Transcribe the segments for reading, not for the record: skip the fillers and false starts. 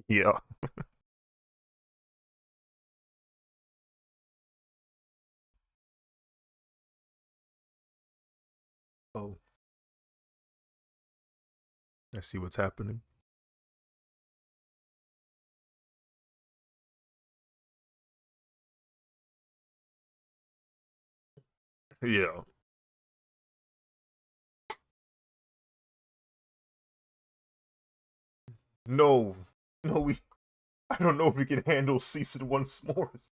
Yeah. Oh, I see what's happening. Yeah. No. No, we I don't know if we can handle season one s'mores.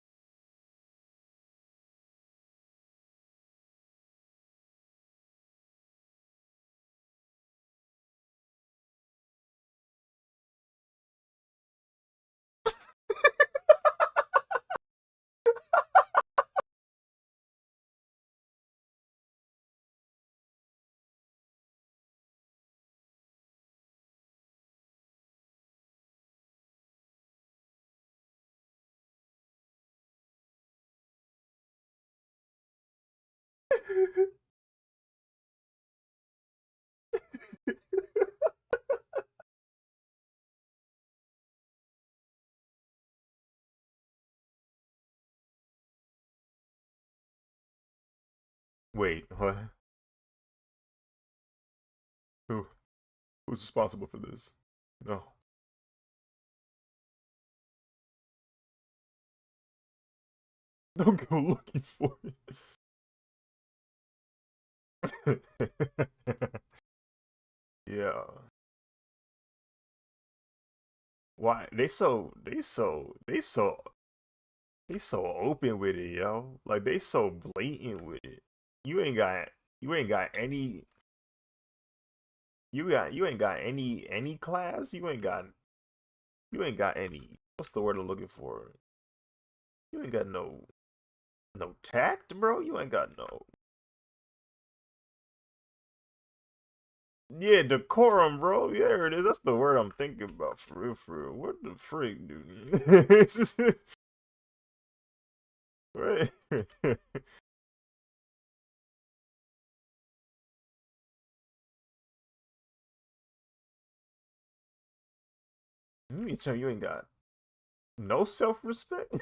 Wait, what? Who who's responsible for this? No. Don't go looking for it. Yeah. Why they so open with it, yo. Like they so blatant with it. You ain't got you ain't got any you ain't got any class. You ain't got any what's the word I'm looking for? You ain't got no tact, bro. You ain't got no yeah, decorum, bro. Yeah, there it is. That's the word I'm thinking about for real, for real. What the freak, dude? It's just- right? You tell you ain't got no self respect.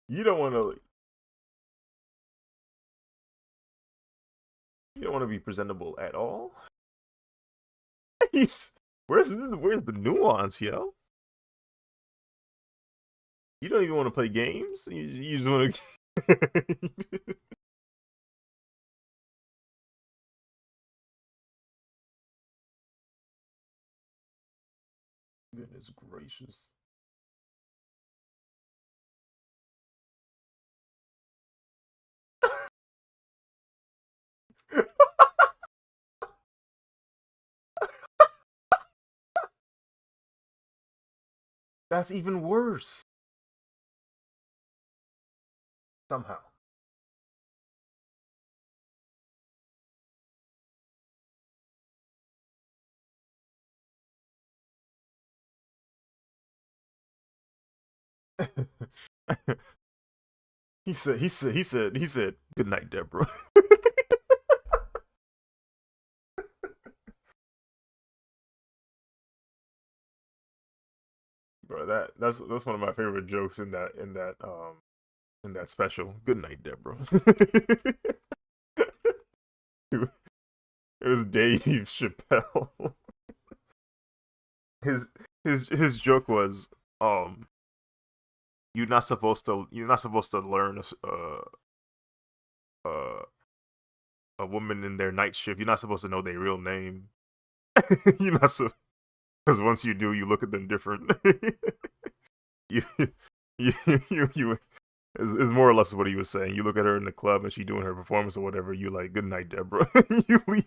You don't want to. You don't want to be presentable at all. He's where's the nuance, yo? You don't even want to play games. You just want to. Goodness gracious. That's even worse. Somehow. He said, good night, Deborah. Bro, that's one of my favorite jokes in that special. Good night, Deborah. It was Dave Chappelle. His his joke was um you're not supposed to learn uh, a woman in their night shift. You're not supposed to know their real name. You're not so because once you do, you look at them different. you, you, you is more or less what he was saying. You look at her in the club and she doing her performance or whatever. You like, good night, Deborah. You leave.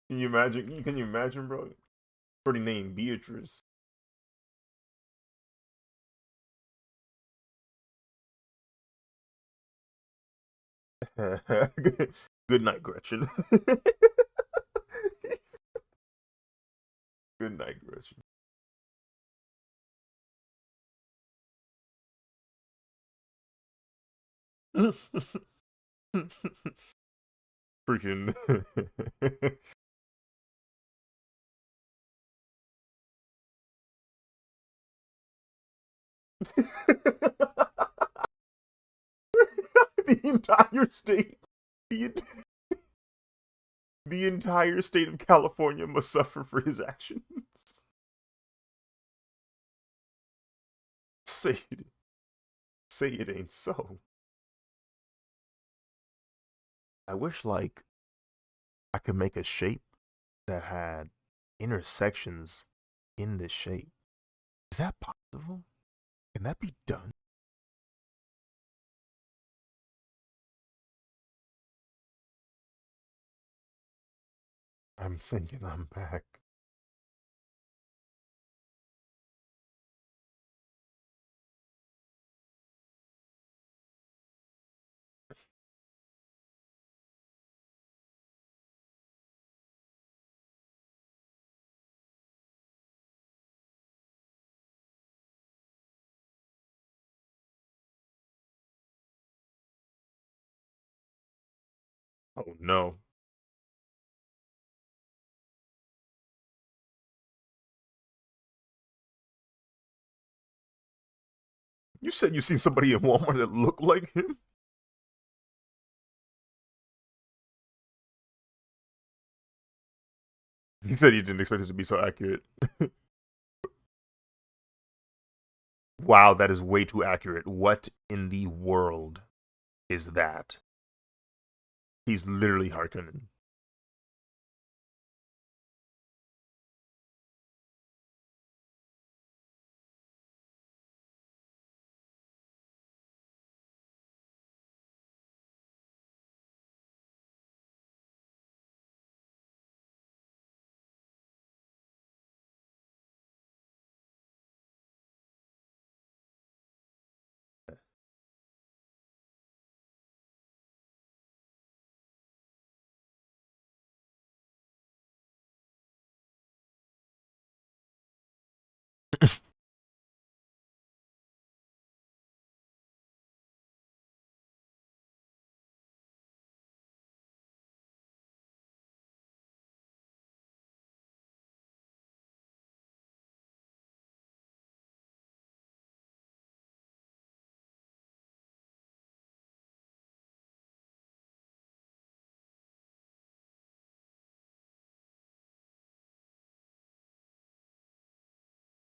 Can you imagine? Can you imagine, bro? Pretty name Beatrice. Good night, Gretchen. Good night, Gretchen. Freaking. The entire state. The, the entire state of California must suffer for his actions. Say it. Say it ain't so. I wish, like, I could make a shape that had intersections in this shape. Is that possible? Can that be done? I'm thinking I'm back. Oh no. You said you seen somebody in Walmart that looked like him? He said he didn't expect it to be so accurate. Wow, that is way too accurate. What in the world is that? He's literally Harkonnen.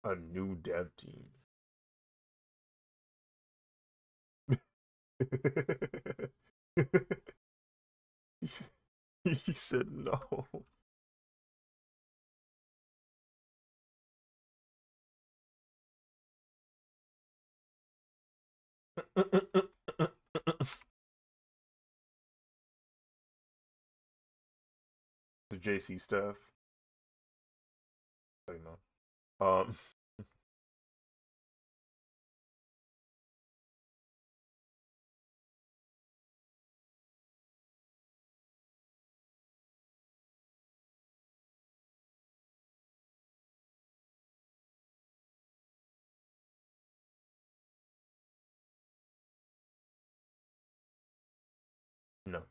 A new dev team. He said no. The JC stuff. I know. Um, no.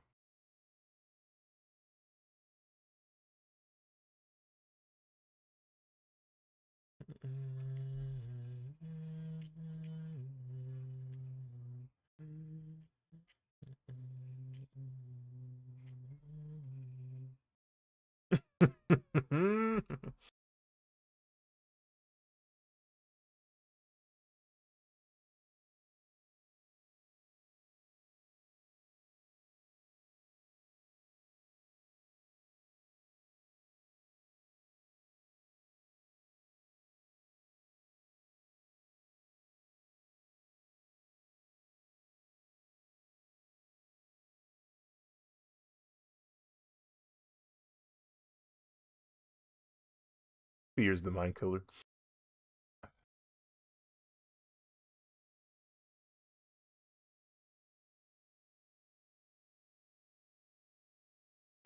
Fear's the mind killer.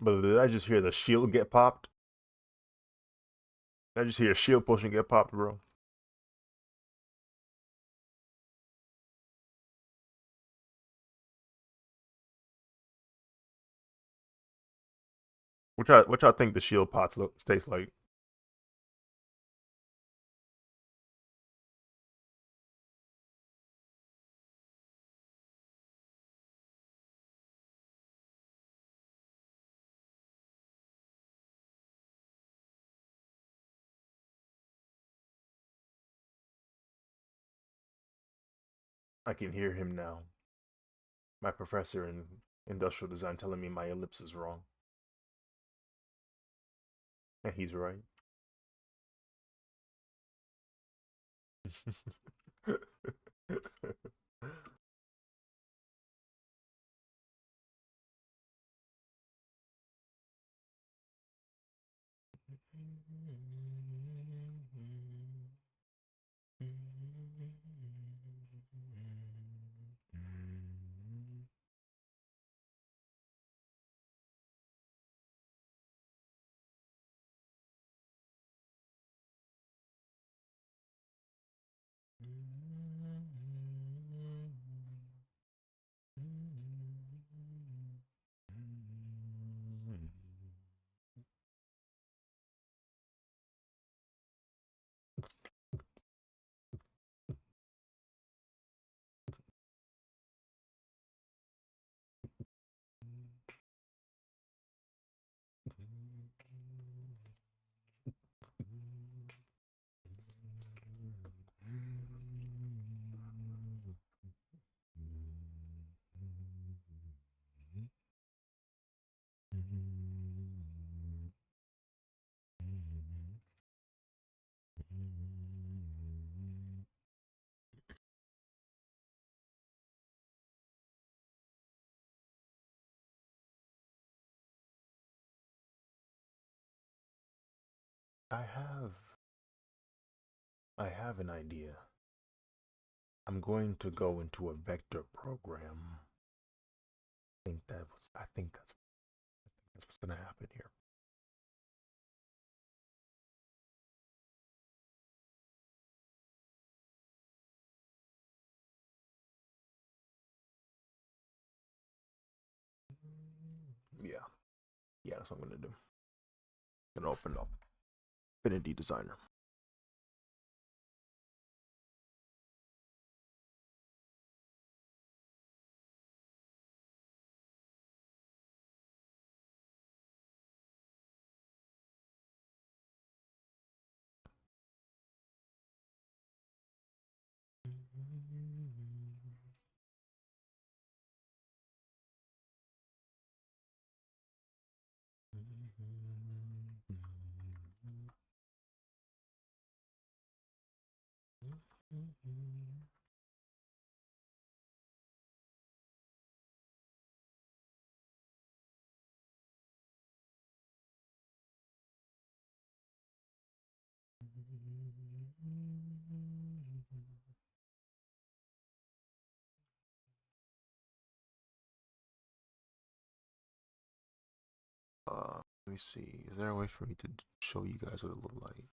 But did I just hear the shield get popped? Did I just hear a shield potion get popped, bro? What y'all think the shield pots taste like? I can hear him now. My professor in industrial design telling me my ellipse is wrong. And he's right. I have I have an idea. I'm going to go into a vector program. I think that's what's gonna happen here. Yeah, yeah, that's what I'm gonna do. Gonna open up Affinity Designer. Let me see. Is there a way for me to show you guys what it looked like?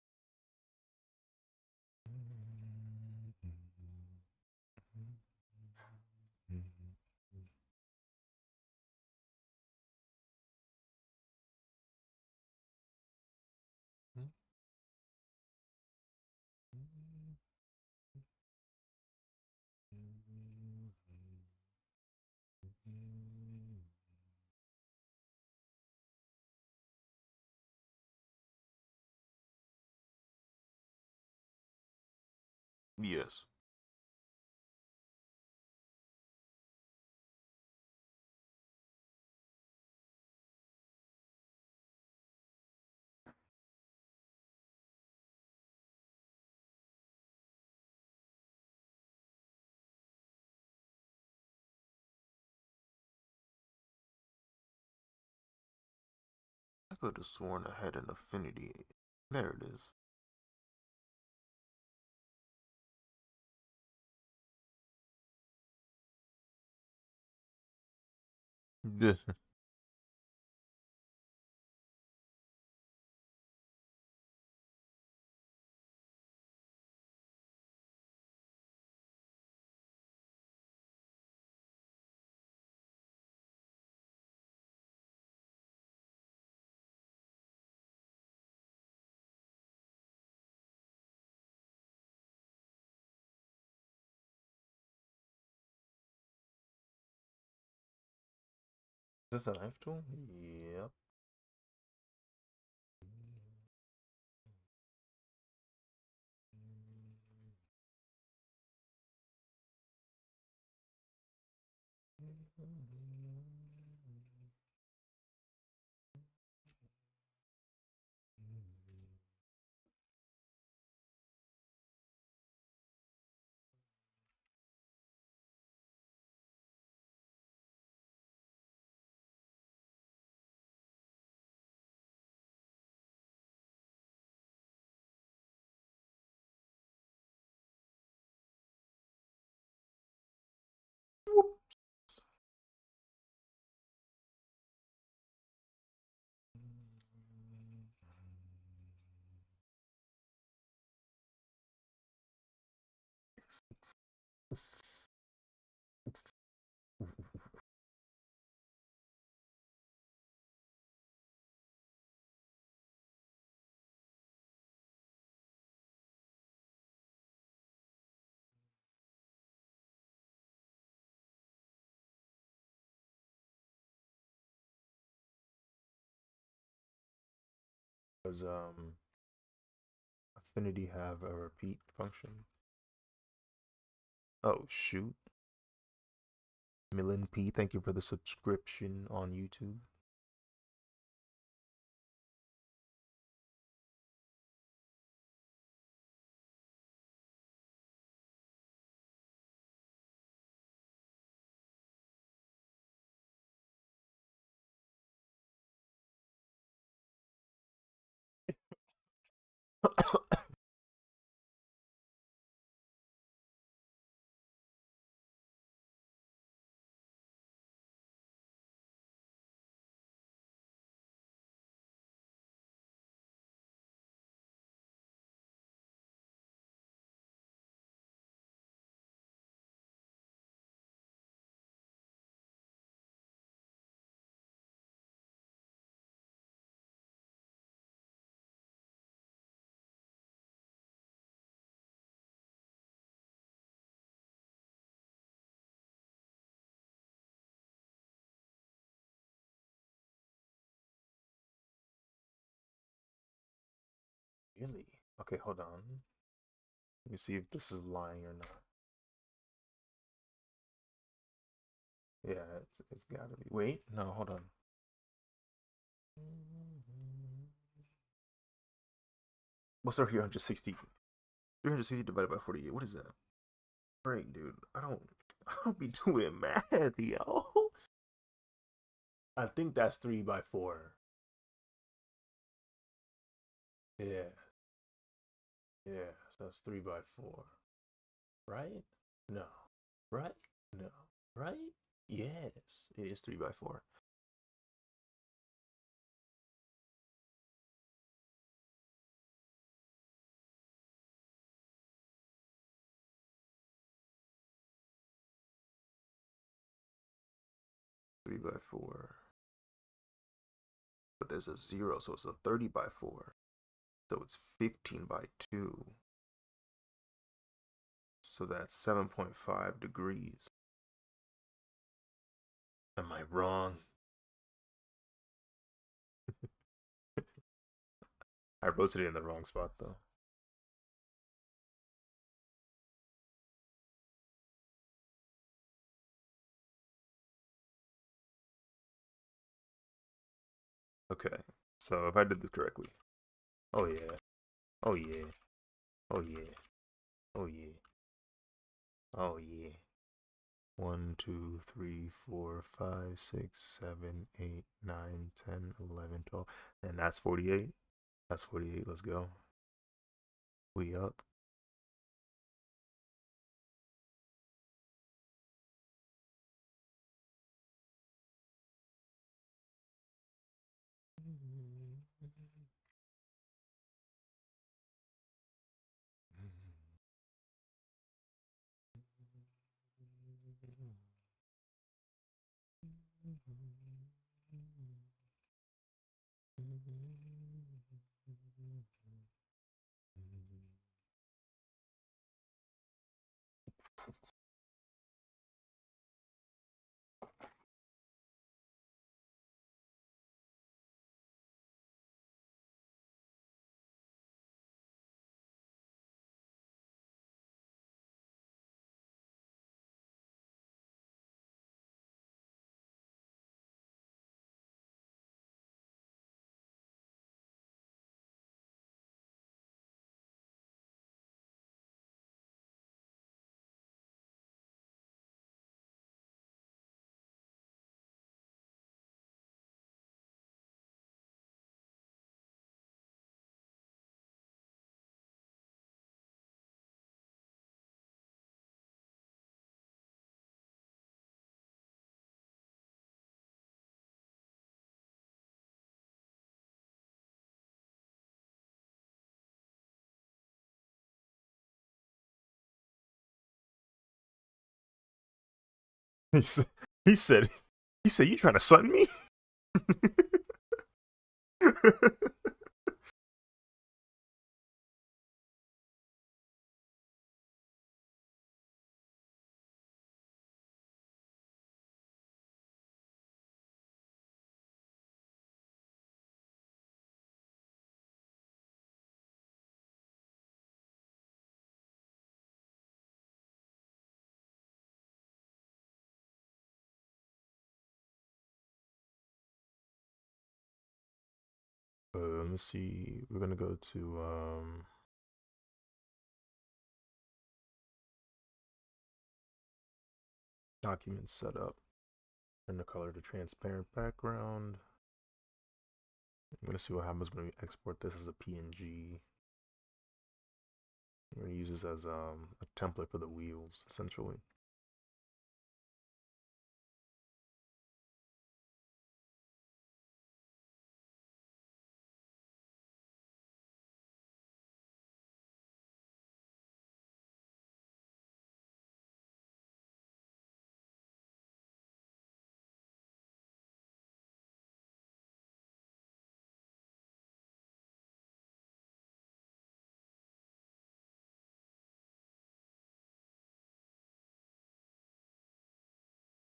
Yes. I could have sworn I had an affinity. There it is. Is this a knife tool? Yep. Does Affinity have a repeat function? Oh shoot. Millen P, thank you for the subscription on YouTube. Really? Okay, hold on. Let me see if this is lying or not. Yeah, it's gotta be. Wait, no, hold on. What's our 360? 360 divided by 48. What is that? Great, dude. I don't be doing math, yo. I think that's 3 by 4. Yeah. Yeah. So that's 3 by 4. Right? No. Right? No. Right? Yes. It is 3 by 4. 3 by 4. But there's a 0, so it's a 30 by 4. So it's 15 by 2. So that's 7.5 degrees. Am I wrong? I rotated in the wrong spot though. Okay. So if I did this correctly. Oh yeah. Oh yeah. Oh yeah. Oh yeah. Oh yeah. 1, 2, 3, 4, 5, 6, 7, 8, 9, 10, 11, 12. And that's 48. That's 48. Let's go. We up. He said, he said, he said, you trying to sun me? Let me see. We're gonna go to document setup. Turn the color to transparent background. I'm gonna see what happens when we export this as a PNG. We're gonna use this as a template for the wheels, essentially.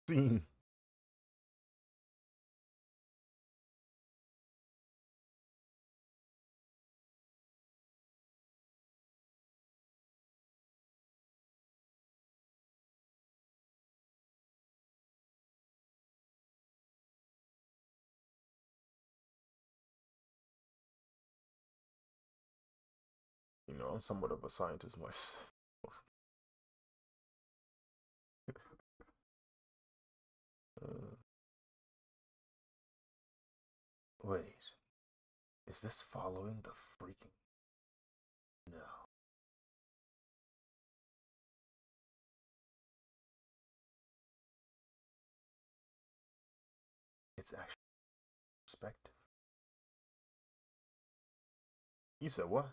Scene. You know, I'm somewhat of a scientist myself. uh, Wait, is this following the freaking? No, it's actually perspective. You said what?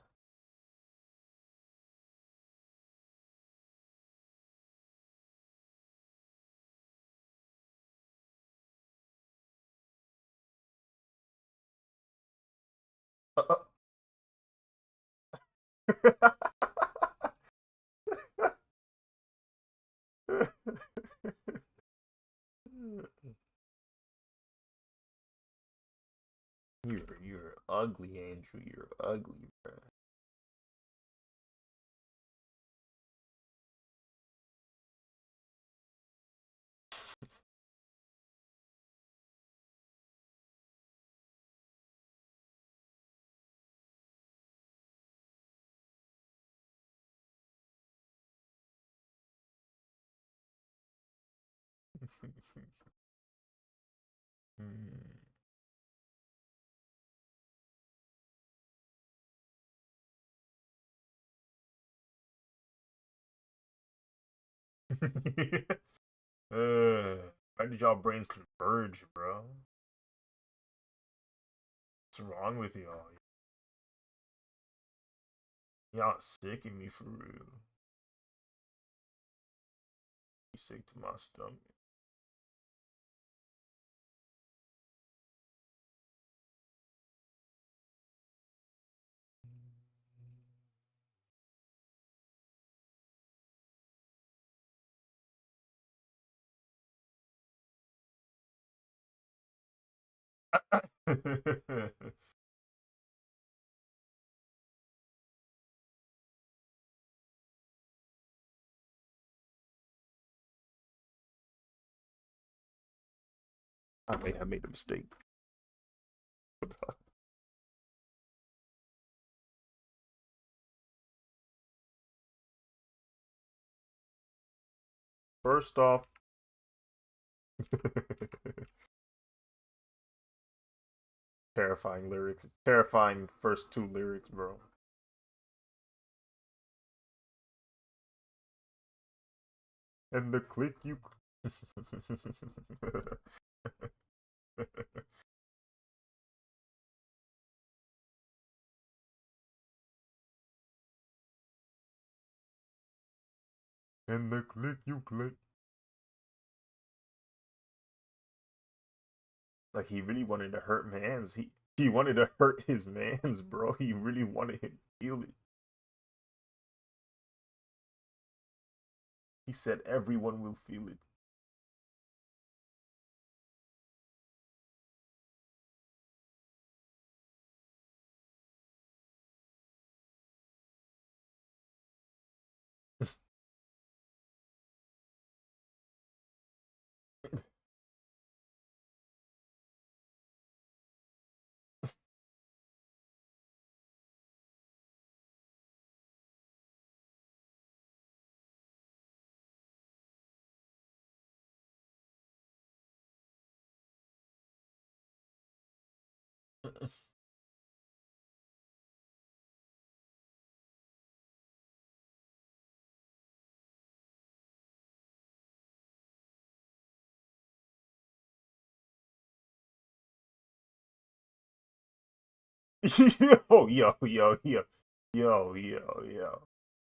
Uh, you're ugly, Andrew. You're ugly, bro. Why did y'all brains converge, bro? What's wrong with y'all? Y'all sick of me for real. You sick to my stomach. I made a mistake. First off, terrifying lyrics. Terrifying first two lyrics, bro. And the click you. And the click you click. Like he really wanted to hurt man's. He wanted to hurt his man's, bro. He really wanted him to feel it. He said everyone will feel it. Yo.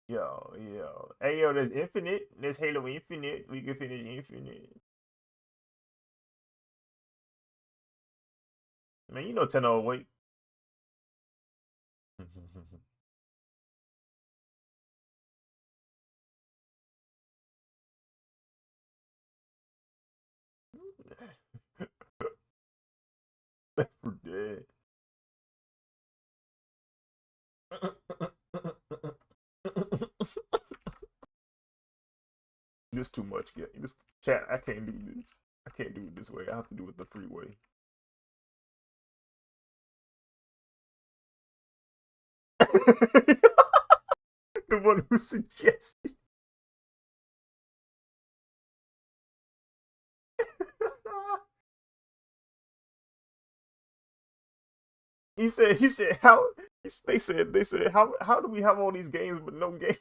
Yo. Hey, yo, there's Infinite. There's Halo Infinite. We can finish Infinite. Man, you know 10:08. For dead. This too much, yeah. This chat, I can't do this. I can't do it this way. I have to do it the freeway. The one who suggested. He said how they said how do we have all these games but no game?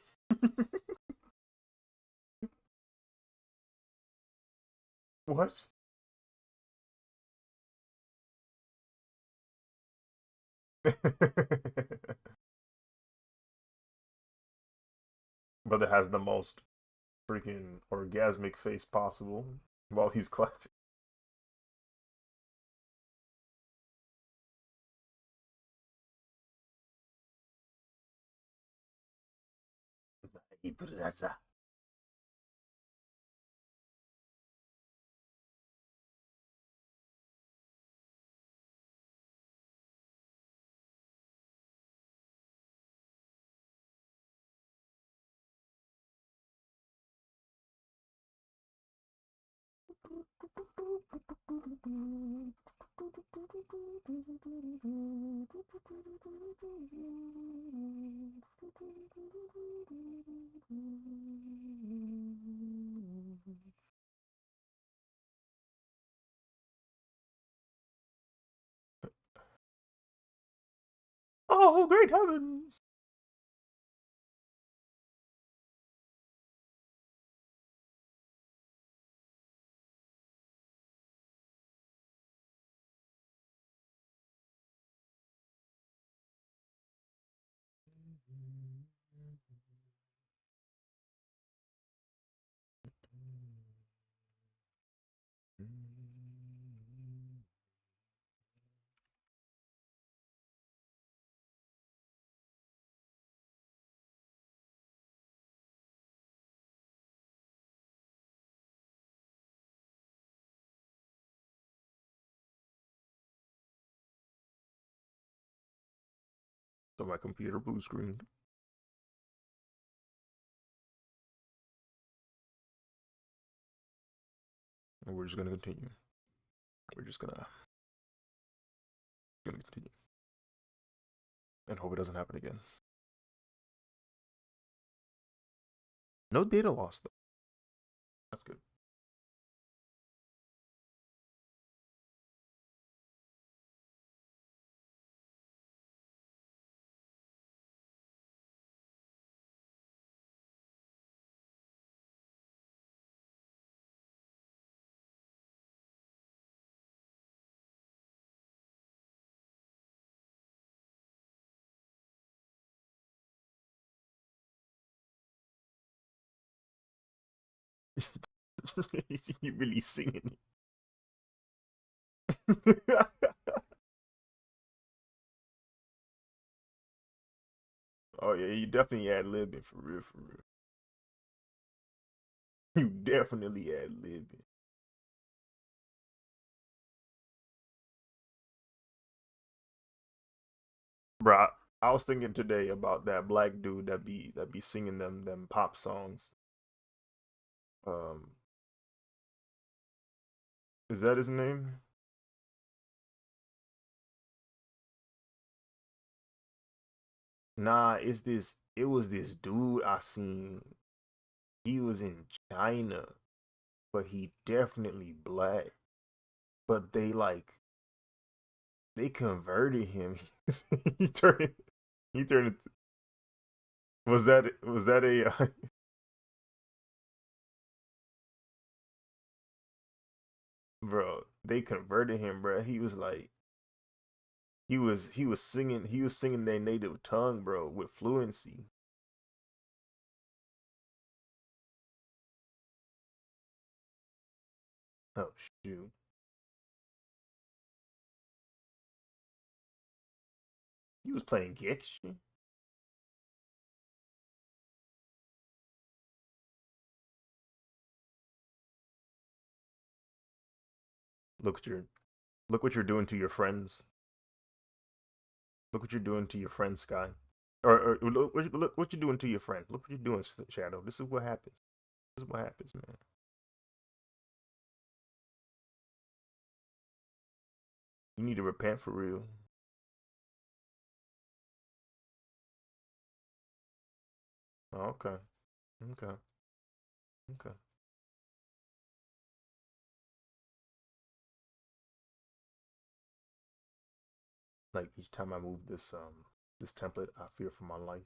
What? Brother has the most freaking orgasmic face possible while he's clapping. Oh, great heavens! So my computer blue screened. And we're just gonna continue. We're just gonna continue. And hope it doesn't happen again. No data loss though. That's good. You really singing. Oh yeah, you definitely ad libbing for real, for real. You definitely ad libbing. Bro, I was thinking today about that black dude that be singing them pop songs. Um, is that his name? Nah, it was this dude I seen. He was in China, but he definitely black. But they converted him. he turned he turned was that a bro, they converted him, bro. He was singing their native tongue, bro, with fluency. Oh shoot. He was playing Getch. Look what you're look what you're doing to your friends. Look what you're doing to your friend Sky. Or look what you're doing to your friend. Look what you're doing, Shadow. This is what happens. This is what happens, man. You need to repent for real. Oh, okay. Okay. Okay. Like each time I move this template, I fear for my life.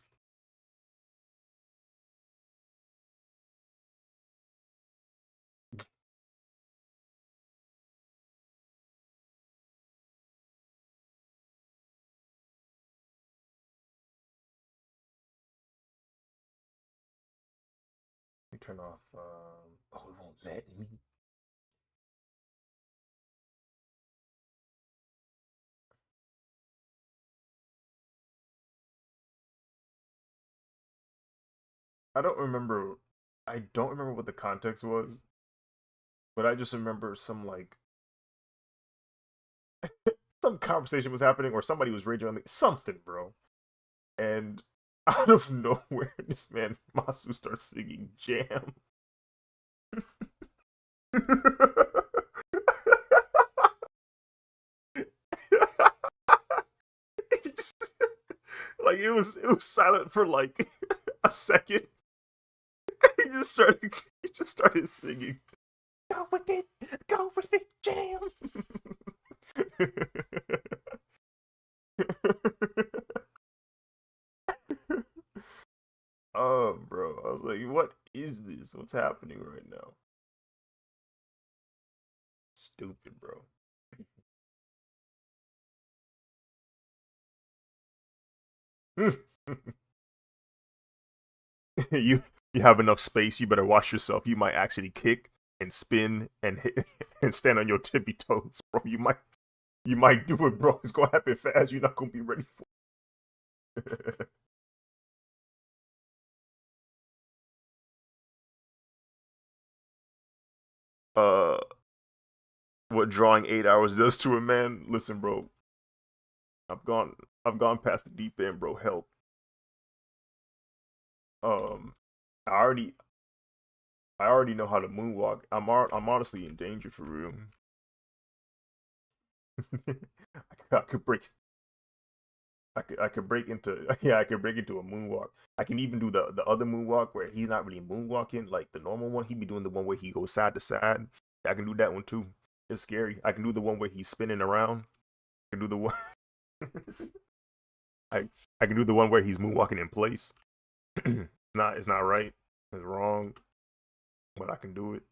You turn off oh, it won't let me. I don't remember I don't remember what the context was, but I just remember some conversation was happening or somebody was raging on me. Something, bro. And out of nowhere, this man Masu starts singing Jam. Just, like it was silent for like a second. He just started he just started singing. Go with it, go with it, Jam. Oh, bro, I was like, what is this? What's happening right now? Stupid, bro. you you have enough space. You better watch yourself. You might actually kick and spin and hit and stand on your tippy toes, bro. You might do it, bro. It's gonna happen fast. You're not gonna be ready for it. uh, what drawing 8 hours does to a man? Listen, bro. I've gone I've gone past the deep end, bro. Help. Um, I already I already know how to moonwalk. I'm honestly in danger for real. I could break I could break into yeah, I could break into a moonwalk. I can even do the other moonwalk where he's not really moonwalking like the normal one. He be doing the one where he goes side to side. I can do that one too. It's scary. I can do the one where he's spinning around. I can do the one I I can do the one where he's moonwalking in place. It's not right. It's wrong, but I can do it.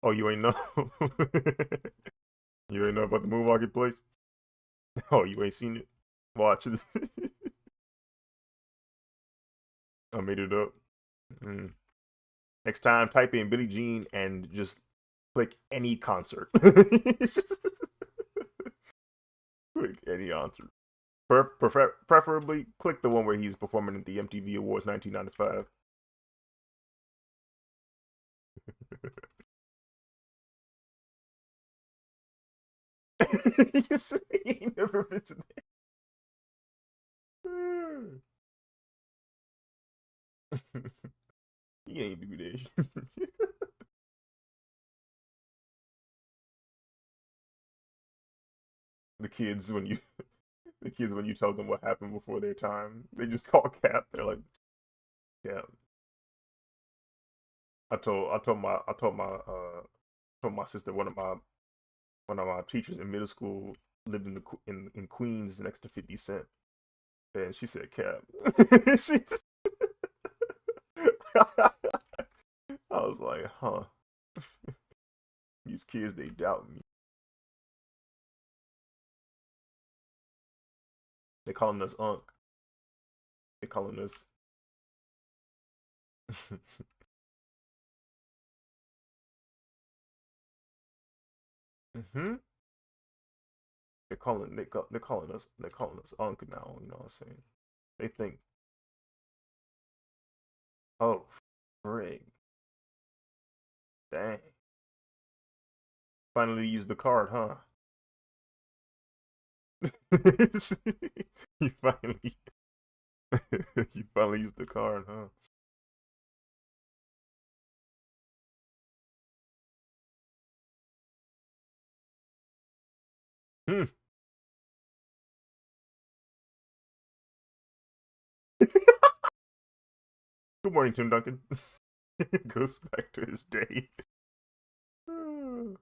Oh, you ain't know. You ain't know about the moonwalking place? Oh, you ain't seen it? Watch it. I made it up. Mm. Next time, type in Billie Jean and just click any concert. Click any concert. Preferably click the one where he's performing at the MTV Awards 1995. You say he ain't never mentioned that. He ain't do that. the kids when you the kids when you tell them what happened before their time, they just call Cap. They're like, Cap. I told my sister one of my teachers in middle school lived in Queens next to 50 Cent, and she said Cap. She, I was like, huh. These kids, they doubt me. They calling us Unc. They calling us. hmm they're calling us Unc now. You know what I'm saying? They think, oh, frig, dang. Finally used the card, huh? you finally you finally used the card, huh? Hmm. Good morning, Tim Duncan. Goes back to his day. How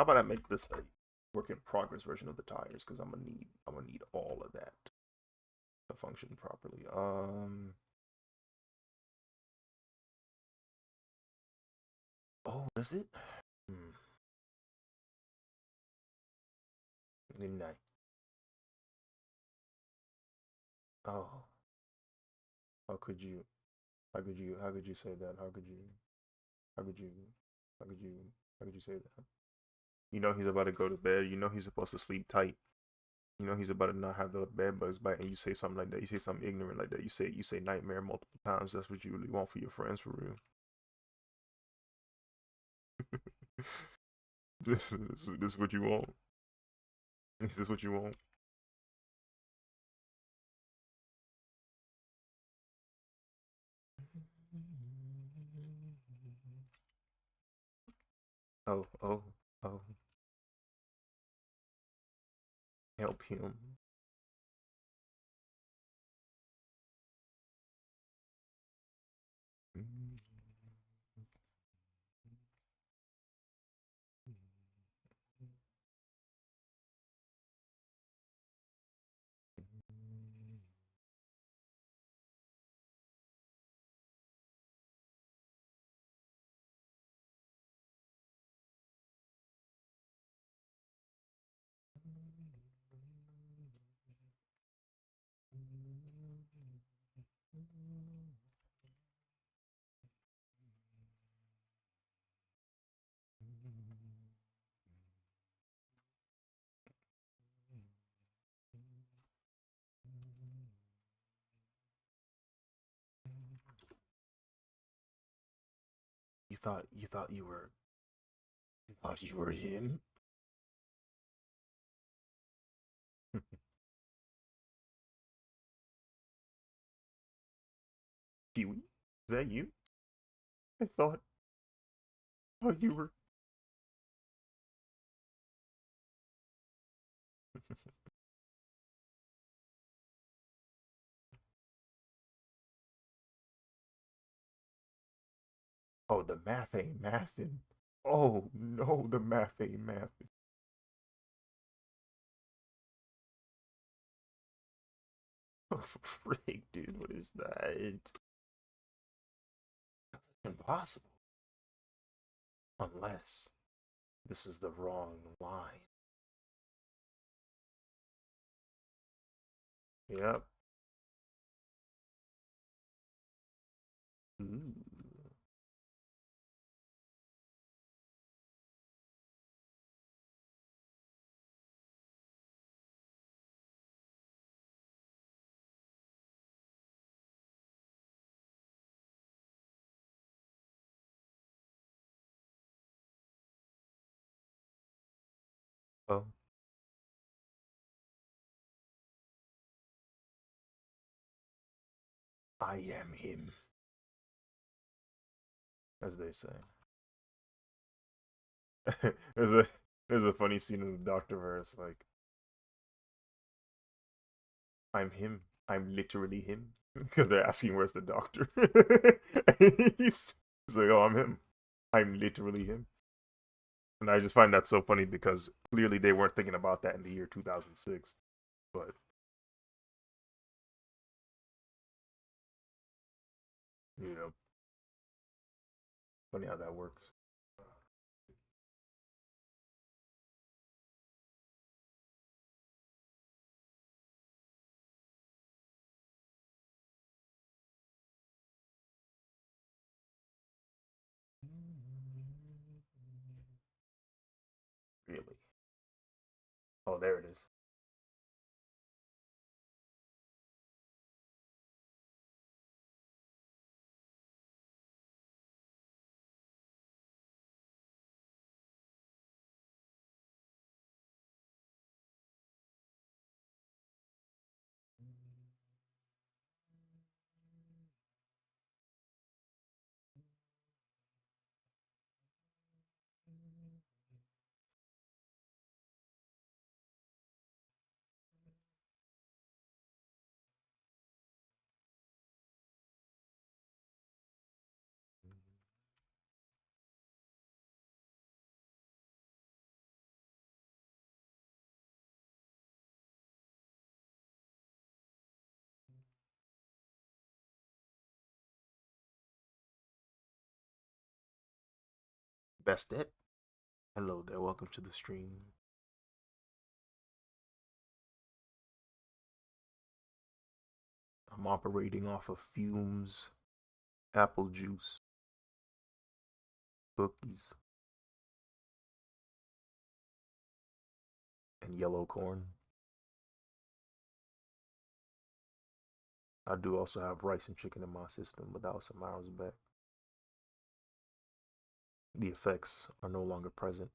about I make this a work in progress version of the tires? Because I'm gonna need all of that to function properly. Oh, is it? Hmm. Midnight. Oh, how could you? How could you? How could you say that? How could you? How could you? How could you? How could you say that? You know he's about to go to bed. You know he's supposed to sleep tight. You know he's about to not have the bed bugs bite, and you say something like that. You say something ignorant like that. You say nightmare multiple times. That's what you really want for your friends, for real. This is what you want. Is this what you want? Oh, oh, oh. Help him. You thought you were him? Kiwi? Is that you? I thought you were. Oh, the math ain't mathin'. Oh no, the math ain't mathin'. Oh, frick, dude, what is that? That's impossible. Unless this is the wrong line. Yep. Ooh. Oh, I am him, as they say. there's a there's a funny scene in the Doctor verse, like, I'm him. I'm literally him. Because they're asking where's the Doctor. He's like, oh, I'm him. I'm literally him. And I just find that so funny because clearly they weren't thinking about that in the year 2006. But, you know, funny how that works. Really? Oh, there it is. Best it. Hello there. Welcome to the stream. I'm operating off of fumes, apple juice, cookies, and yellow corn. I do also have rice and chicken in my system, but that was some hours back. The effects are no longer present.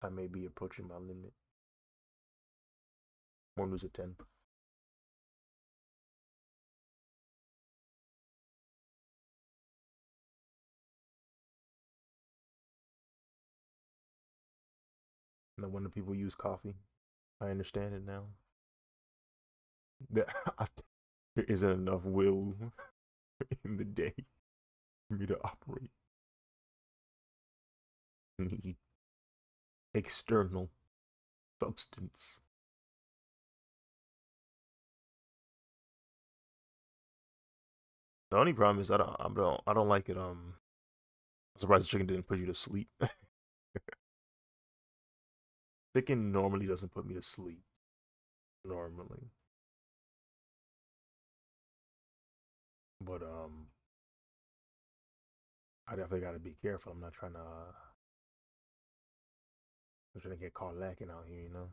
I may be approaching my limit. More news at 10. No wonder people use coffee. I understand it now. There there isn't enough will in the day for me to operate. I need external substance. The only problem is I don't like it. I'm surprised the chicken didn't put you to sleep. Chicken normally doesn't put me to sleep. Normally, but I definitely got to be careful. I'm trying to get caught lacking out here, you know.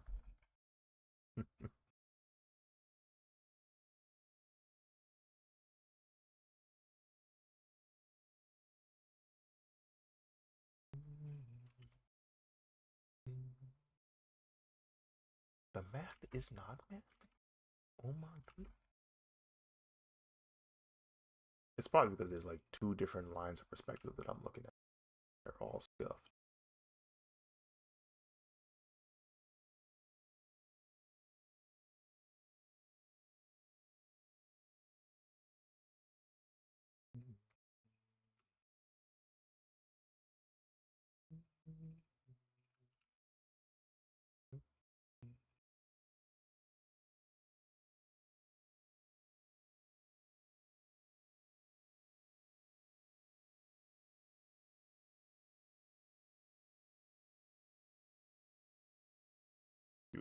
The math is not math. Oh my god. It's probably because there's like two different lines of perspective that I'm looking at. They're all scuffed.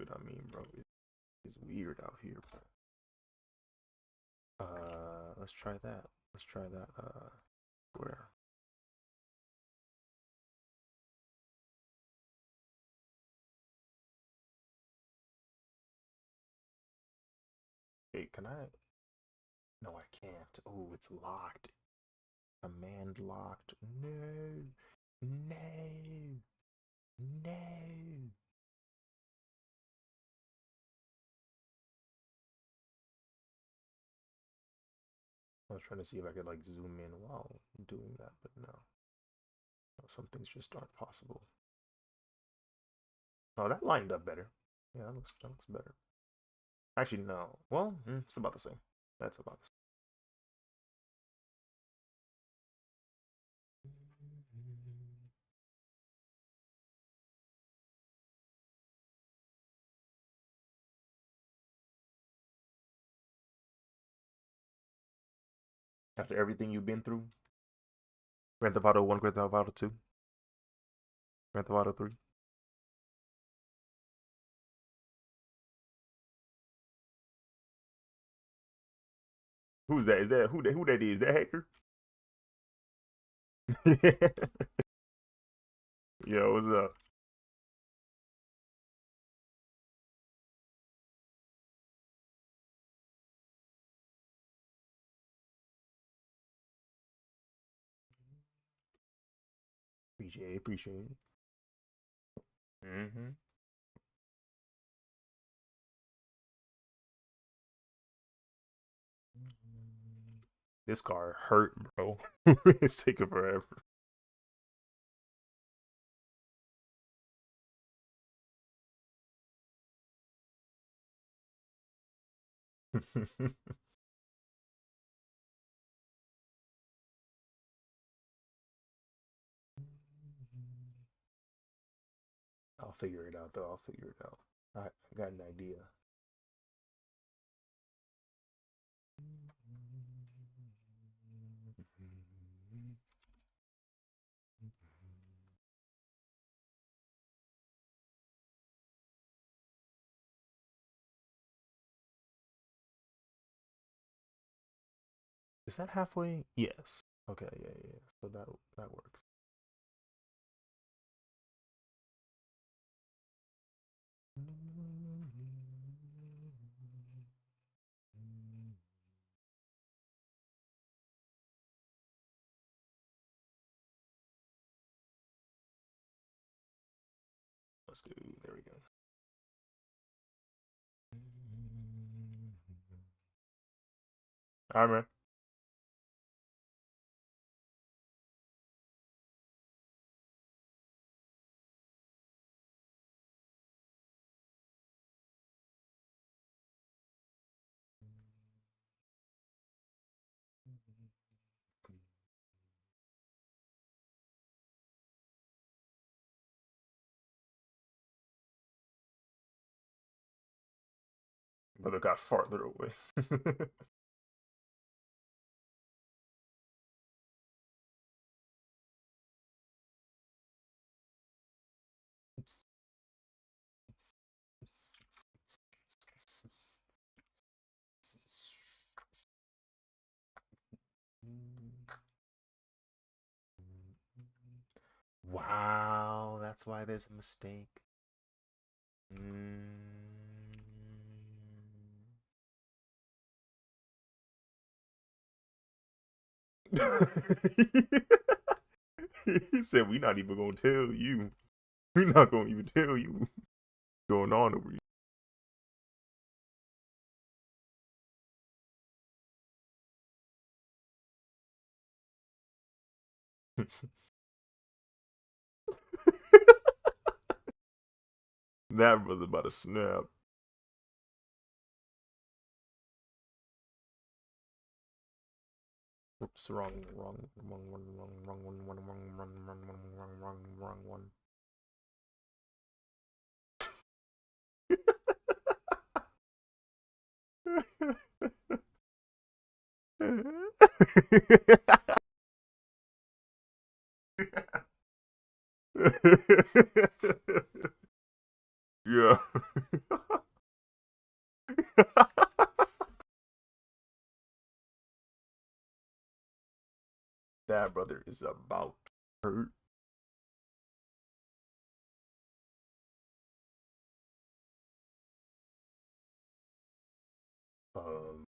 what I mean, bro. It's weird out here, bro. Let's try that. Let's try that. Where? Hey, can I? No, I can't. Oh, it's locked. Command locked. No. No. No. I was trying to see if I could like zoom in while doing that, but no. Some things just aren't possible. Oh, that lined up better. Yeah, that looks better. Actually, no. Well, it's about the same. That's about the same. After everything you've been through, Grand Theft Auto 1, Grand Theft Auto 2, Grand Theft Auto 3. Who's that? Is that who that is? That hacker? Yo, what's up? Appreciate it. Mm-hmm. This car hurt, bro. It's taking forever. I'll figure it out, though. I'll figure it out. I got an idea. Is that halfway? Yes. Okay, yeah. So that works. Let's go. There we go. All right, man. Brother got farther away. Wow, that's why there's a mistake. Mm. He said, "We not even gonna tell you. We not gonna even tell you what's going on over here." That brother about to snap. Oops, wrong one. Yeah. That brother is about hurt. Um,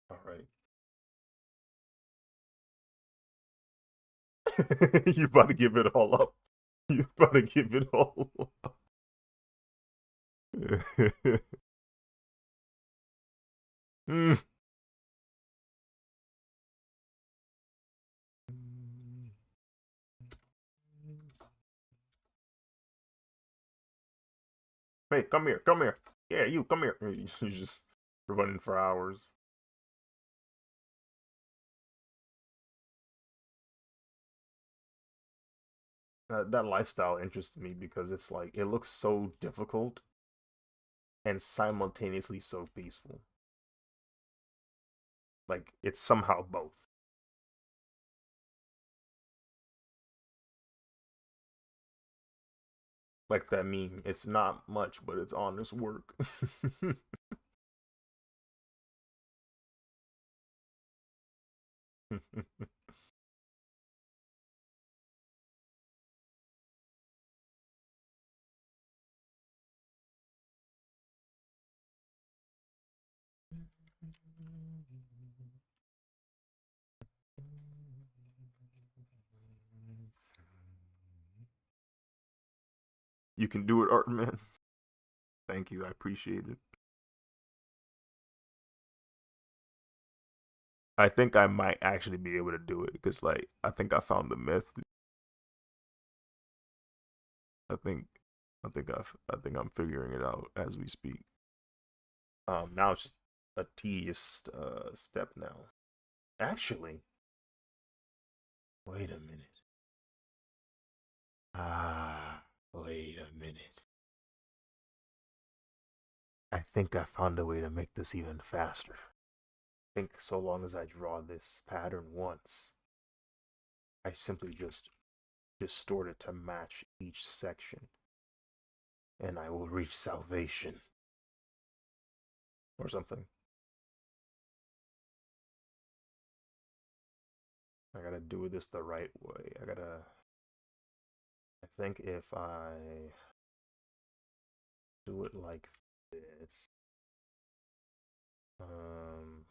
all right. You about to give it all up. You about to give it all up. Mm. Hey, come here, come here. Yeah, you come here. You just running for hours. That lifestyle interests me because it's like it looks so difficult and simultaneously so peaceful. Like it's somehow both. Like that meme. It's not much, but it's honest work. You can do it, Art Man. Thank you. I appreciate it. I think I might actually be able to do it because, like, I think I found the myth. I think, I think I'm figuring it out as we speak. Now it's just a tedious step now. Actually, wait a minute. Wait a minute. I think I found a way to make this even faster. I think so long as I draw this pattern once, I simply just distort it to match each section, and I will reach salvation or something. I gotta do this the right way. I think if I do it like this, um,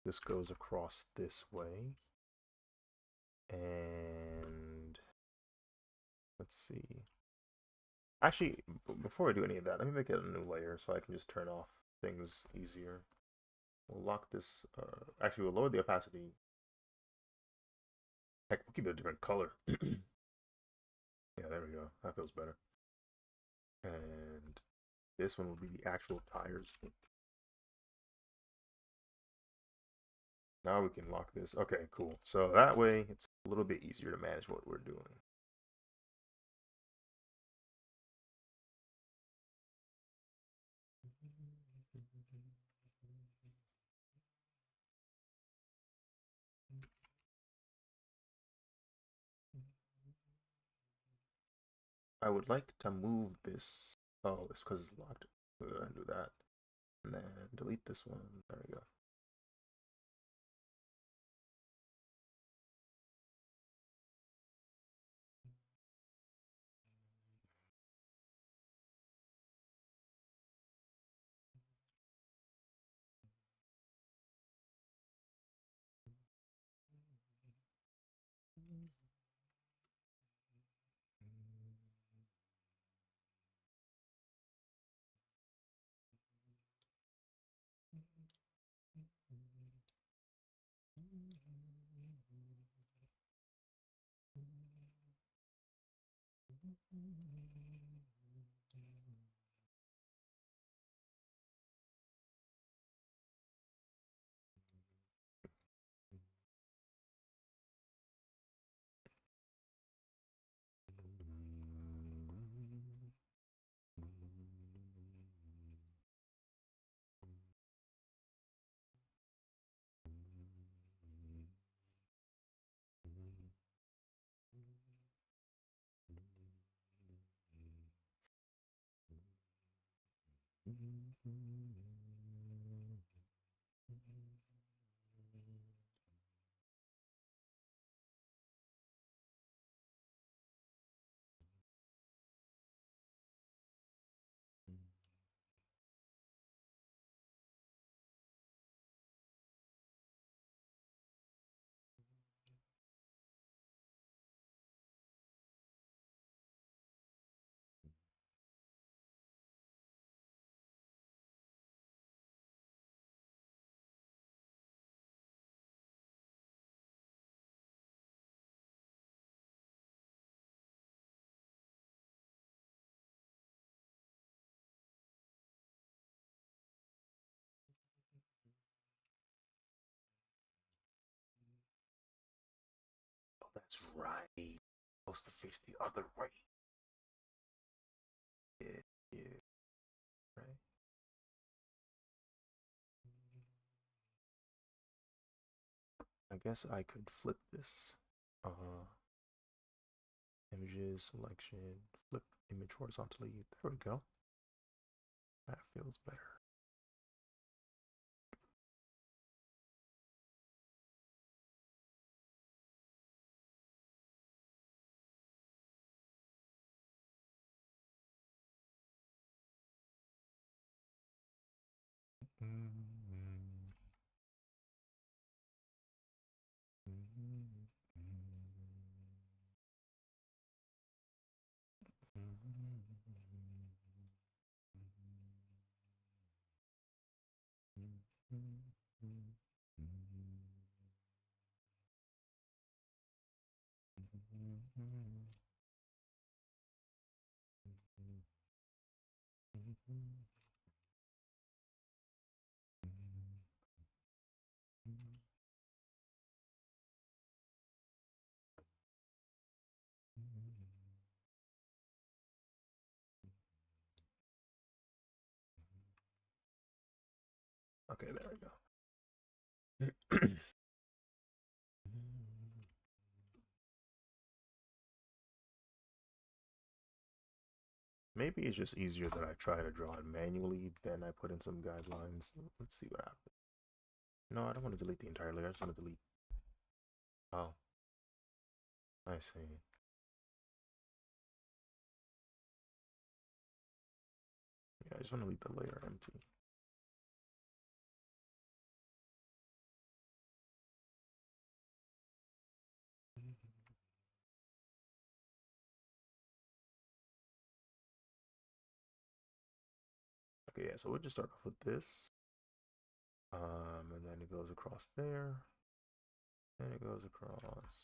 this goes across this way, and let's see. Actually, before I do any of that, let me make it a new layer so I can just turn off things easier. We'll lock this. Actually, we'll lower the opacity. Heck, we'll keep it a different color. Yeah, there we go. That feels better. And this one will be the actual tires. Now we can lock this. Okay, cool. So that way it's a little bit easier to manage what we're doing. I would like to move this. Oh, it's because it's locked. We'll go ahead and do that. And then delete this one. There we go. Oh, that's right. Supposed to face the other way. Yeah, yeah, right. I guess I could flip this. Images, selection, flip image horizontally. There we go. That feels better. Okay, there we go. Maybe it's just easier that I try to draw it manually than I put in some guidelines. Let's see what happens. No, I don't want to delete the entire layer. I just want to delete. Oh, I see. Yeah, I just want to leave the layer empty. Okay, yeah, so we'll just start off with this. And then it goes across there. Then it goes across.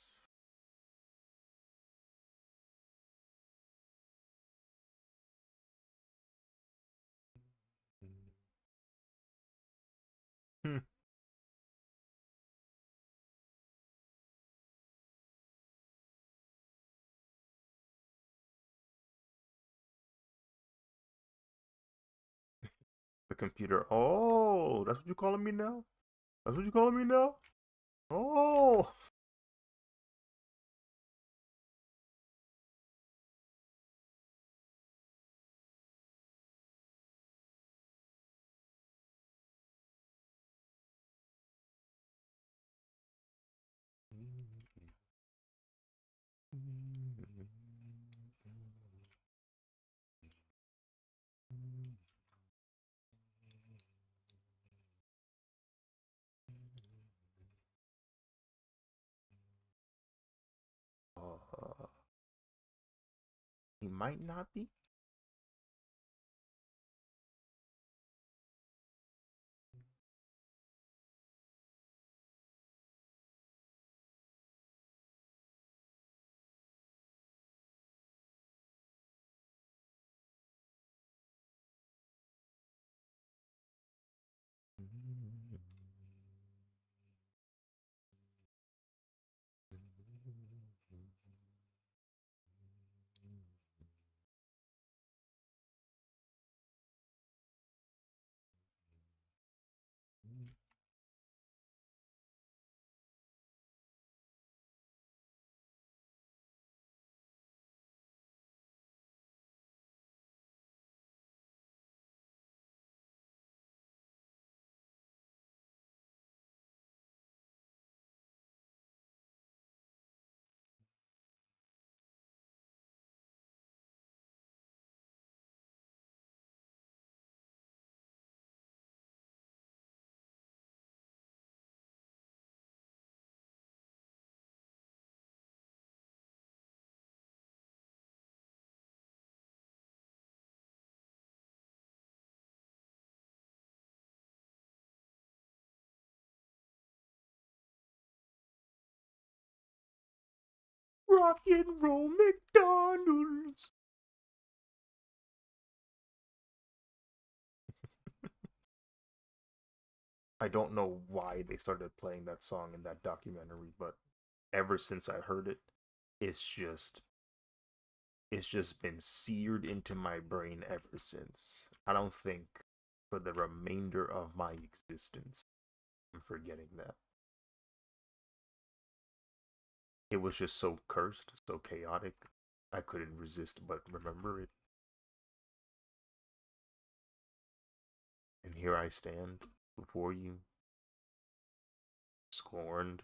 Hmm. The computer. Oh, that's what you're calling me now? That's what you're calling me now? Oh. Uh, he might not be. Rock and roll McDonald's. I don't know why they started playing that song in that documentary, but ever since I heard it, it's just it's just been seared into my brain ever since. I don't think for the remainder of my existence I'm forgetting that. It was just so cursed, so chaotic. I couldn't resist but remember it. And here I stand before you, scorned.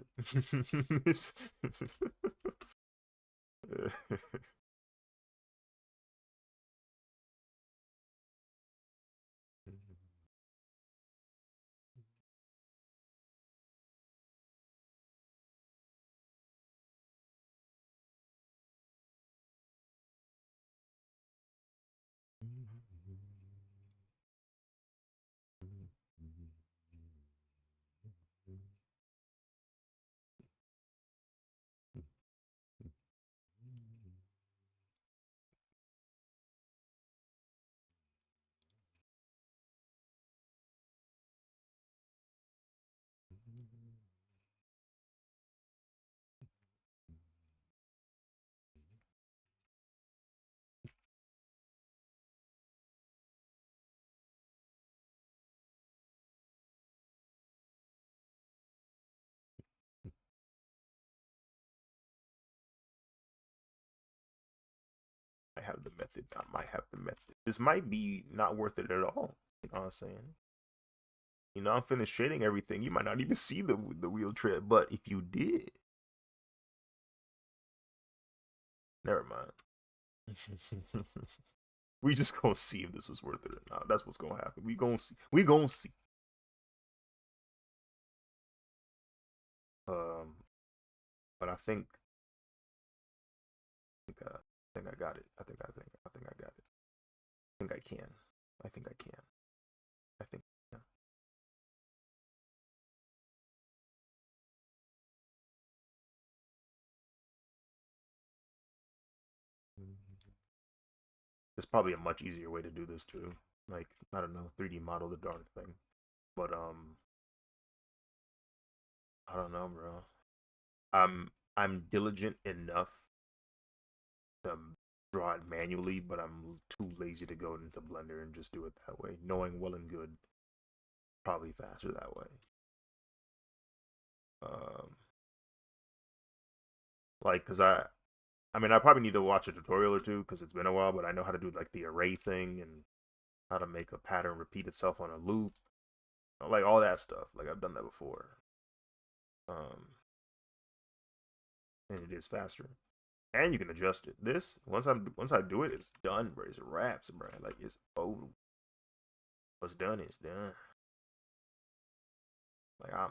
I have the method. I might have the method. This might be not worth it at all. You know what I'm saying? You know, I'm finished shading everything. You might not even see the wheel trip, but if you did, never mind. We just gonna see if this was worth it or not. That's what's gonna happen. We gonna see. We gonna see. Um, but I think I got it. I think I got it. I think I can. I think I can. I think I can. There's probably a much easier way to do this too. Like, I don't know, 3D model the darn thing. But I don't know, bro. I'm diligent enough to draw it manually, but I'm too lazy to go into Blender and just do it that way. Knowing well and good, probably faster that way. Um, like, cause I mean, I probably need to watch a tutorial or two because it's been a while, but I know how to do like the array thing and how to make a pattern repeat itself on a loop, like all that stuff. Like I've done that before. Um, and it is faster, and you can adjust it. This once I do it, it's done, bro. It's wraps, bro. Like it's over. What's done is done. Like I'm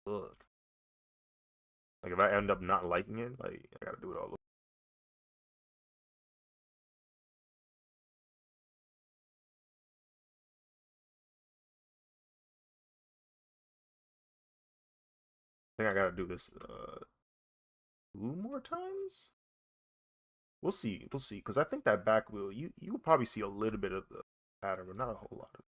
look. Like if I end up not liking it, like I gotta do it all over. I think I gotta do this 2 more times. We'll see. We'll see. Because I think that back wheel, you will probably see a little bit of the pattern, but not a whole lot of it.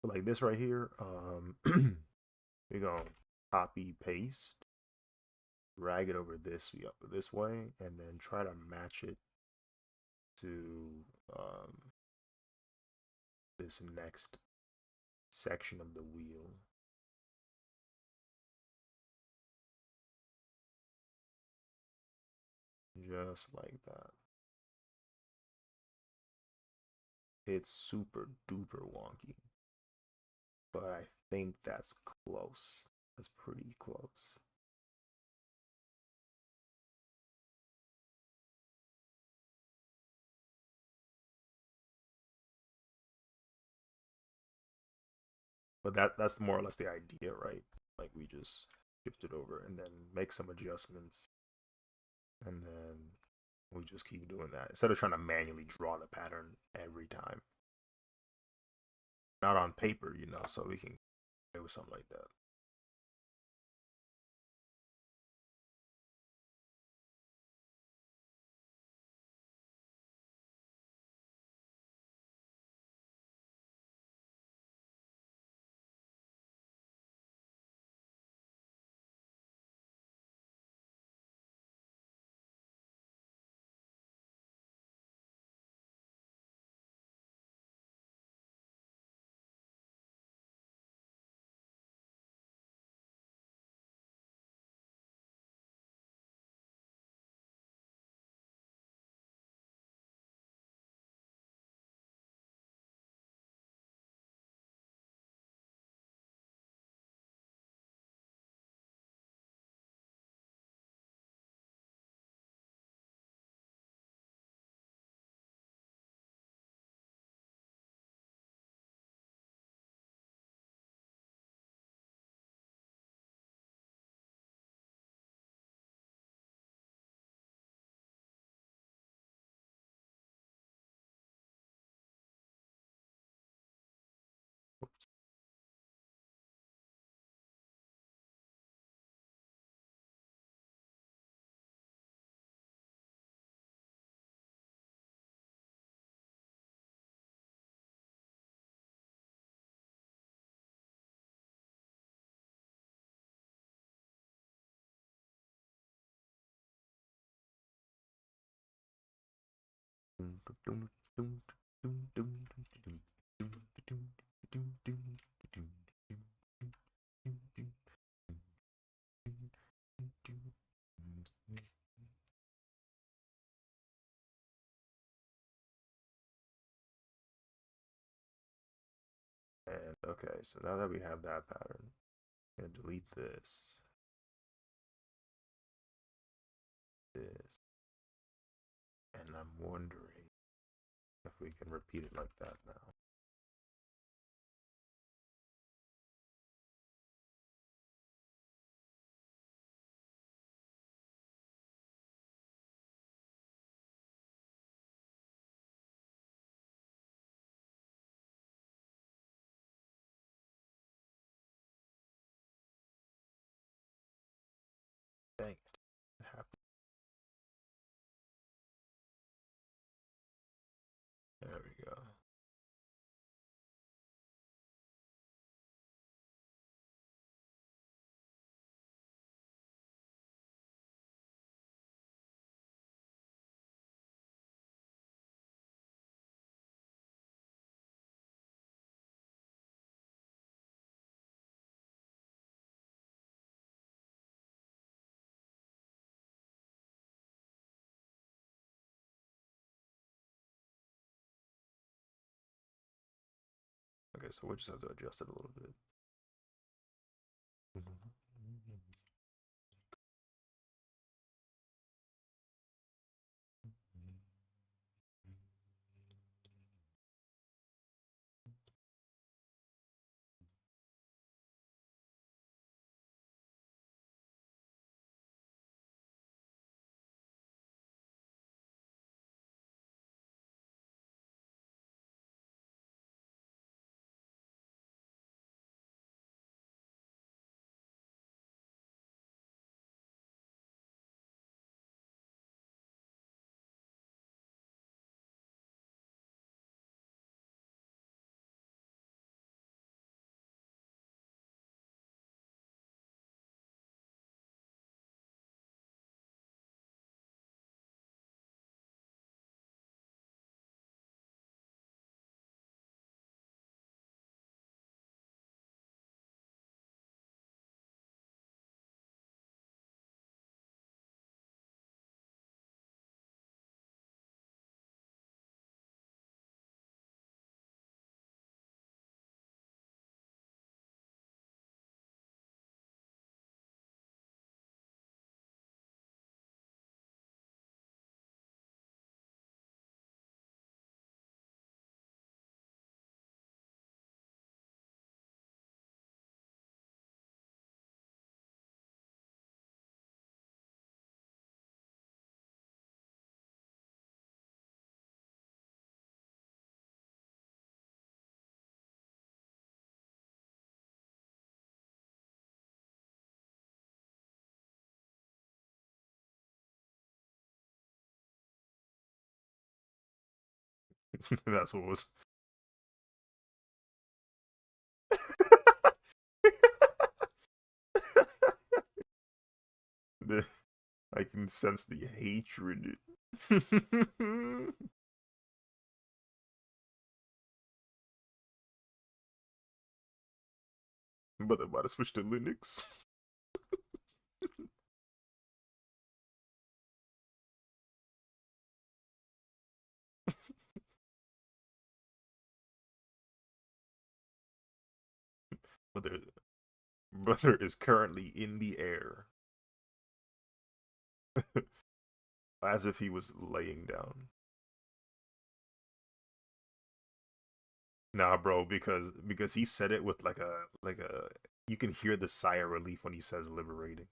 Like this right here, we're gonna copy paste, drag it over this way, and then try to match it to this next section of the wheel. Just like that. It's super duper wonky, but I think that's close. That's pretty close. But that's more or less the idea, right? Like we just shift it over and then make some adjustments, and then we just keep doing that instead of trying to manually draw the pattern every time. Not on paper, so we can play with something like that. And okay, so now that we have that pattern, I'm gonna delete this, and I'm wondering if we can repeat it like that now. Dang it, it happened. There we go. Okay, so we just have to adjust it a little bit. That's what was. The, I can sense the hatred. But I'm about to switch to Linux. Brother, brother is currently in the air, as if he was laying down. Nah, bro, because he said it with like a you can hear the sigh of relief when he says liberating.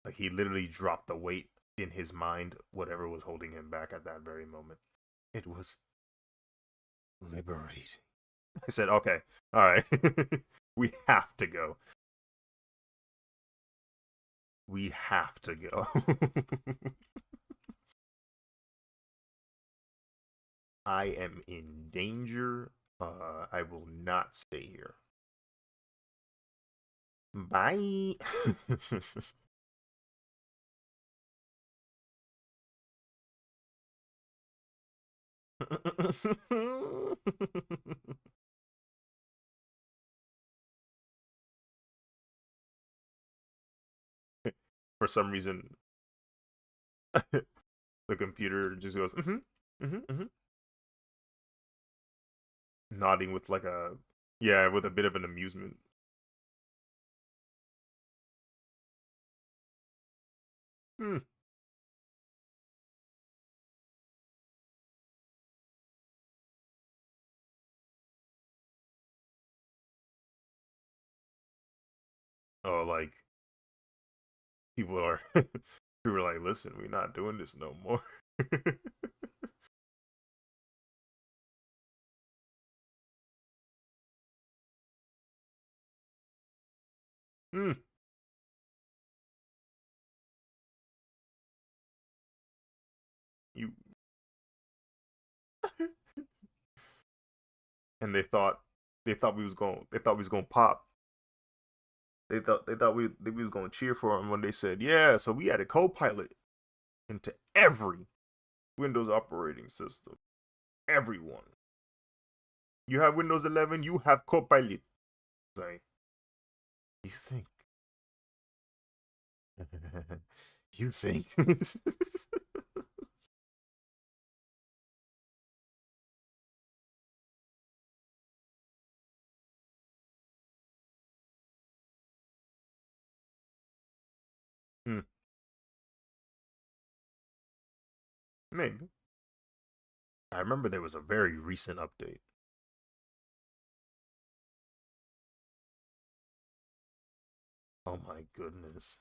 Like he literally dropped the weight in his mind, whatever was holding him back at that very moment. It was liberating. I said, okay, all right, we have to go. We have to go. I am in danger. I will not stay here. Bye. For some reason, the computer just goes, nodding with like a, yeah, with a bit of an amusement. Hmm. Oh, like people are, people are like, listen, we're not doing this no more. Hmm. You and they thought we was gonna pop. They was gonna cheer for him when they said, yeah, so we added Copilot into every Windows operating system. Everyone. You have Windows 11, you have Copilot. Like, you think. You think. Hmm, maybe. I remember there was a very recent update. Oh my goodness.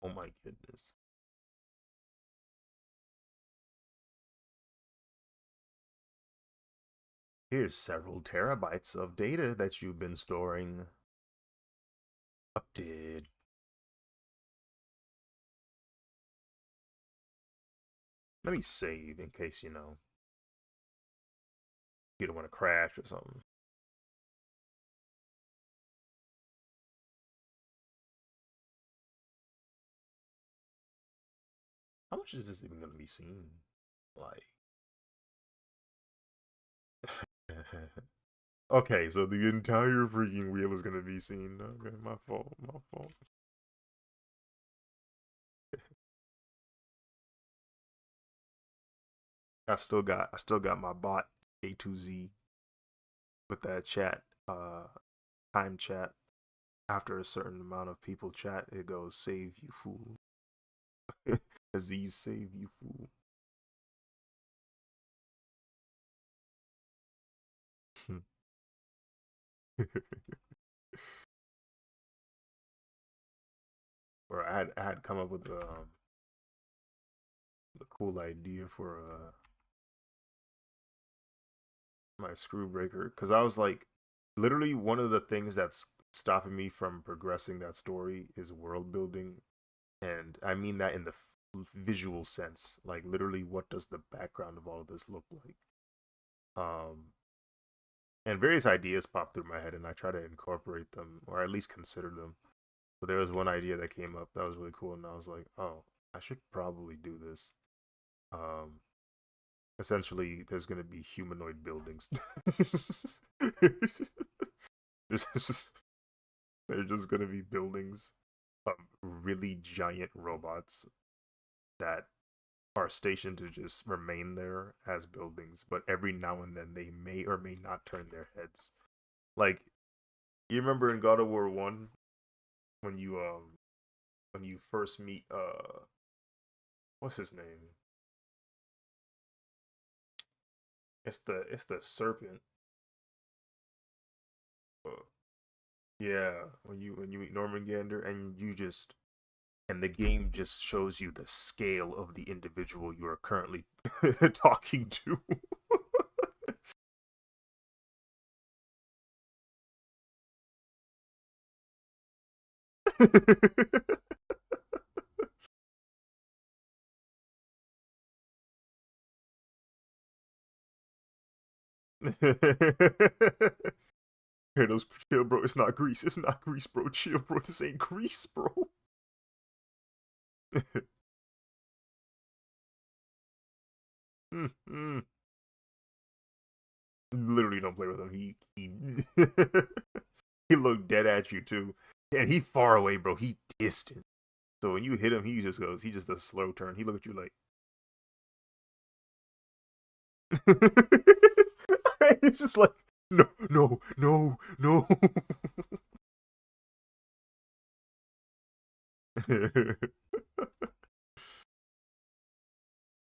Oh my goodness. Here's several terabytes of data that you've been storing. Update. Let me save in case, you don't want to crash or something. How much is this even going to be seen? Like, okay, so the entire freaking wheel is going to be seen. Okay, my fault, my fault. I still got my bot A to Z with that chat, time chat. After a certain amount of people chat, it goes save you fool. Aziz save you fool. Or I had come up with a cool idea for my screw breaker because I was like literally one of the things that's stopping me from progressing that story is world building, and I mean that in the visual sense. Like literally, what does the background of all of this look like? Um, and various ideas pop through my head, and I try to incorporate them or at least consider them. But there was one idea that came up that was really cool, and I was like, oh, I should probably do this. Um, Essentially, there's gonna be humanoid buildings. there's just, there's just gonna be buildings of really giant robots that are stationed to just remain there as buildings, but every now and then they may or may not turn their heads. Like you remember in God of War 1 when you first meet what's his name? It's the serpent. Uh, yeah, when you meet Norman Gander and you just and the game just shows you the scale of the individual you are currently talking to. Here, those chill, bro. It's not Greece. It's not Greece, bro. Chill, bro. This ain't Greece, bro. Literally, don't play with him. He he looked dead at you too, and he far away, bro. He distant. So when you hit him, he just goes. He just does a slow turn. He look at you like. It's just like no, no, no, no.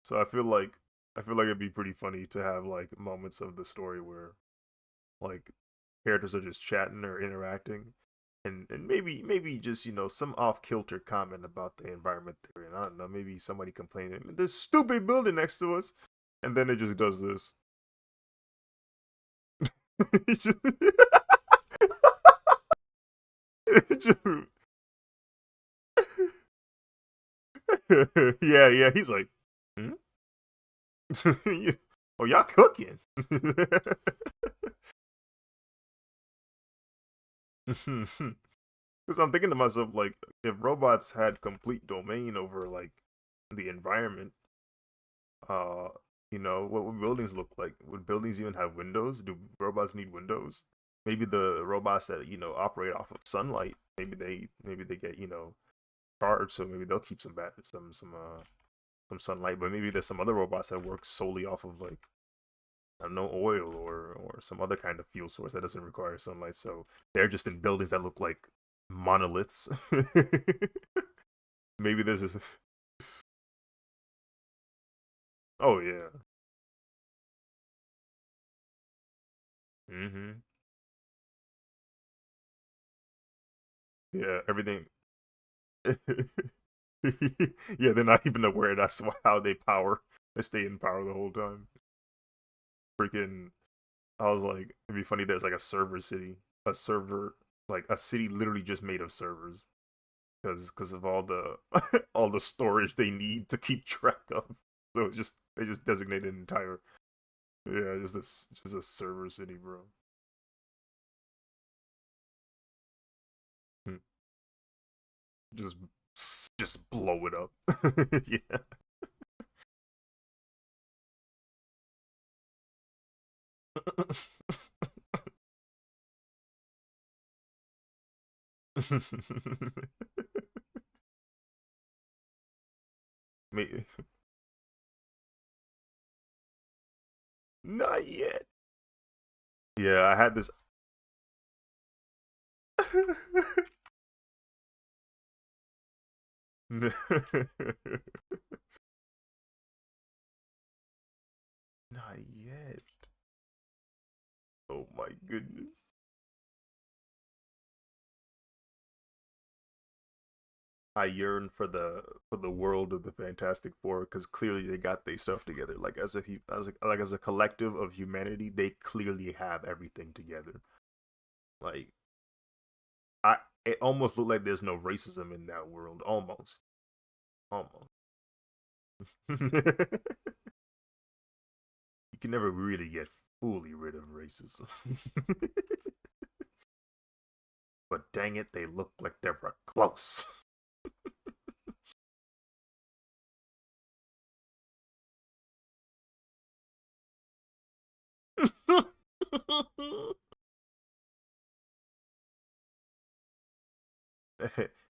So I feel like it'd be pretty funny to have like moments of the story where like characters are just chatting or interacting, and maybe just some off kilter comment about the environment they're in. I don't know, maybe somebody complaining this stupid building next to us, and then it just does this. It just- it just- yeah, yeah. He's like, hmm? Oh, y'all cooking. Because I'm thinking to myself, like, if robots had complete domain over like the environment, uh, what would buildings look like? Would buildings even have windows? Do robots need windows? Maybe the robots that operate off of sunlight, maybe they get charged, so maybe they'll keep some sunlight. But maybe there's some other robots that work solely off of like I don't know, oil or some other kind of fuel source that doesn't require sunlight. So they're just in buildings that look like monoliths. Maybe there's this. Oh yeah. Hmm. Yeah, everything. Yeah, they're not even aware that's how they power. They stay in power the whole time. Freaking, I was like, it'd be funny. There's like a server city, a server like a city literally just made of servers because of all the all the storage they need to keep track of. So it's just they just designated an entire yeah, just a server city, bro. Hmm. Just just blow it up. Yeah. Me, not yet. Yeah, I had this. Not yet. Oh my goodness. I yearn for the world of the Fantastic Four because clearly they got their stuff together. Like as a collective of humanity, they clearly have everything together. Like I it almost looked like there's no racism in that world. Almost. Almost. You can never really get fully rid of racism. But dang it, they look like they were close.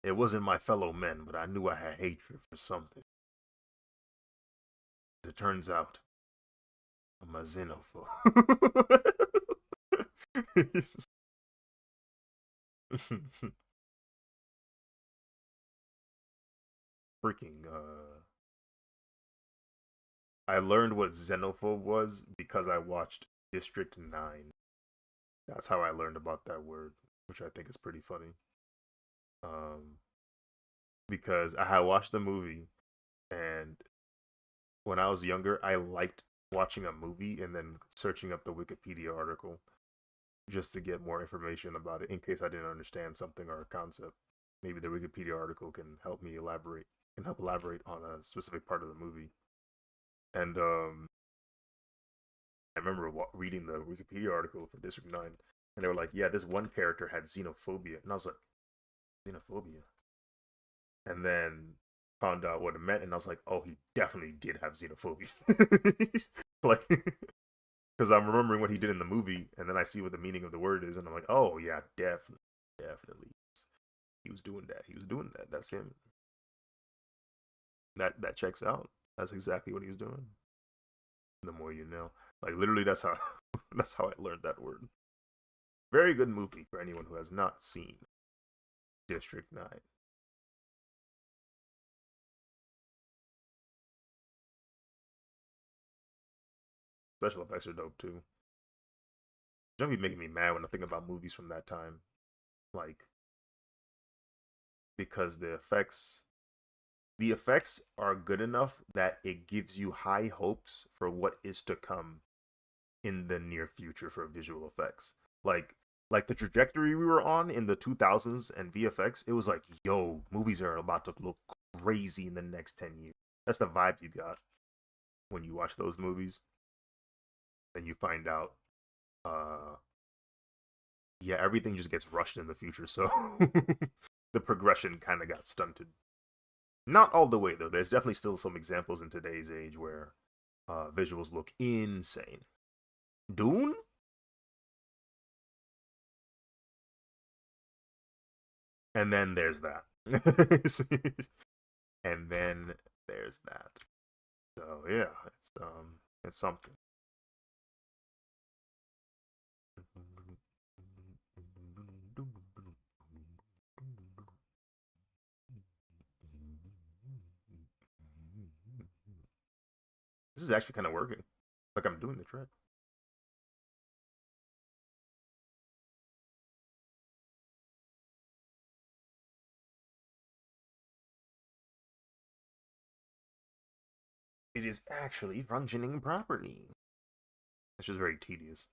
It wasn't my fellow men, but I knew I had hatred for something. It turns out I'm a xenophobe. Freaking I learned what xenophobe was because I watched District 9. That's how I learned about that word, which I think is pretty funny. Um because I had watched the movie, and when I was younger, I liked watching a movie and then searching up the Wikipedia article just to get more information about it in case I didn't understand something or a concept. Maybe the Wikipedia article can help elaborate on a specific part of the movie. And I remember reading the Wikipedia article for District 9, and they were like, yeah, this one character had xenophobia. And I was like, xenophobia? And then found out what it meant, and I was like, oh, he definitely did have xenophobia. Like, because I'm remembering what he did in the movie, and then I see what the meaning of the word is, and I'm like, oh yeah, definitely, definitely, he was doing that. He was doing that. That's him. That checks out. That's exactly what he was doing. The more you know, like literally, that's how that's how I learned that word. Very good movie for anyone who has not seen District 9. Special effects are dope too. Don't be making me mad when I think about movies from that time, like because the effects are good enough that it gives you high hopes for what is to come in the near future for visual effects. Like the trajectory we were on in the 2000s and VFX, it was like, yo, movies are about to look crazy in the next 10 years. That's the vibe you got when you watch those movies. Then you find out, uh, yeah, everything just gets rushed in the future. So the progression kind of got stunted. Not all the way though. There's definitely still some examples in today's age where visuals look insane. Dune? And then there's that. And then there's that. So yeah, it's something. This is actually kind of working. Like I'm doing the trick. It is actually functioning properly. It's just very tedious.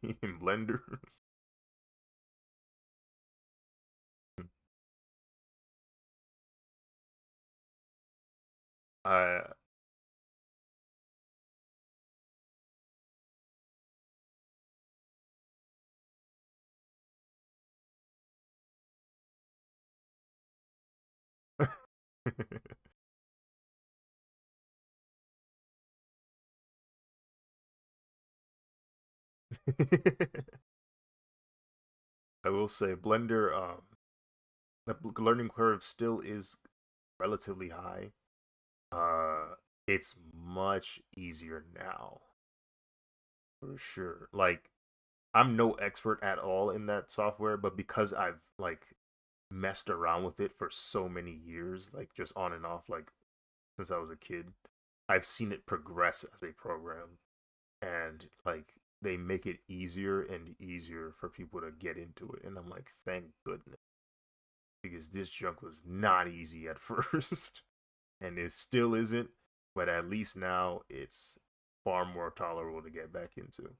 In Blender. uh I will say Blender, the learning curve still is relatively high. It's much easier now, for sure. Like I'm no expert at all in that software, but because I've like messed around with it for so many years, like just on and off, like since I was a kid, I've seen it progress as a program, and like they make it easier and easier for people to get into it, and I'm like, thank goodness, because this junk was not easy at first, and it still isn't. but at least now it's far more tolerable to get back into.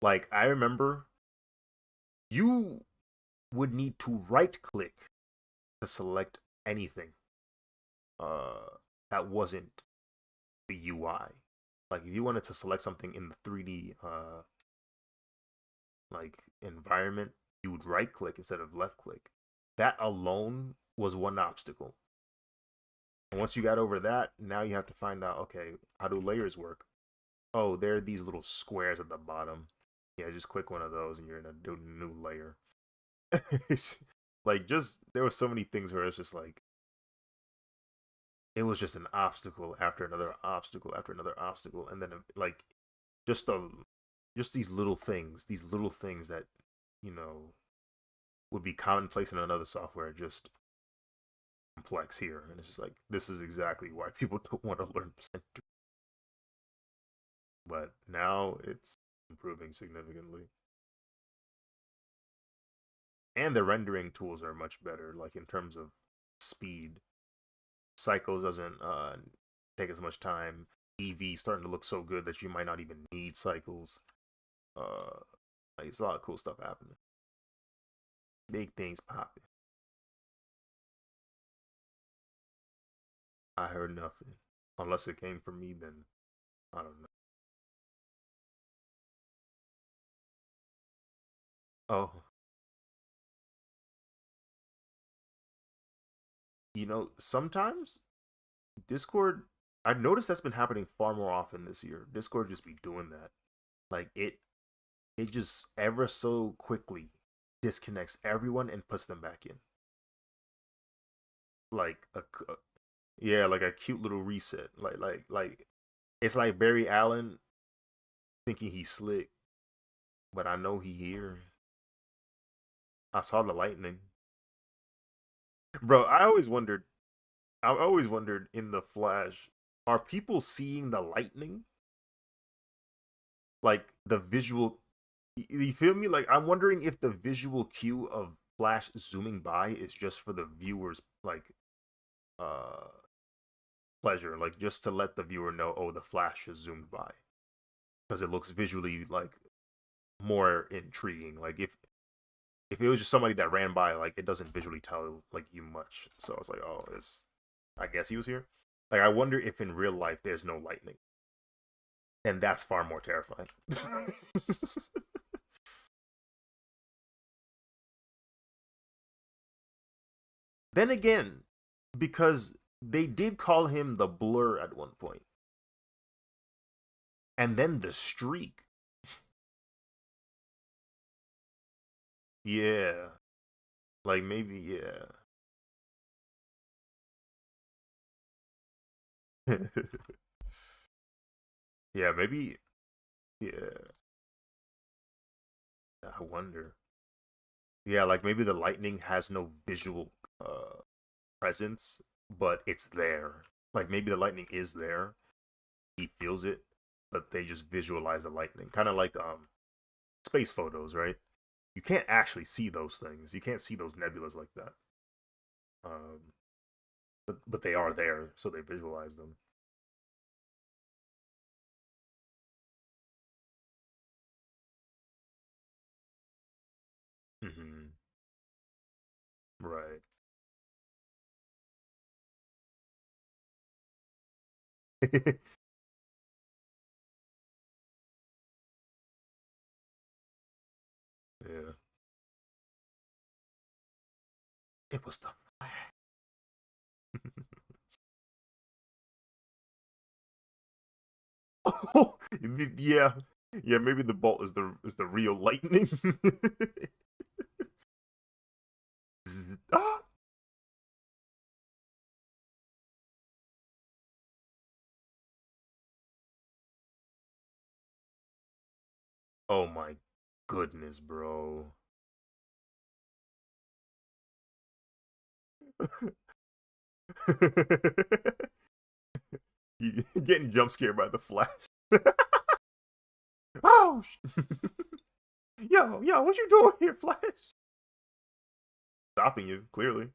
Like I remember you would need to right click to select anything that wasn't the UI. Like if you wanted to select something in the 3D like environment, you would right click instead of left click. That alone was one obstacle. And once you got over that, now you have to find out, okay, how do layers work? Oh, there are these little squares at the bottom. Yeah, just click one of those and you're in a new layer. It's like just there were so many things where it's just like it was just an obstacle after another obstacle after another obstacle, and then like just the just these little things that you know would be commonplace in another software, just complex here, and it's just like this is exactly why people don't want to learn Blender. But now it's improving significantly, and the rendering tools are much better, like in terms of speed. Cycles doesn't take as much time. EV starting to look so good that you might not even need cycles. Like it's a lot of cool stuff happening. Big things popping. I heard nothing. Unless it came from me, then I don't know. Oh, sometimes Discord. I've noticed that's been happening far more often this year. Discord just be doing that. Like it just ever so quickly disconnects everyone and puts them back in. Like yeah, like a cute little reset. Like it's like Barry Allen thinking he's slick, but I know he here. I saw the lightning. Bro, I always wondered in the Flash, are people seeing the lightning? Like the visual you feel me? Like I'm wondering if the visual cue of Flash zooming by is just for the viewers like uh pleasure, like just to let the viewer know, oh, the Flash has zoomed by. Because it looks visually like more intriguing. Like if it was just somebody that ran by, like it doesn't visually tell like you much. So I was like, oh, it's I guess he was here. Like I wonder if in real life there's no lightning, and that's far more terrifying. Then again, because they did call him the Blur at one point, and then the Streak. Yeah, like maybe yeah, yeah, maybe yeah. I wonder. Yeah, like maybe the lightning has no visual presence, but it's there. Like maybe the lightning is there. He feels it, but they just visualize the lightning. Kind of like space photos, right? You can't actually see those things. You can't see those nebulas like that. Um, but they are there, so they visualize them. Hmm. Right. Yeah. It was the flash. Oh, yeah. Yeah, maybe the bolt is the real lightning. Ah! Oh my goodness, bro. You getting jump scared by the flash. Oh, yo, what you doing here, Flash? Stopping you, clearly.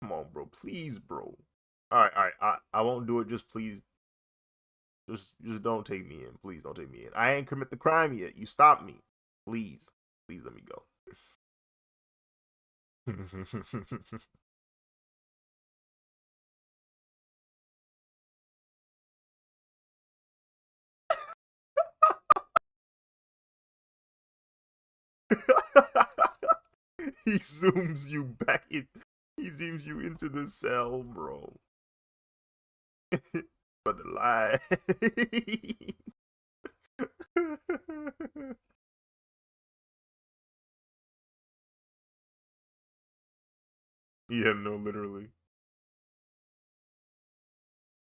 Come on, bro. Please, bro. All right. I won't do it. Just please, just don't take me in. Please don't take me in. I ain't commit the crime yet. You stop me, please. Please let me go. He zooms you back in. He zooms you into the cell, bro. But the lie. Yeah, no, literally.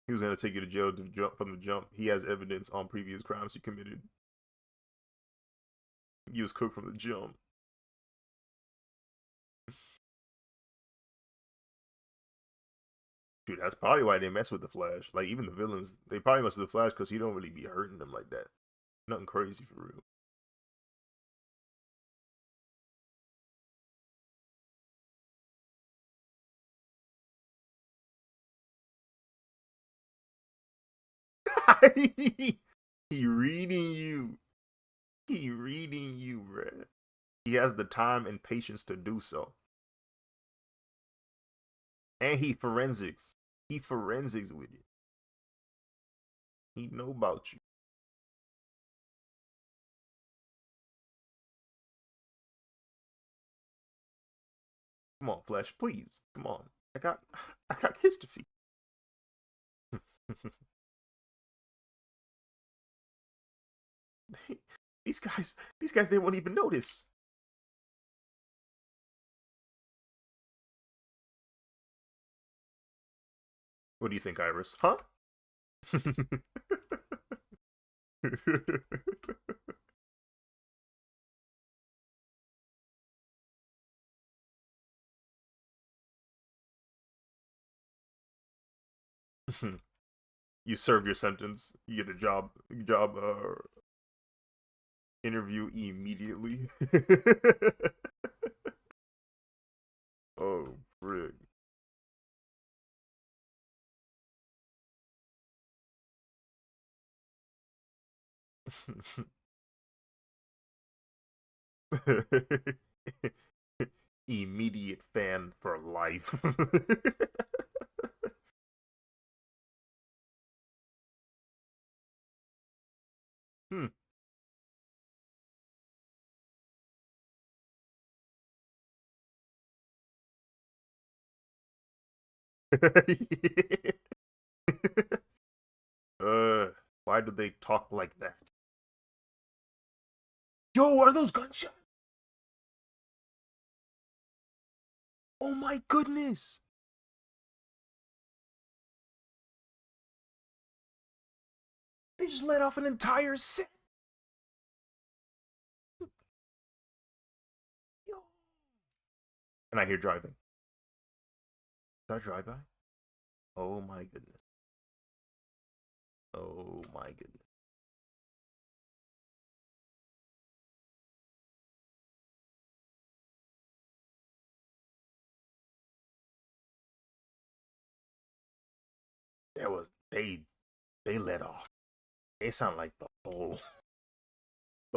He was gonna take you to jail to jump from the jump. He has evidence on previous crimes he committed. He was cooked from the jump. Dude, that's probably why they mess with the Flash. Like even the villains, they probably mess with the Flash because he don't really be hurting them like that. Nothing crazy for real. He reading you. He reading you, bruh. He has the time and patience to do so. And he forensics. He forensics with you. He know about you. Come on, Flash, please. Come on. I got kids to feed. These guys, they won't even notice. What do you think, Iris? Huh? You serve your sentence. You get a job interview immediately. Oh, frig. Immediate fan for life. Hmm. Why do they talk like that? Yo, are those gunshots? Oh my goodness! They just let off an entire set. Yo. And I hear driving. Is that a drive-by? Oh my goodness. Oh my goodness. There was they let off. It sounded like the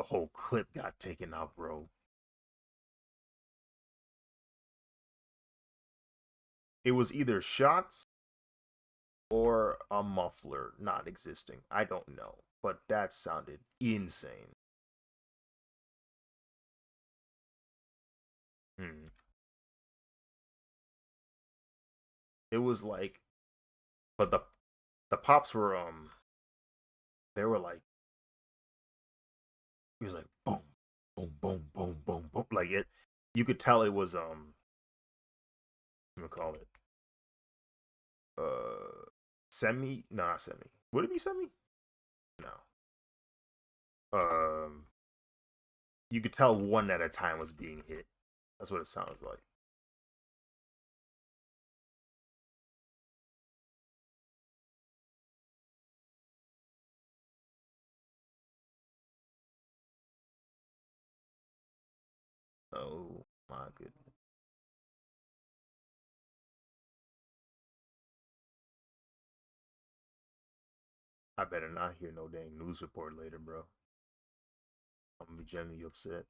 whole clip got taken out, bro. It was either shots or a muffler not existing. I don't know, but that sounded insane. Hmm. It was like, but the pops were they were like, it was like boom, boom, boom, boom, boom, boom, like it. You could tell it was what call it semi, no, not semi. Would it be semi? No. Um, you could tell one at a time was being hit. That's what it sounds like. Oh my goodness. I better not hear no dang news report later, bro. I'm gonna be genuinely upset.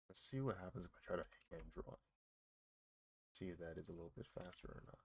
Let's see what happens if I try to hand draw it. See if that is a little bit faster or not.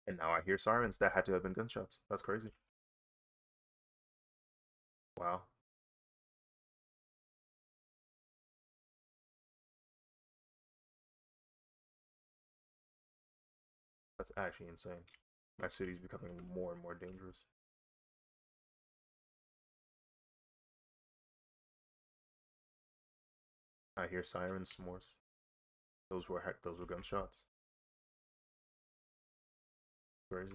And now I hear sirens. That had to have been gunshots. That's crazy. Wow. That's actually insane. My city's becoming more and more dangerous. I hear sirens, S'mores. Those were gunshots. Crazy.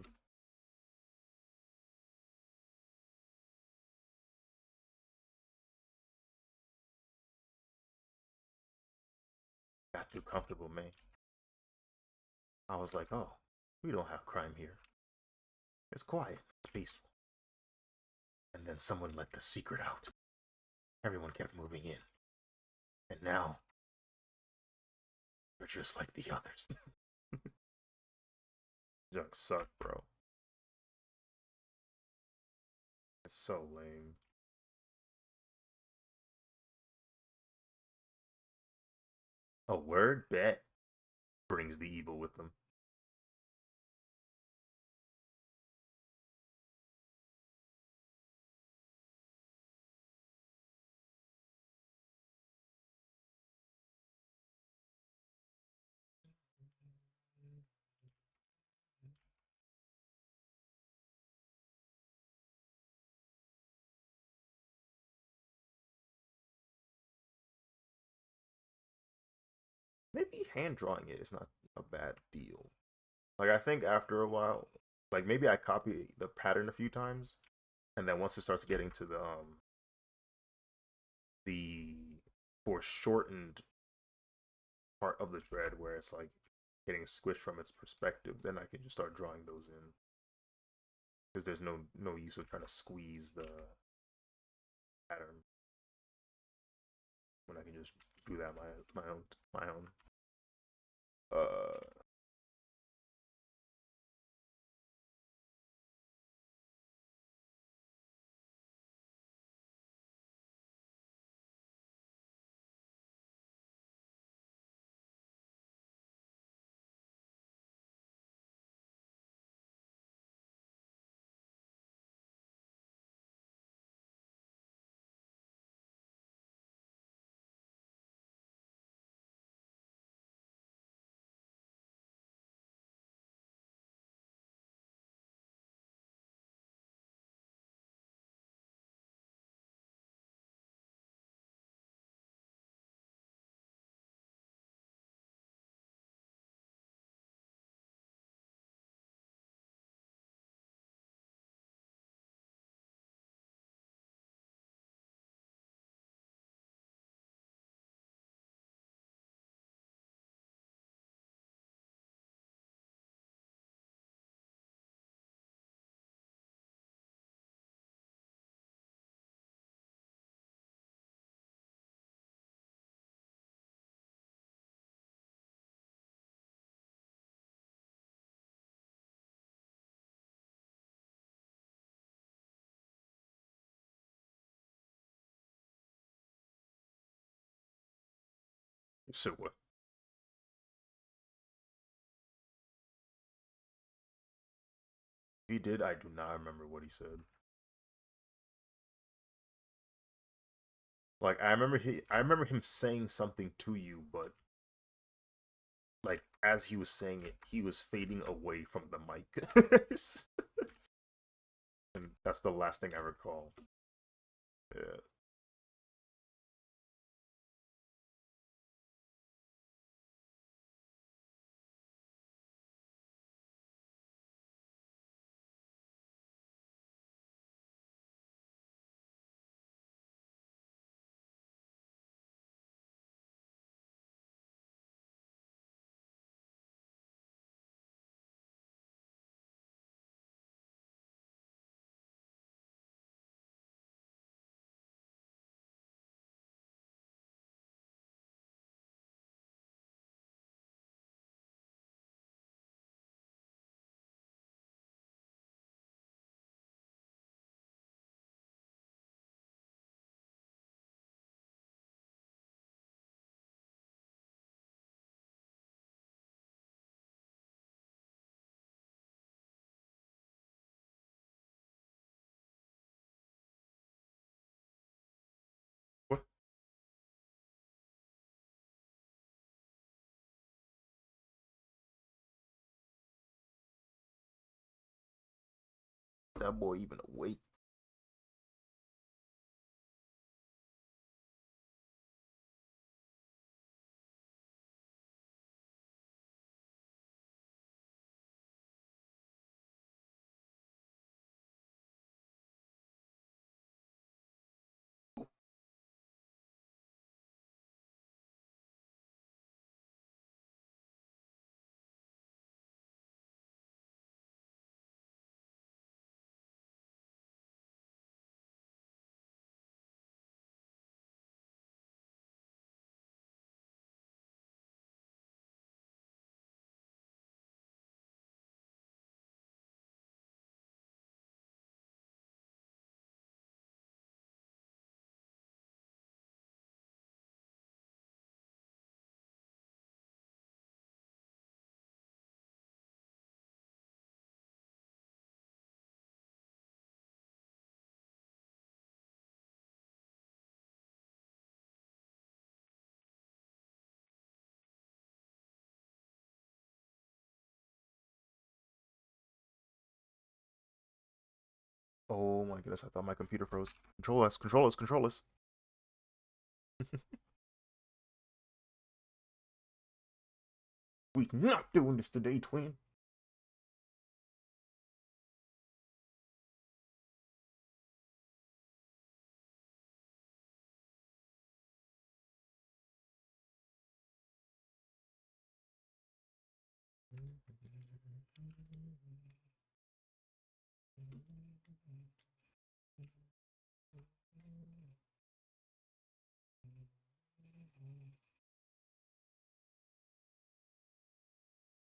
Got too comfortable, man. I was like, oh, we don't have crime here. It's quiet, it's peaceful. And then someone let the secret out. Everyone kept moving in. And now, you're just like the others. Junk suck, bro. It's so lame. A word bet brings the evil with them. Maybe hand drawing it is not a bad deal. Like I think after a while, like maybe I copy the pattern a few times, and then once it starts getting to the foreshortened part of the dread where it's like getting squished from its perspective, then I can just start drawing those in. Because there's no use of trying to squeeze the pattern when I can just do that my own. Uh, so what? He did. I do not remember what he said. Like I remember him saying something to you, but like as he was saying it, he was fading away from the mic. And that's the last thing I recall. Yeah. What? That boy even awake? Oh my goodness! I thought my computer froze. Control us! Control us! Control us! We not doing this today, twin.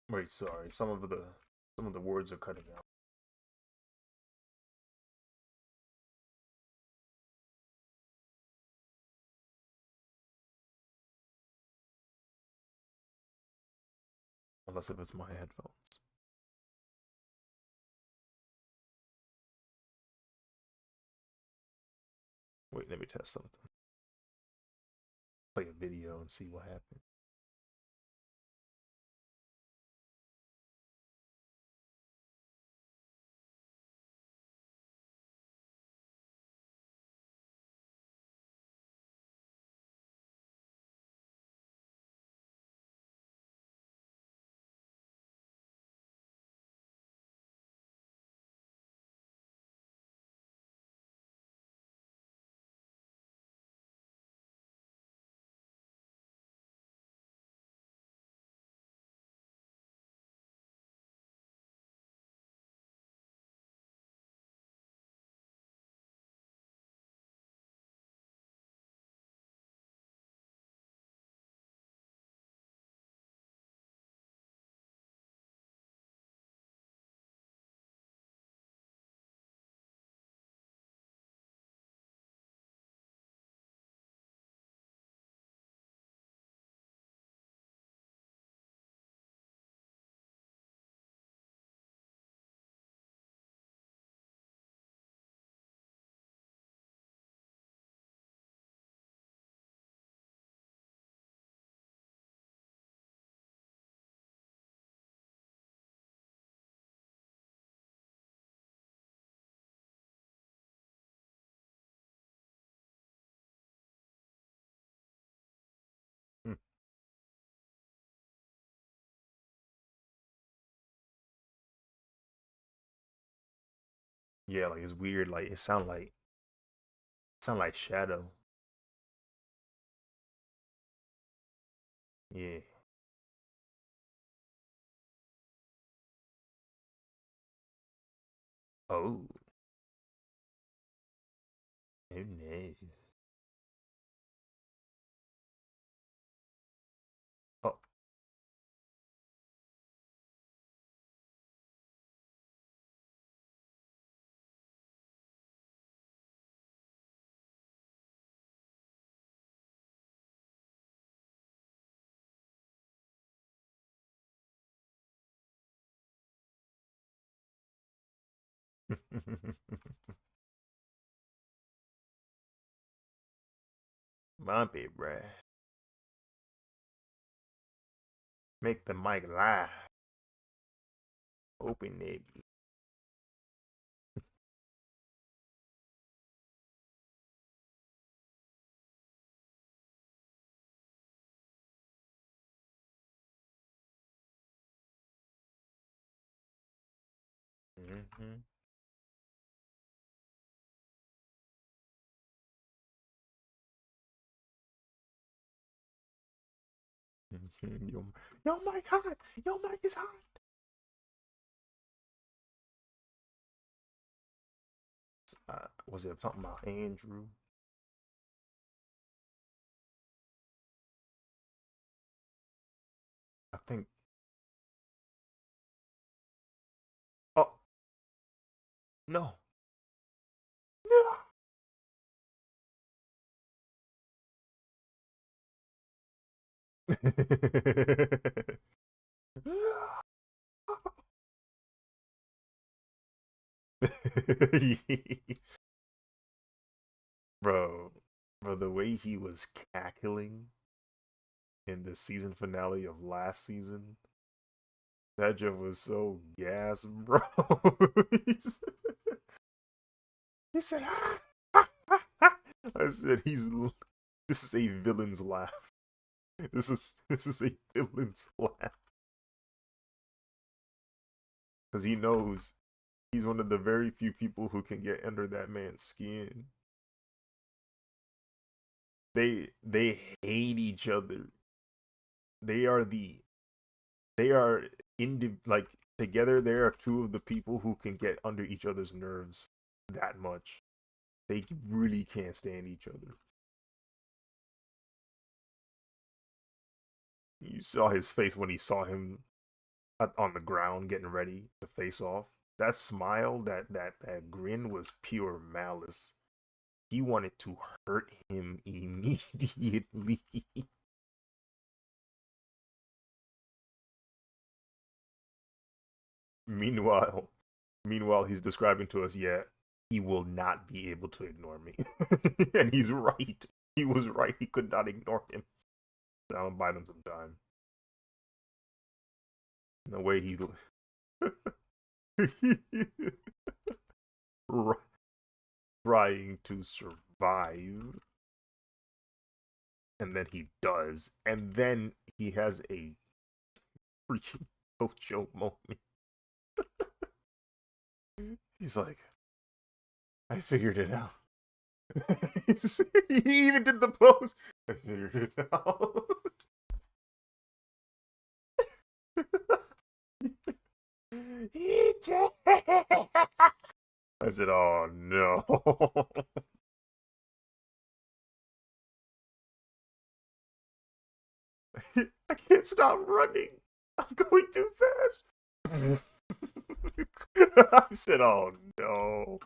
Wait, sorry. Some of the words are cutting out. Unless if it's my headphones. Wait, let me test something. Play a video and see what happens. Hmm. Yeah, like it's weird. Like it sound like Shadow. Yeah. Oh. Oh no. Oh. My baby, bruh. Make the mic live. Open it. Mm-hmm. Yo, mic hot. Yo, mic is hot. Was it something about Andrew? I think. Oh no. bro, bro, the way he was cackling in the season finale of last season, that joke was so gas, bro. he said, ah, ah, ah, ah. I said, this is a villain's laugh. This is a villain's laugh because he knows he's one of the very few people who can get under that man's skin. They hate each other. They are the they are like Together, they are two of the people who can get under each other's nerves that much. They really can't stand each other. You saw his face when he saw him on the ground getting ready to face off. That smile, that grin was pure malice. He wanted to hurt him immediately. meanwhile, meanwhile, he's describing to us, yeah, he will not be able to ignore me. And he's right. He was right. He could not ignore him. I'm gonna buy them some time. The way he trying to survive, and then he does, and then he has a freaking Ocho moment. He's like, I figured it out. He even did the pose. I figured it out. He did. I said, oh no. I can't stop running. I'm going too fast. I said, oh no.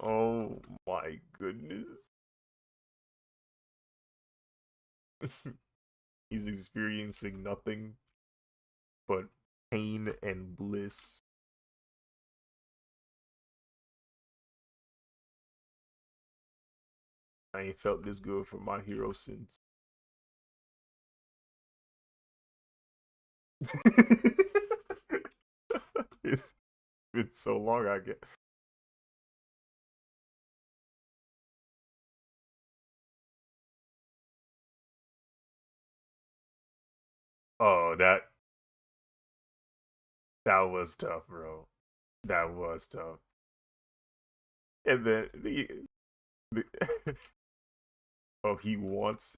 Oh my goodness. He's experiencing nothing but pain and bliss. I ain't felt this good for my hero since. It's been so long, I get. Oh, that was tough, bro. That was tough. And then the oh, he needs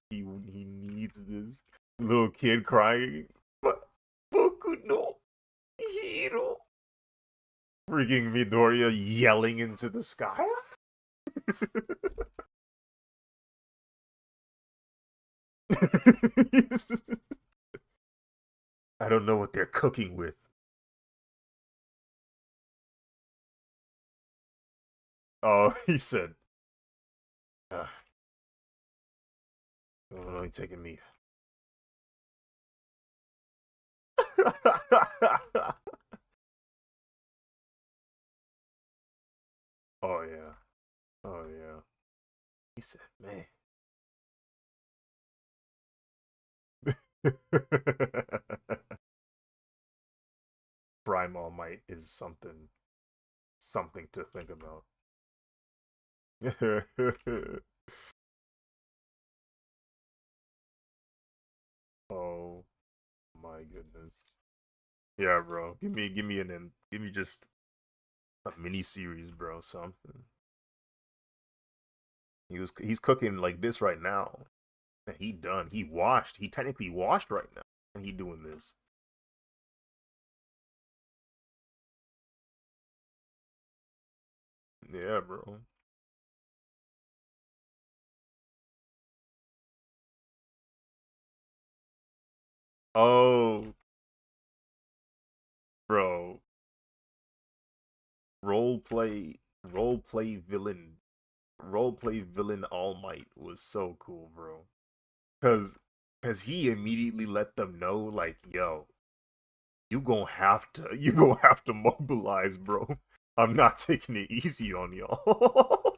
this little kid crying. But Boku no hero. Freaking Midoriya yelling into the sky. I don't know what they're cooking with. Oh, he said, uh, only taking me. Oh yeah. Oh yeah. He said, man. Prime All Might is something to think about. Oh my goodness. Yeah, bro. Give me just a mini series, bro. Something. He's cooking like this right now. And he done. He washed. He technically washed right now. And he doing this. Yeah, bro. Oh, bro. Role play villain roleplay villain All Might was so cool, bro. Cause cause he immediately let them know, like, yo, you gonna have to mobilize, bro. I'm not taking it easy on y'all.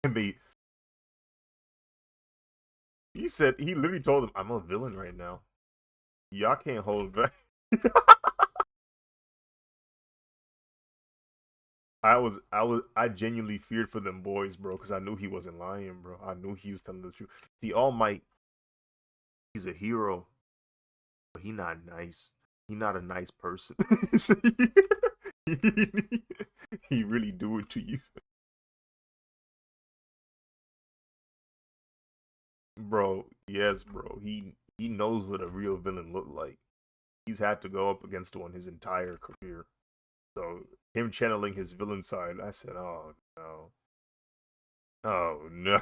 And he literally told them, I'm a villain right now. Y'all can't hold back. I genuinely feared for them boys, bro, because I knew he wasn't lying, bro. I knew he was telling the truth. See, All Might, he's a hero, but he not nice. He not a nice person. He really do it to you, bro. Yes, bro. He knows what a real villain look like. he's had to go up against one his entire career. So him channeling his villain side, I said, "Oh no, oh no,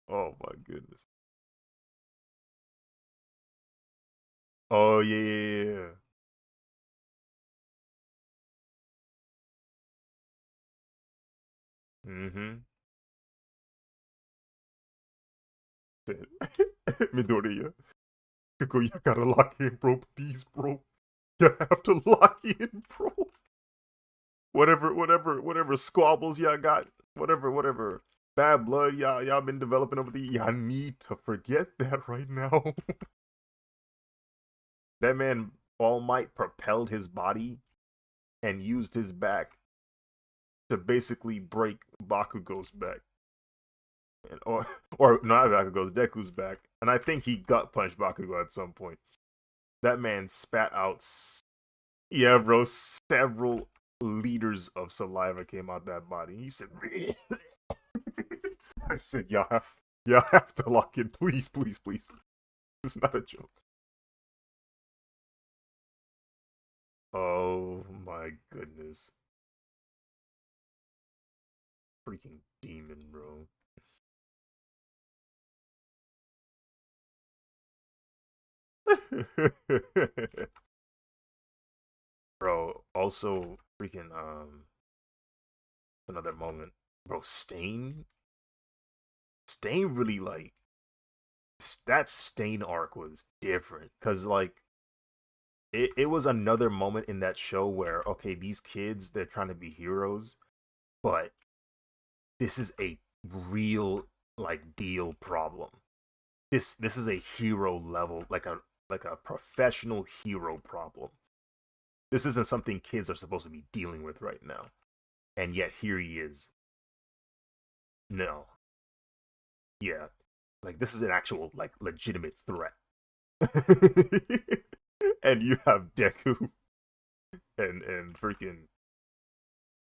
oh my goodness, oh yeah, yeah, yeah." Mm-hmm. Midoriya, you gotta lock in, bro. Please, bro. You have to lock in, bro. Whatever squabbles y'all got, whatever bad blood y'all been developing over the y'all need to forget that right now. That man All Might propelled his body and used his back to basically break Bakugo's back. And, or not Bakugo's, Deku's back. And I think he gut punched Bakugo at some point. That man spat out, yeah, bro, several liters of saliva came out that body. He said, I said, y'all have to lock in, please, please, please. It's not a joke. Oh my goodness. Freaking demon, bro. Bro, also freaking another moment. Bro, Stain really like that Stain arc was different cuz like it was another moment in that show where okay, these kids they're trying to be heroes, but this is a real like deal problem. This is a hero level, like a professional hero problem. This isn't something kids are supposed to be dealing with right now. And yet here he is. No. Yeah. Like this is an actual like legitimate threat. And you have Deku and freaking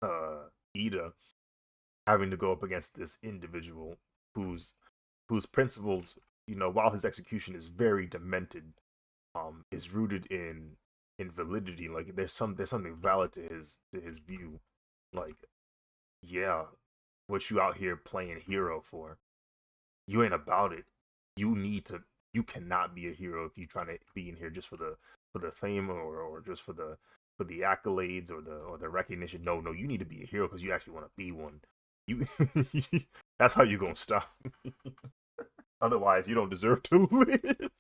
Ida having to go up against this individual whose principles, you know, while his execution is very demented, is rooted in validity. Like there's something valid to his view. Like, yeah, what you out here playing hero for? You ain't about it. You need to. You cannot be a hero if you trying to be in here just for the fame or just for the accolades or the recognition. No, no, you need to be a hero because you actually want to be one. You that's how you gonna stop. Otherwise, you don't deserve to live.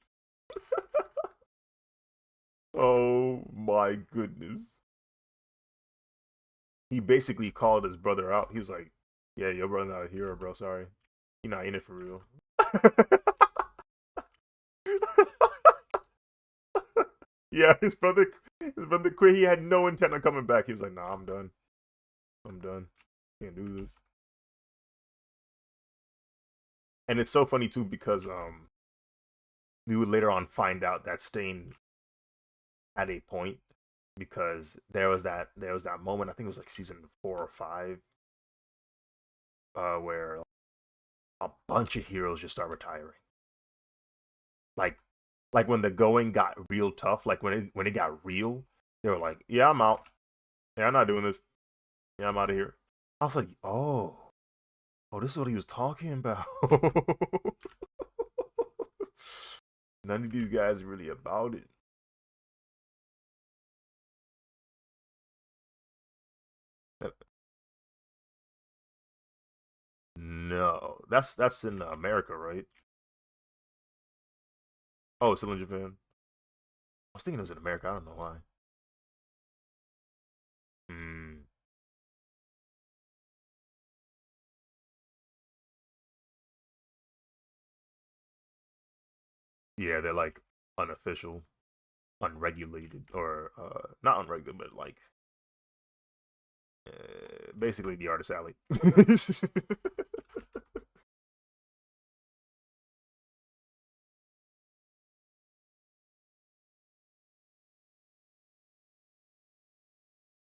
Oh my goodness. He basically called his brother out. He was like, "Yeah, your brother not a hero, bro. Sorry, you're not in it for real." Yeah, his brother quit. He had no intent on coming back. He was like, "Nah, I'm done. I'm done. Can't do this." And it's so funny too because we would later on find out that Stain had a point because there was that moment. I think it was like season 4 or 5, where a bunch of heroes just start retiring. Like when the going got real tough, like when it got real, they were like, "Yeah, I'm out. Yeah, I'm not doing this. Yeah, I'm out of here." I was like, oh, this is what he was talking about." None of these guys are really about it. No, that's in America, right? Oh, it's still in Japan. I was thinking it was in America. I don't know why. Hmm. Yeah, they're like unofficial, unregulated, or not unregulated, but like basically the artist alley.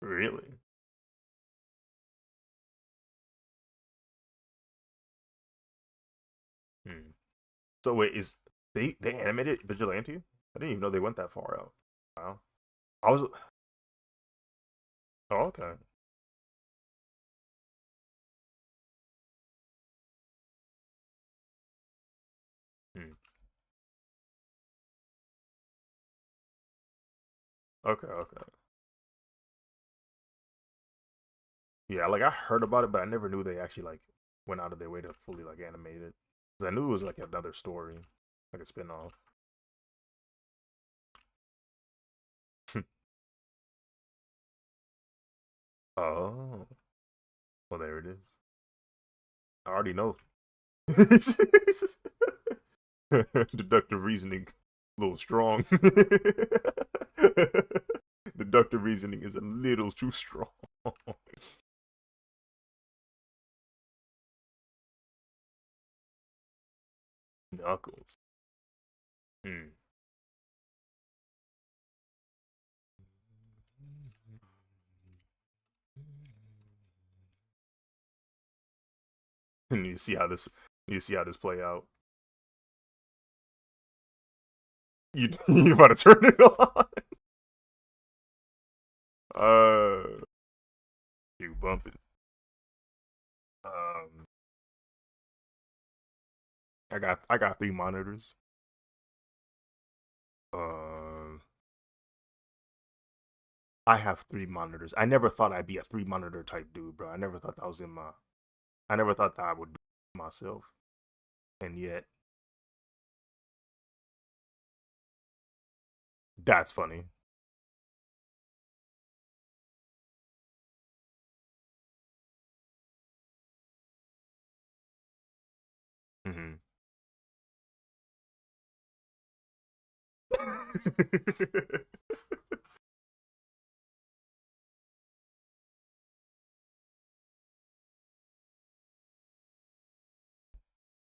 Really? Hmm. So wait, They animated Vigilante? I didn't even know they went that far out. Wow. I was oh, okay. Hmm. Okay, okay. Yeah, like I heard about it, but I never knew they actually like went out of their way to fully like animate it. 'Cause I knew it was like another story, like a spin-off. Oh, well there it is. I already know. Deductive reasoning, a little strong. Deductive reasoning is a little too strong. Knuckles. Hmm. And you see how this you see how this play out. You about to turn it on. You bumping. Um, I got three monitors. Um, I have three monitors. I never thought I'd be a three monitor type dude, bro. I never thought that was in my. I never thought that I would be myself, and yet that's funny. Hmm.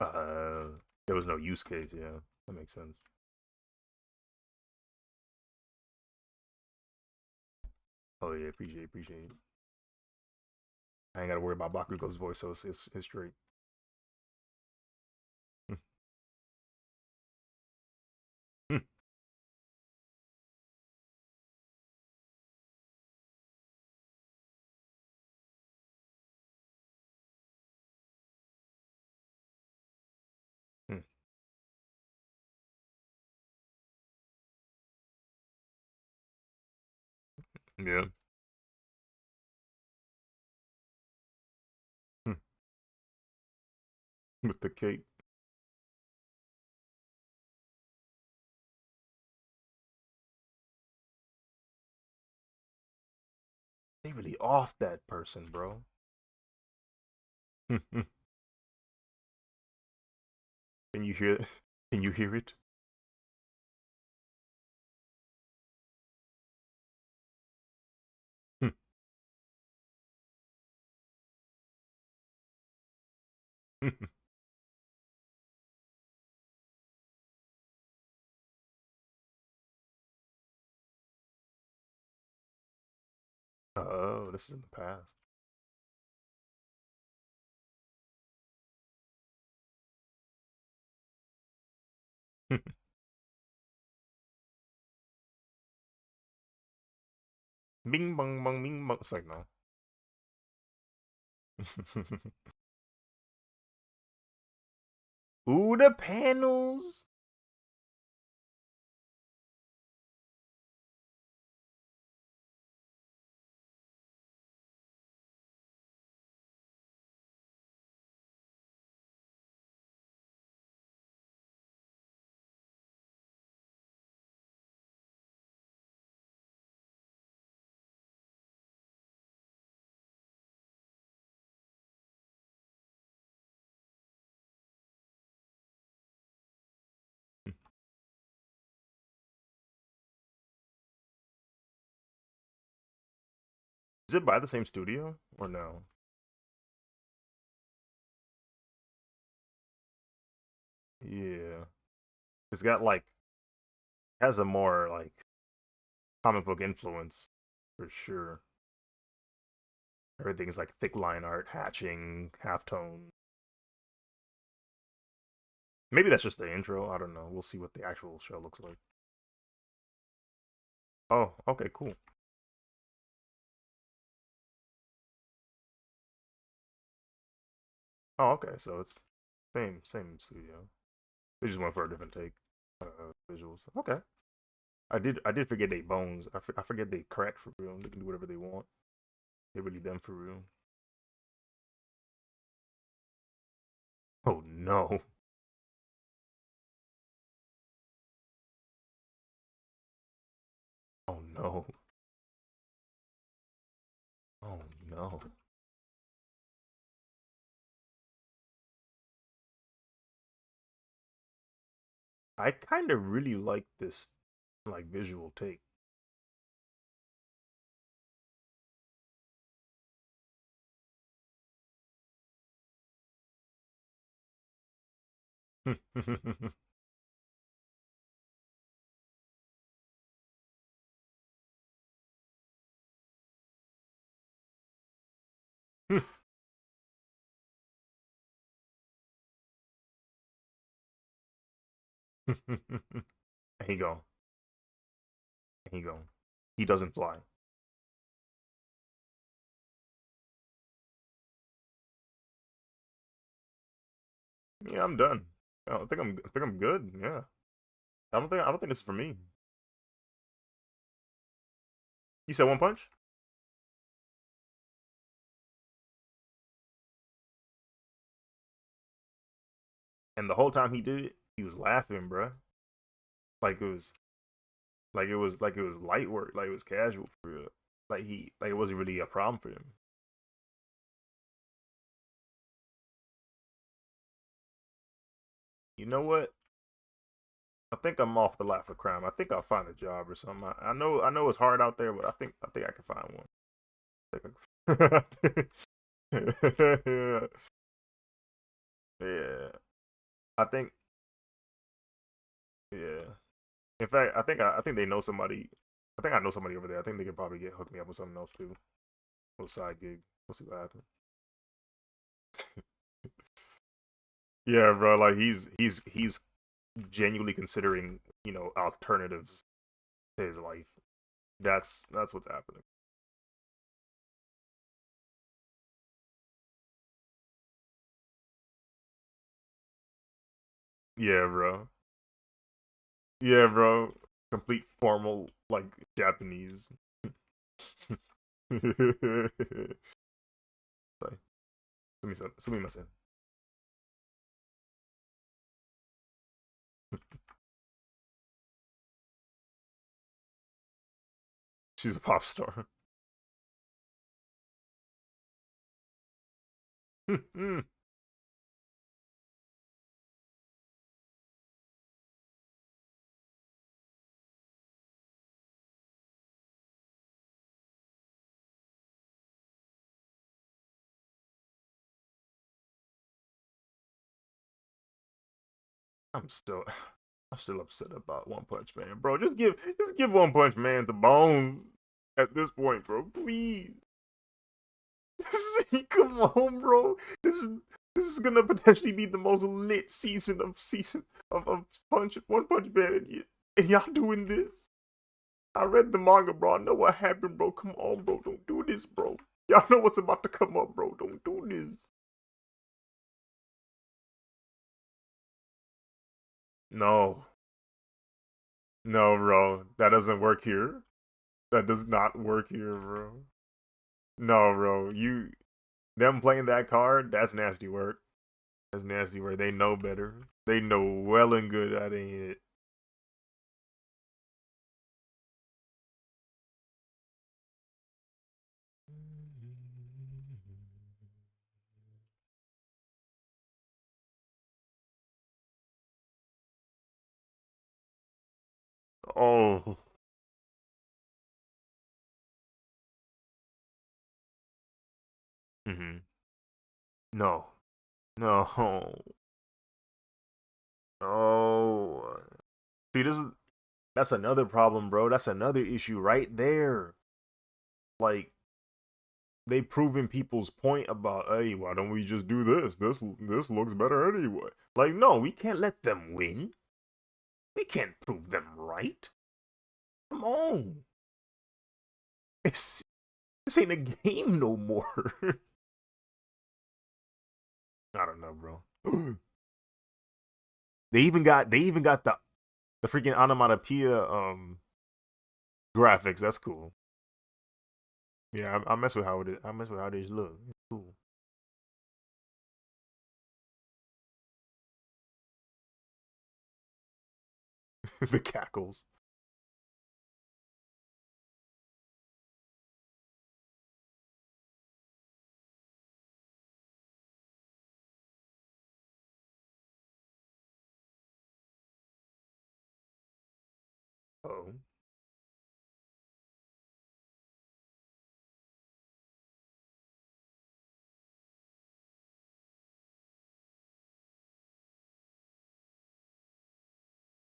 uh, there was no use case. Yeah, that makes sense. Oh yeah, appreciate it. I ain't got to worry about Bakugo's voice, so it's straight. Yeah, with the cake. They really off that person, bro. Can you hear? Can you hear it? Oh, this is in the past. Bing bong bong bing bong. It's like no. Ooh, the panels. Is it by the same studio or no? Yeah, it's got like has a more like comic book influence for sure. Everything's like thick line art, hatching, halftone. Maybe that's just the intro. I don't know. We'll see what the actual show looks like. Oh, okay, cool. Oh, okay. So it's same studio. They just went for a different take. Visuals. Okay. I did forget they bones. I forget they crack for real. They can do whatever they want. They really them for real. Oh no. Oh no. Oh no. I kind of really like this like visual take. he go. He go. He doesn't fly. Yeah, I'm done. I think I'm good. Yeah. I don't think this is for me. You said one punch? And the whole time he did it, he was laughing, bruh. Like it was like it was light work, like it was casual for real. Like it wasn't really a problem for him. You know what? I think I'm off the lot for crime. I think I'll find a job or something. I know it's hard out there, but I think I can find one. Yeah. Yeah. I think yeah. In fact, I think they know somebody. I think I know somebody over there. I think they could probably get hook me up with something else too. A little side gig. We'll see what happens. Yeah, bro. Like he's genuinely considering alternatives to his life. That's what's happening. Yeah, bro. Yeah, bro. Complete formal like Japanese. Sorry. Sumimasen. She's a pop star. I'm still I'm still upset about One Punch Man, bro. Just give One Punch Man the bones at this point, bro. Please. Come on, bro. This is gonna potentially be the most lit season of One Punch Man, and y'all doing this. I read the manga, bro. I know what happened, bro. Come on, bro. Don't do this, bro. Y'all know what's about to come up, bro. Don't do this. No, no, bro. That doesn't work here. That does not work here, bro. No, bro. Them playing that card, that's nasty work. That's nasty work. They know better. They know well and good that ain't it. Oh. Hmm. No. No. Oh. See, that's another problem, bro. That's another issue right there. Like they proven people's point about, hey, why don't we just do this? This looks better anyway. Like, no, we can't let them win. We can't prove them right. Come on. It's, this ain't a game no more. I don't know, bro. They even got the freaking onomatopoeia graphics. That's cool. Yeah, I mess with how it is. I mess with how they look. It's cool. The cackles. Oh.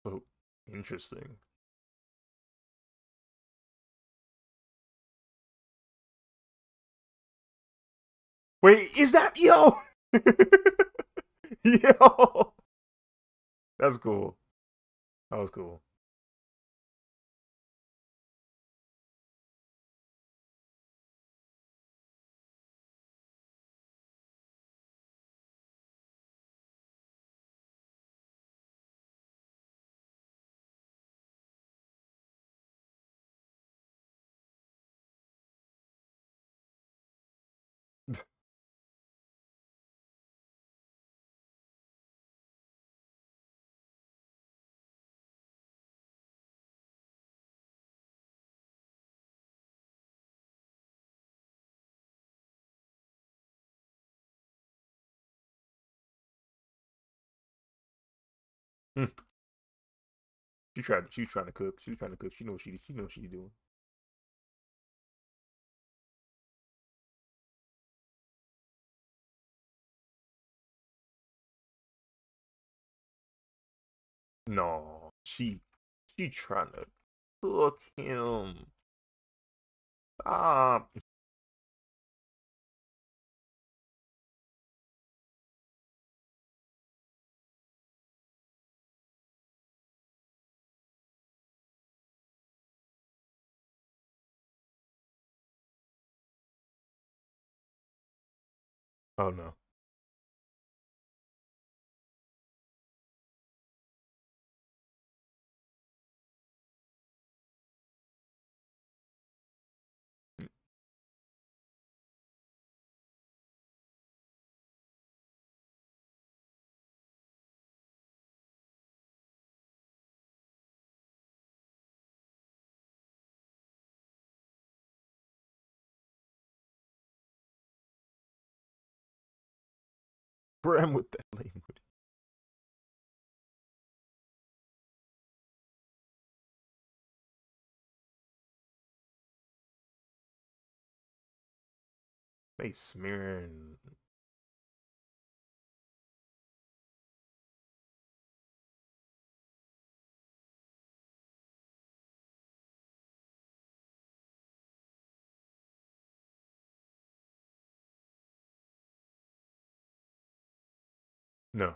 So interesting. Wait, is that yo? Yo. That's cool. That was cool. She trying to cook. She trying to cook. She knows what she doing. No, she trying to cook him. Stop. Oh no. Bram with that language. They smearing. No.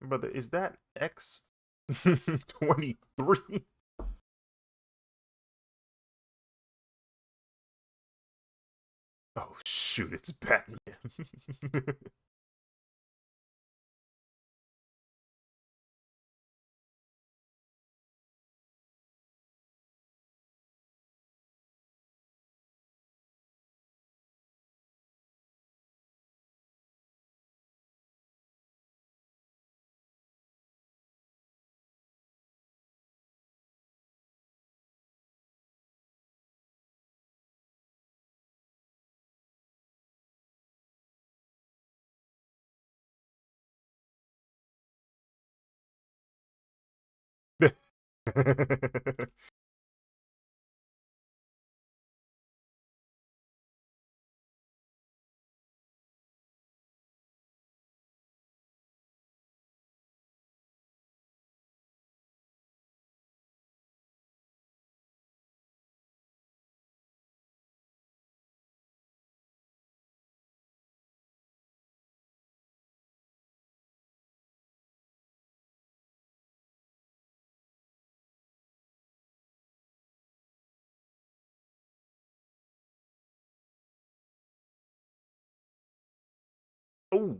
Brother, is that X-23? Oh shoot, it's Batman. Oh.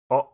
Oh.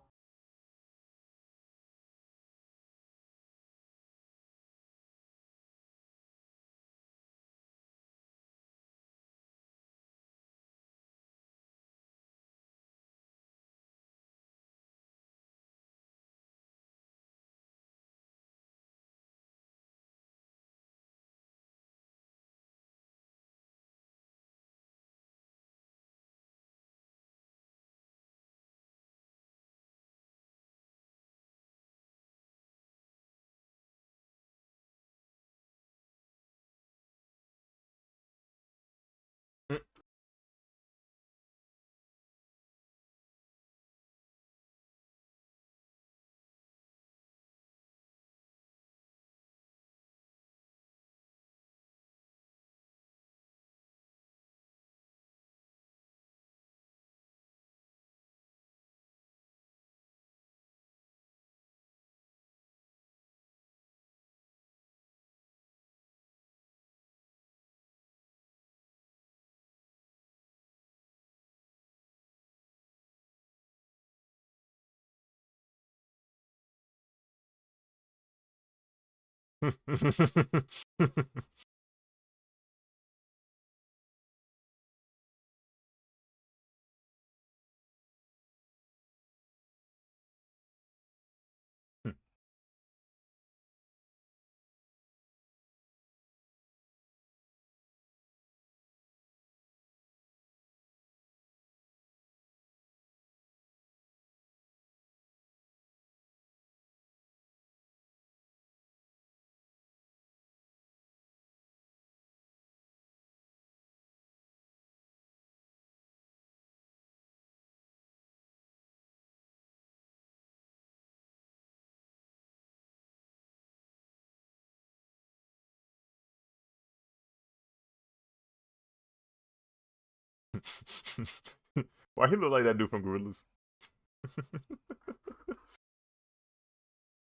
Why he look like that dude from Gorillas?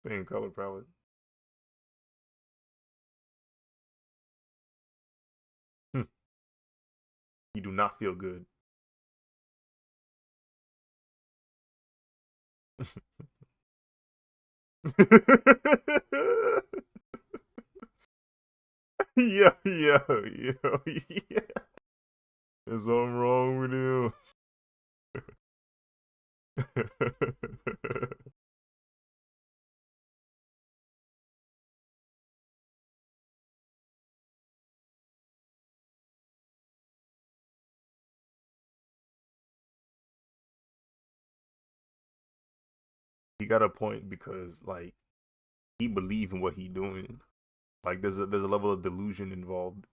Same color palette. You do not feel good. Yeah, yeah, yeah, yeah. There's something wrong with you. He got a point because like he believe in what he doing. Like there's a level of delusion involved.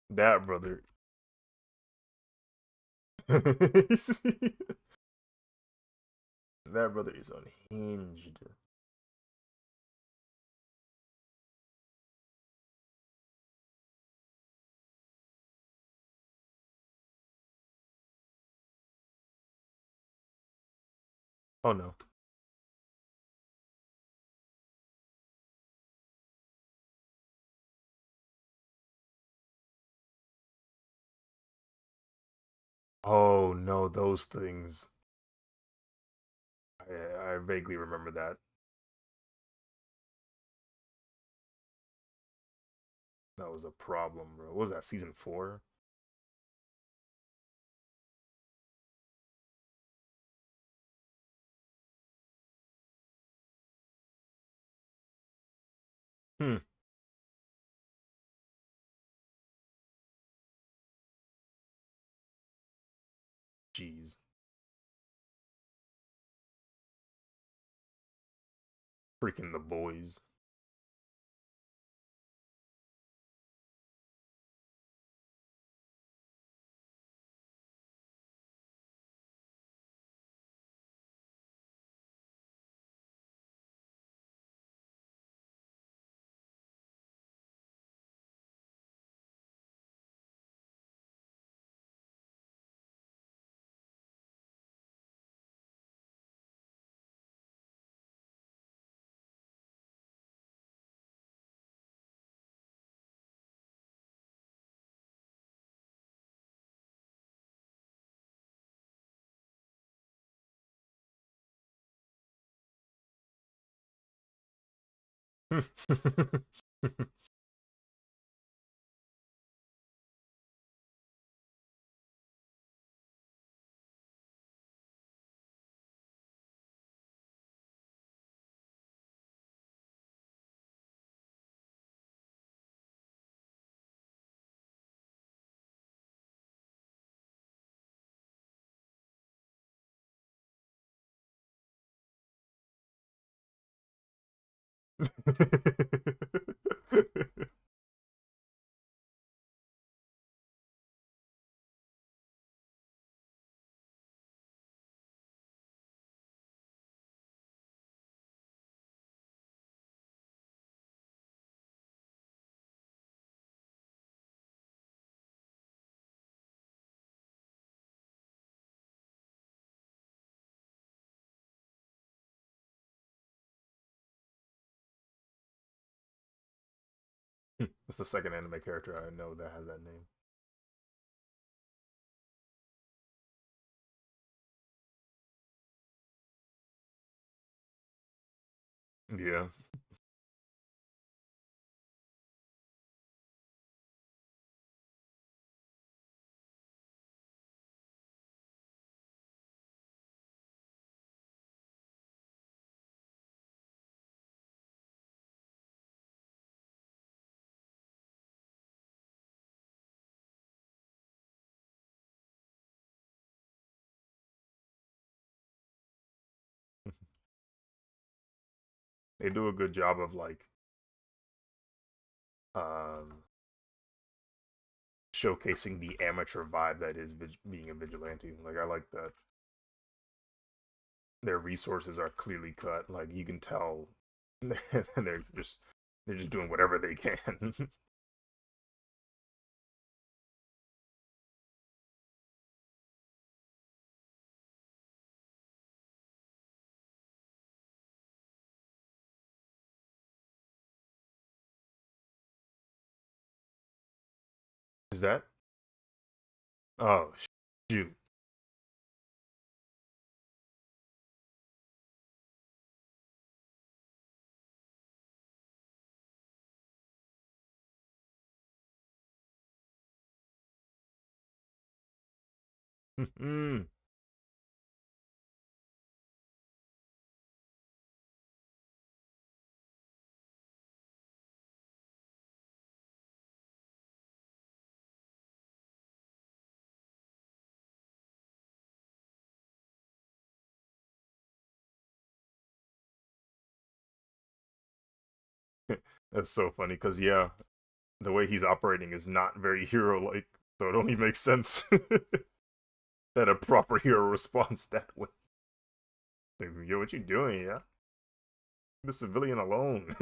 That brother. that brother is unhinged. Oh no. Oh no, those things. I vaguely remember that. That was a problem, bro. What was that, season 4? Hmm. Jeez. Freaking the boys. That's the second anime character I know that has that name. Yeah. They do a good job of like um showcasing the amateur vibe that is being a vigilante. Like I like that their resources are clearly cut. Like you can tell they're just they're just doing whatever they can. Is that? Oh shoot. That's so funny because yeah, the way he's operating is not very hero like, so it only makes sense that a proper hero responds that way. Like, yo, what you doing? Yeah, the civilian alone.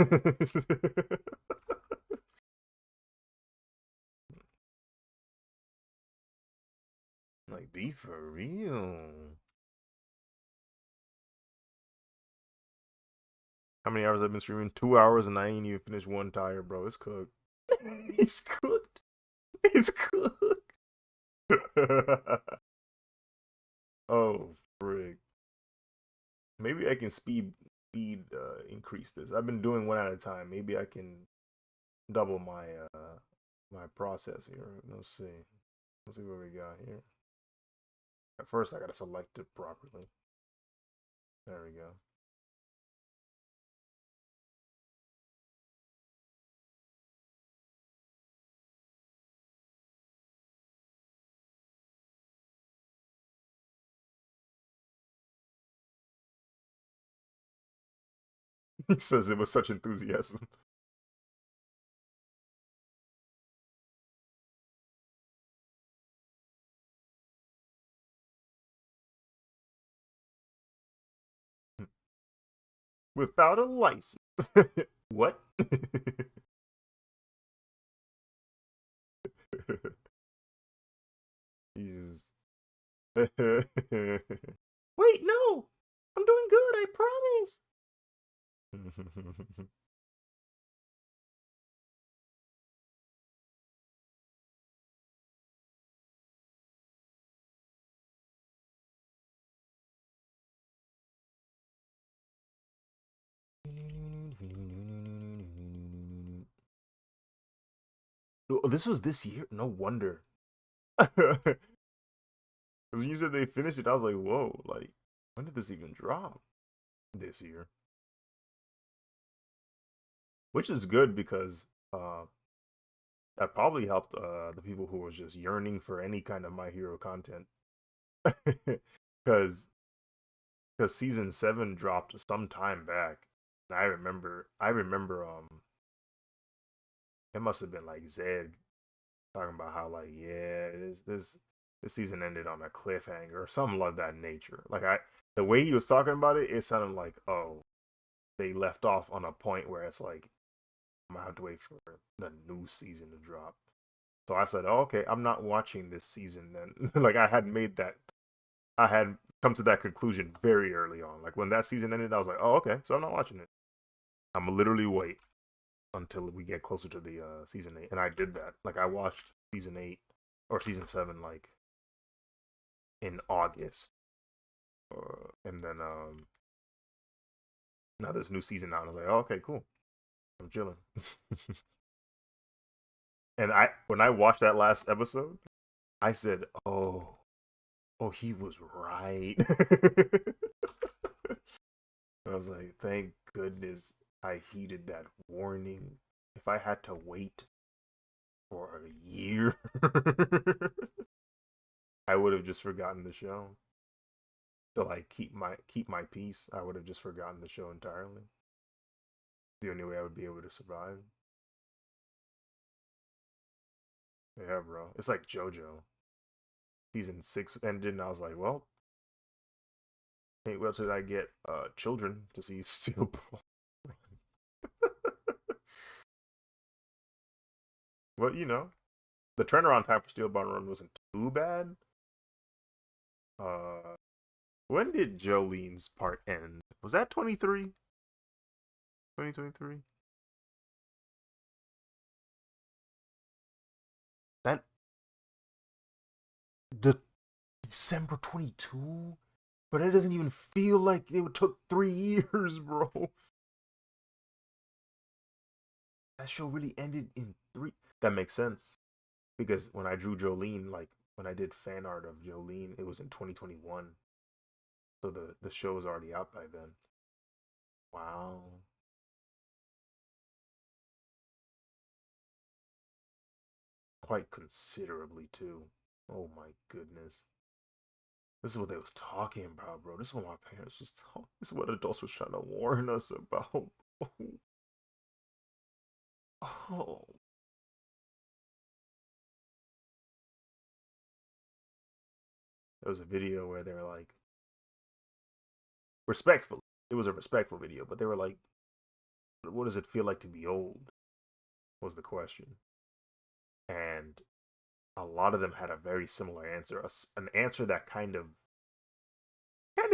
Like, be for real. How many hours I've been streaming? 2 hours, and I ain't even finished one tire, bro. It's cooked. It's cooked. It's cooked. Oh, frig. Maybe I can speed increase this. I've been doing one at a time. Maybe I can double my process here. Let's see. Let's see what we got here. At first, I gotta select it properly. There we go. He says it with such enthusiasm. Without a license. What? He's. Wait, no! I'm doing good, I promise! Oh, this was this year? No wonder. Because when you said they finished it, I was like, whoa, like, when did this even drop? This year. Which is good because that probably helped the people who were just yearning for any kind of My Hero content. Because because season 7 dropped some time back. And I remember it must have been like Zed talking about how like yeah this season ended on a cliffhanger or something of that nature. Like the way he was talking about it, it sounded like oh they left off on a point where it's like I'm gonna have to wait for the new season to drop. So I said, oh, okay, I'm not watching this season then. Like I had come to that conclusion very early on. Like when that season ended, I was like, oh okay, so I'm not watching it. I'm gonna literally wait until we get closer to the season 8, and I did that. Like I watched season 8 or season 7 like in August, and then now this new season out. I was like, oh, okay, cool. I'm chilling. And I when I watched that last episode, I said, oh, he was right. I was like, thank goodness I heeded that warning. If I had to wait for a year, I would have just forgotten the show. To like keep my peace, I would have just forgotten the show entirely. The only way I would be able to survive. Yeah, bro. It's like JoJo. Season 6 ended, and I was like, well, hey, well, did I get children to see Steel Ball? Well, the turnaround time for Steel Ball Run wasn't too bad. Uh, when did Jolene's part end? Was that 23? 2023? That the December 22? But it doesn't even feel like it took 3 years, bro. That show really ended in three. That makes sense because when I drew Jolene, like when I did fan art of Jolene, it was in 2021. So the show was already out by then. Wow, quite considerably too. Oh my goodness, this is what they was talking about, bro. This is what my parents was talking. This is what adults was trying to warn us about. Oh, there was a video where they were like, respectfully, it was a respectful video, but they were like, "What does it feel like to be old?" Was the question, and a lot of them had a very similar answer, an answer that kind of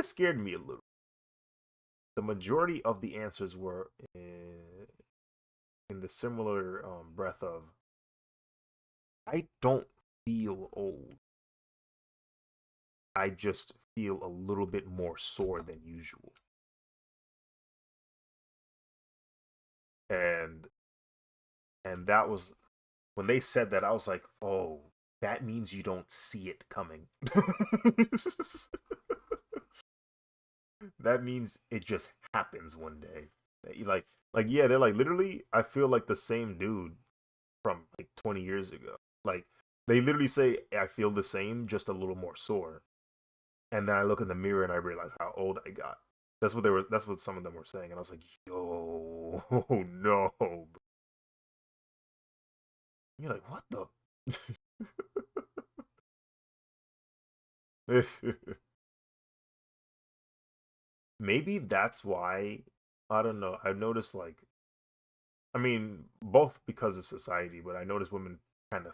scared me a little. the majority of the answers were in the similar breath of I don't feel old. I just feel a little bit more sore than usual. And that was when they said that I was like, "Oh, that means you don't see it coming." That means it just happens one day. Like yeah, they're like literally I feel like the same dude from like 20 years ago. Like they literally say I feel the same, just a little more sore. And then I look in the mirror and I realize how old I got. That's what some of them were saying, and I was like, yo, no. You're like, what the maybe that's why I don't know. I've noticed like I mean, both because of society, but I notice women kind of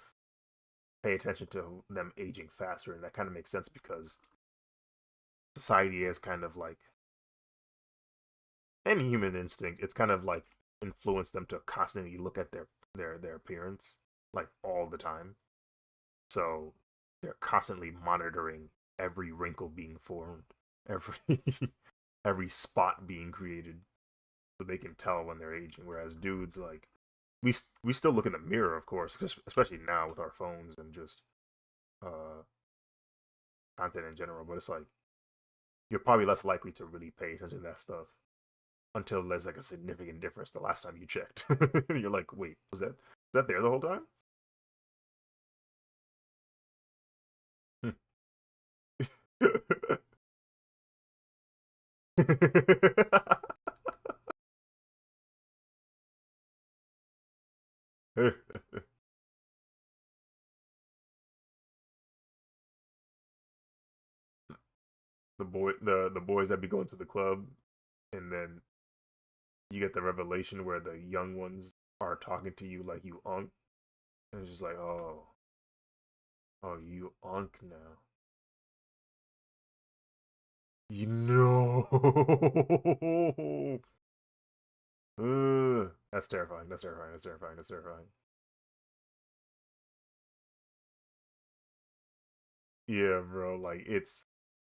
pay attention to them aging faster, and that kind of makes sense because society is kind of like any human instinct. It's kind of like influenced them to constantly look at their appearance like all the time. So they're constantly monitoring every wrinkle being formed, every every spot being created, so they can tell when they're aging. Whereas dudes, like we still look in the mirror, of course, especially now with our phones and just uh content in general. But it's like you're probably less likely to really pay attention to that stuff until there's like a significant difference the last time you checked. You're like, wait, was that there the whole time? The boys that be going to the club, and then you get the revelation where the young ones are talking to you like you unk, and it's just like, oh, you unk now. You know, that's terrifying. That's terrifying. That's terrifying. That's terrifying. Yeah, bro. Like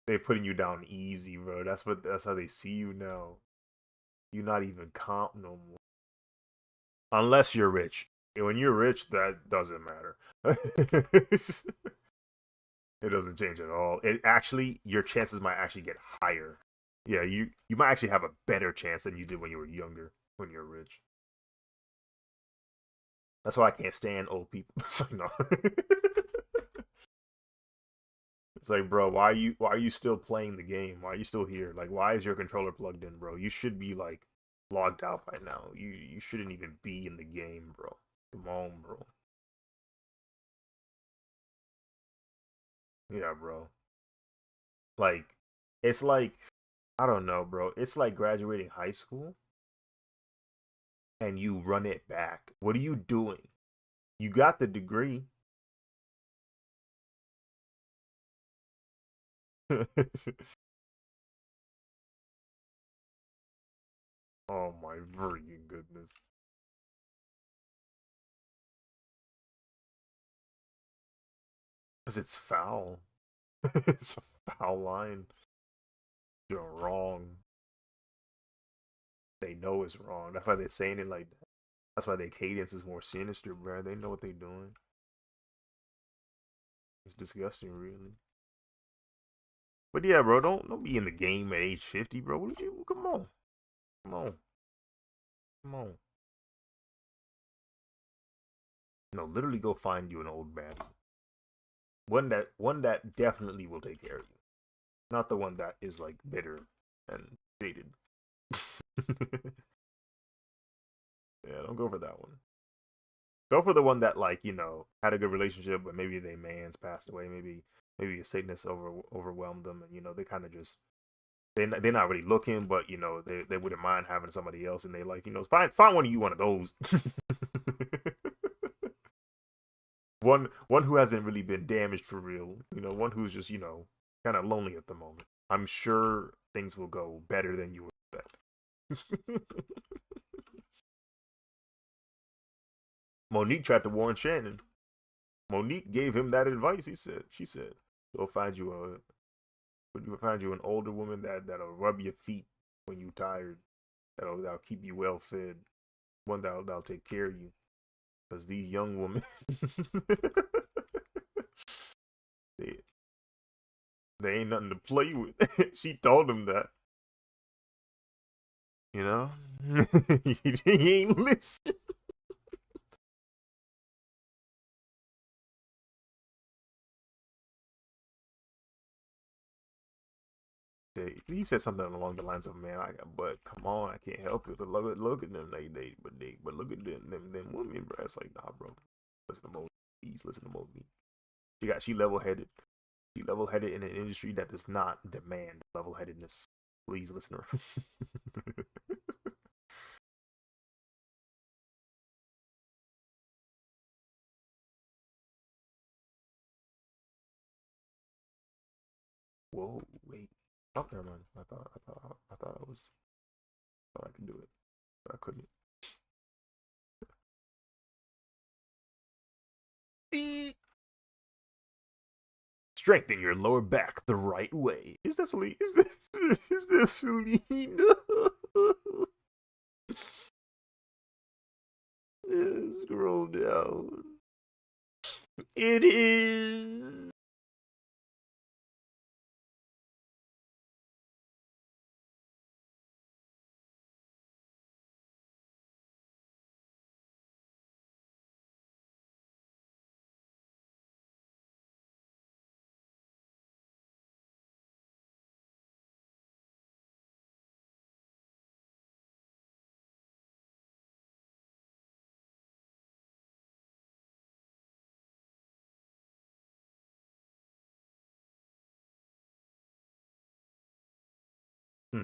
they putting you down easy, bro. That's how they see you now. You're not even comp no more. Unless you're rich. And when you're rich, that doesn't matter. It doesn't change at all. It actually your chances might actually get higher. Yeah, you might actually have a better chance than you did when you were younger, when you're rich. That's why I can't stand old people. It's like no. It's like, bro, why are you still playing the game? Why are you still here? Like, why is your controller plugged in, bro? You should be like logged out by now. You shouldn't even be in the game, bro. Come on, bro. Yeah, bro. Like, it's like I don't know, bro. It's like graduating high school and you run it back. What are you doing? You got the degree. Oh my freaking goodness. Because it's foul. It's a foul line. You're wrong. They know it's wrong. That's why they're saying it like that. That's why their cadence is more sinister, bro. They know what they're doing. It's disgusting, really. But yeah, bro, don't be in the game at age 50, bro. What did you? Come on, come on, come on. No, literally go find you an old baddie. One that definitely will take care of you. Not the one that is like bitter and jaded. Yeah, don't go for that one. Go for the one that like had a good relationship, but maybe their man's passed away. Maybe a sickness overwhelmed them, and they kind of just they're not really looking, but they wouldn't mind having somebody else in their life. Find one of you one of those. One who hasn't really been damaged for real. One who's just kind of lonely at the moment. I'm sure things will go better than you expect. Monique tried to warn Shannon. Monique gave him that advice. She said, "Go find you an older woman that'll rub your feet when you tired. That'll keep you well fed. One that'll take care of you. Because these young women, they they ain't nothing to play with." She told him that. You know, he ain't listen. He said something along the lines of, "Man, but come on, I can't help it. But look at them, but look at them women, bro." It's like, nah, bro. Listen to Mo. Please listen to Mo. She level headed. She level headed in an industry that does not demand level headedness. Please listen to her. Whoa, wait. Oh, never mind. I thought I could do it, but I couldn't. Strengthen your lower back the right way. Is that Selena? Is that Selena? Scroll down. It is. Hmm.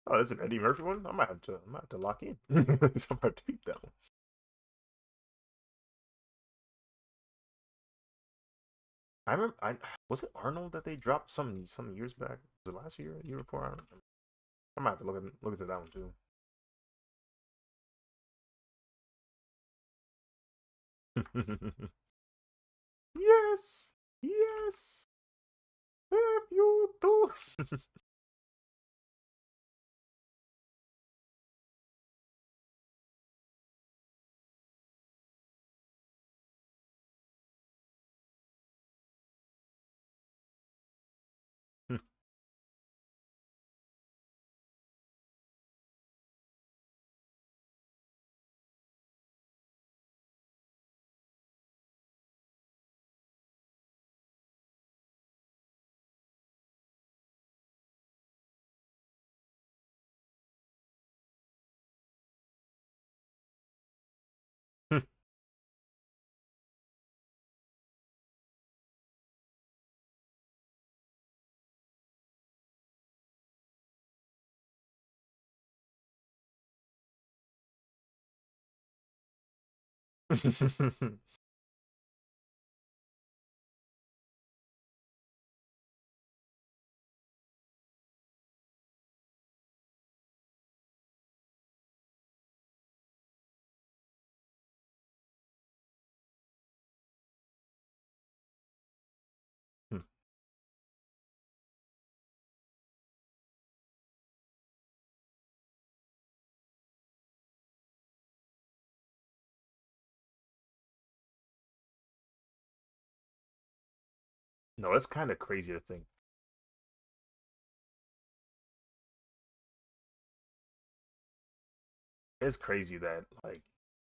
Oh, that's an Eddie Murphy one. I might have to lock in. I might have to peep that one. I remember. Was it Arnold that they dropped some years back? Was it last year? Year before? I don't remember. I might have to look into that one too. Yes, yes. If you do. No, it's kind of crazy to think. It's crazy that like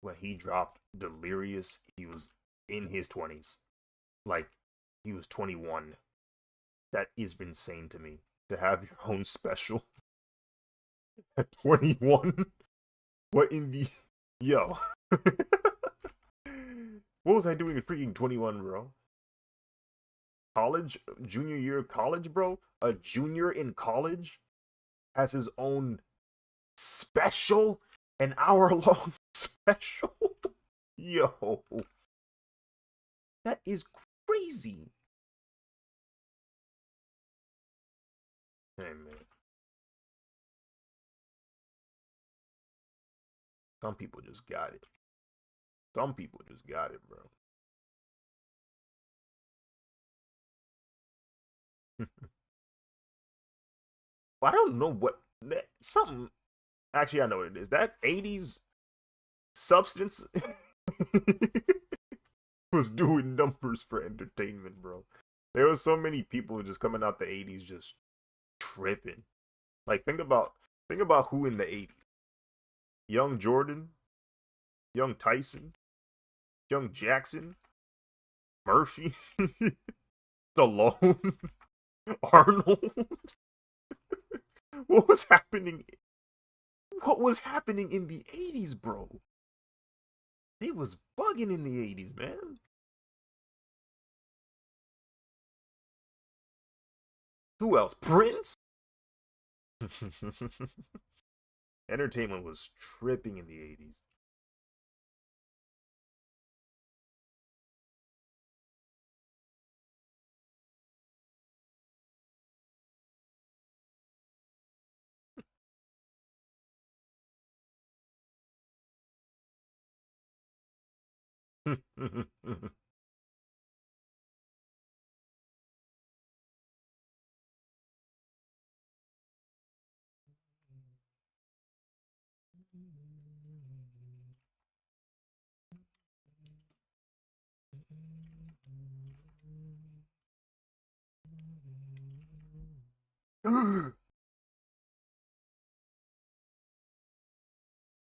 when he dropped Delirious, he was in his 20s. Like he was 21. That is insane to me. To have your own special at 21. What in the yo? What was I doing at freaking 21, bro? College, junior year of college, bro. A junior in college has his own special, an hour long special. Yo, that is crazy. Hey man, some people just got it. Some people just got it, bro. Well, I don't know what something. Actually, I know what it is. That '80s substance was doing numbers for entertainment, bro. There was so many people just coming out the '80s just tripping. Like think about who in the '80s: Young Jordan, Young Tyson, Young Jackson, Murphy, Stallone, Arnold. What was happening? What was happening in the '80s, bro? They was bugging in the '80s, man. Who else? Prince. Entertainment was tripping in the '80s.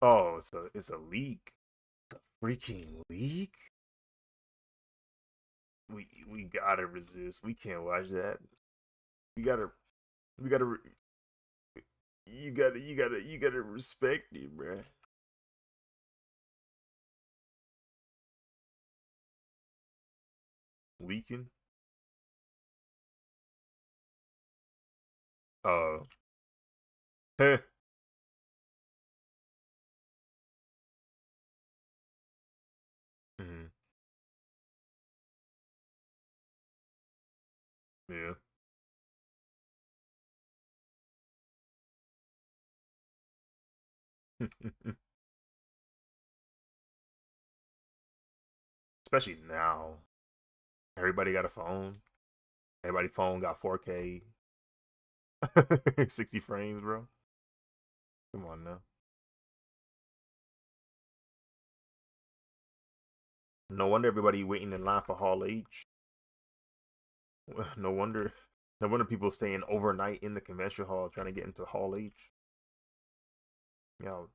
Oh, it's a leak. Freaking leak. We gotta resist. We can't watch that. We gotta we gotta you gotta respect it, bruh. Leaking. Uh. Heh. Mhm. Yeah. Especially now, everybody got a phone. Everybody phone got 4K, 60 frames, bro. Come on now. No wonder everybody waiting in line for Hall H. No wonder. No wonder people staying overnight in the convention hall trying to get into Hall H. You know.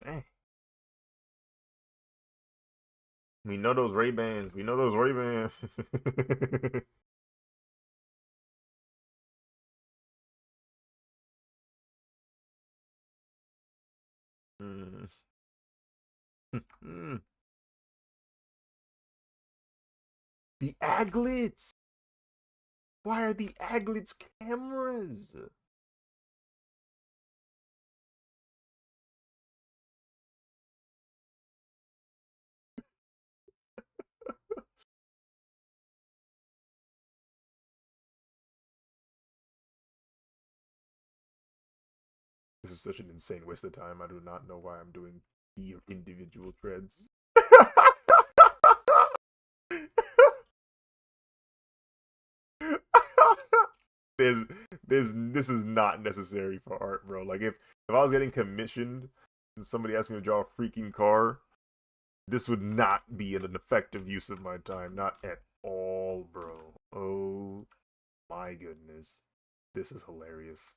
Eh, we know those Ray Bans. We know those Ray Bans. Mm. Mm. The aglets. Why are the aglets cameras? This is such an insane waste of time. I do not know why I'm doing the individual threads. there's this is not necessary for art, bro. Like if I was getting commissioned and somebody asked me to draw a freaking car, this would not be an effective use of my time. Not at all, bro. Oh my goodness. This is hilarious.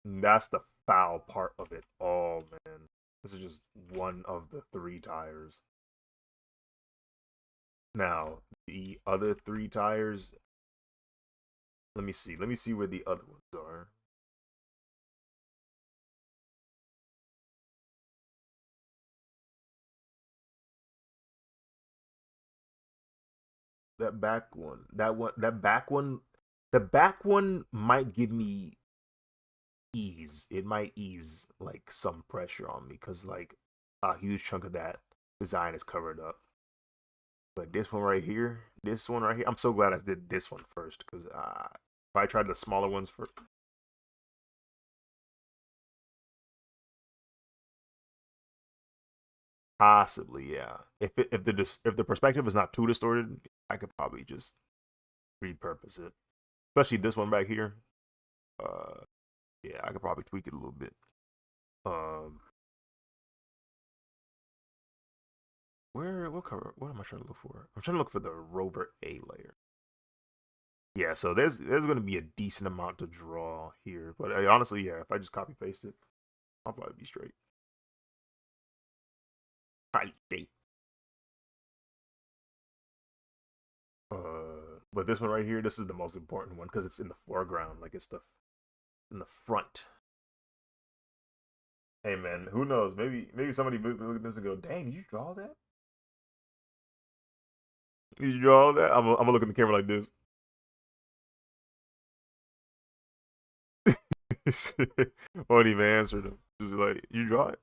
And that's the foul part of it all, man. This is just one of the three tires. Now, the other three tires, let me see. Let me see where the other ones are. That back one. That back one, The back one might give me ease. It might ease like some pressure on me because like a huge chunk of that design is covered up. But this one right here, I'm so glad I did this one first because if I tried the smaller ones first, possibly yeah. If the perspective is not too distorted, I could probably just repurpose it. Especially this one back here. Uh, yeah, I could probably tweak it a little bit. Um, what cover? What am I trying to look for? I'm trying to look for the Rover A layer. Yeah, so there's going to be a decent amount to draw here, but honestly, yeah, if I just copy paste it, I'll probably be straight. Lightspeed. But this one right here, this is the most important one because it's in the foreground, like it's the in the front. Hey man, who knows? Maybe somebody look at this and go, "Dang, did you draw that? Did you draw that?" I'm gonna look in the camera like this. Won't even answer them. Just be like, "You draw it,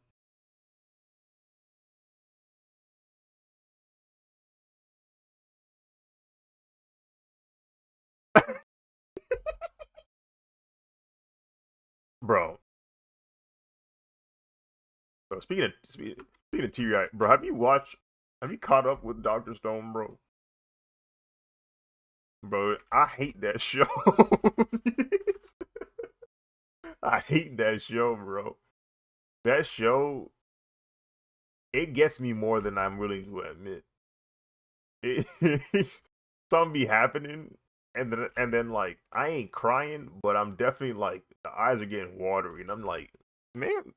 bro." Bro, speaking of teary eye, bro, have you caught up with Doctor Stone, bro? Bro, I hate that show. I hate that show, bro. That show, it gets me more than I'm willing to admit. It, something be happening, and then like I ain't crying, but I'm definitely like the eyes are getting watery, and I'm like, man,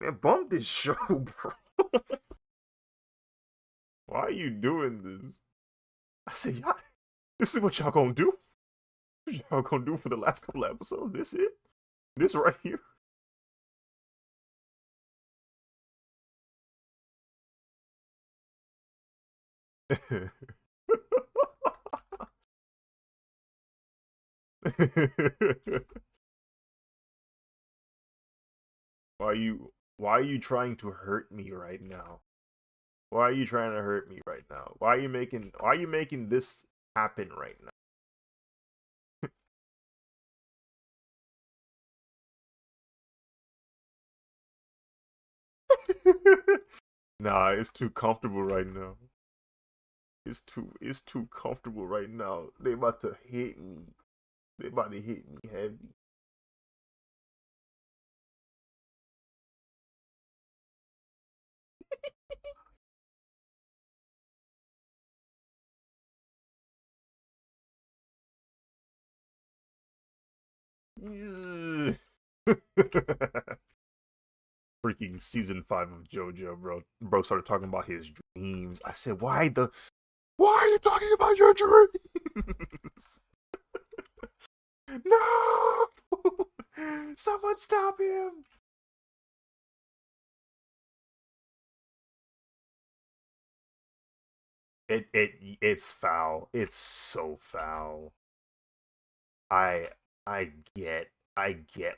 man, bump this show, bro. Why are you doing this? I said, y'all, this is what y'all gonna do? Y'all gonna do for the last couple of episodes? This it? This right here? why are you trying to hurt me right now? Why are you trying to hurt me right now? Why are you making this happen right now? Nah, it's too comfortable right now. It's too comfortable right now. They about to hit me. They about to hit me heavy. Freaking season 5 of JoJo, bro. Bro started talking about his dreams. I said, why are you talking about your dreams? No! Someone stop him! It's foul. It's so foul. I I get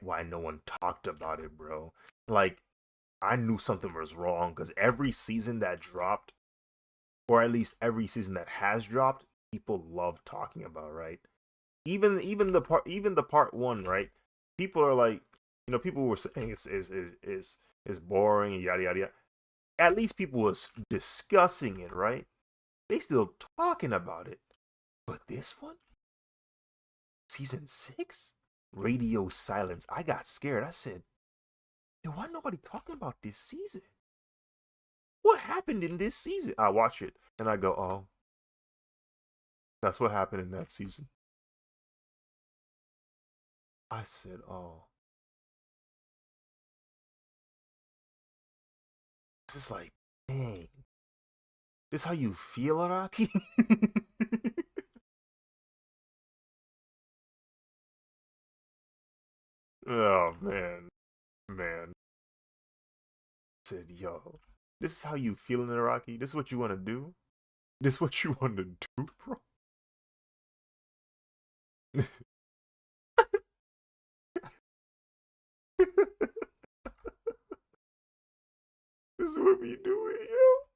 why no one talked about it, bro. Like I knew something was wrong because every season that dropped, or at least every season that has dropped, people love talking about, right? Even the part 1, right? People are like, people were saying it's boring and yada yada yada. At least people was discussing it, right? They still talking about it. But this one, season 6, radio silence. I got scared. I said, "Yo, why nobody talking about this season? What happened in this season?" I watch it and I go, "Oh, that's what happened in that season." I said, "Oh, this is like, dang, this how you feel, Araki?" Oh man, man. I said, "Yo, this is how you feel in Iraqi. This is what you want to do. This is what you want to do, bro." This is what we doing, yo.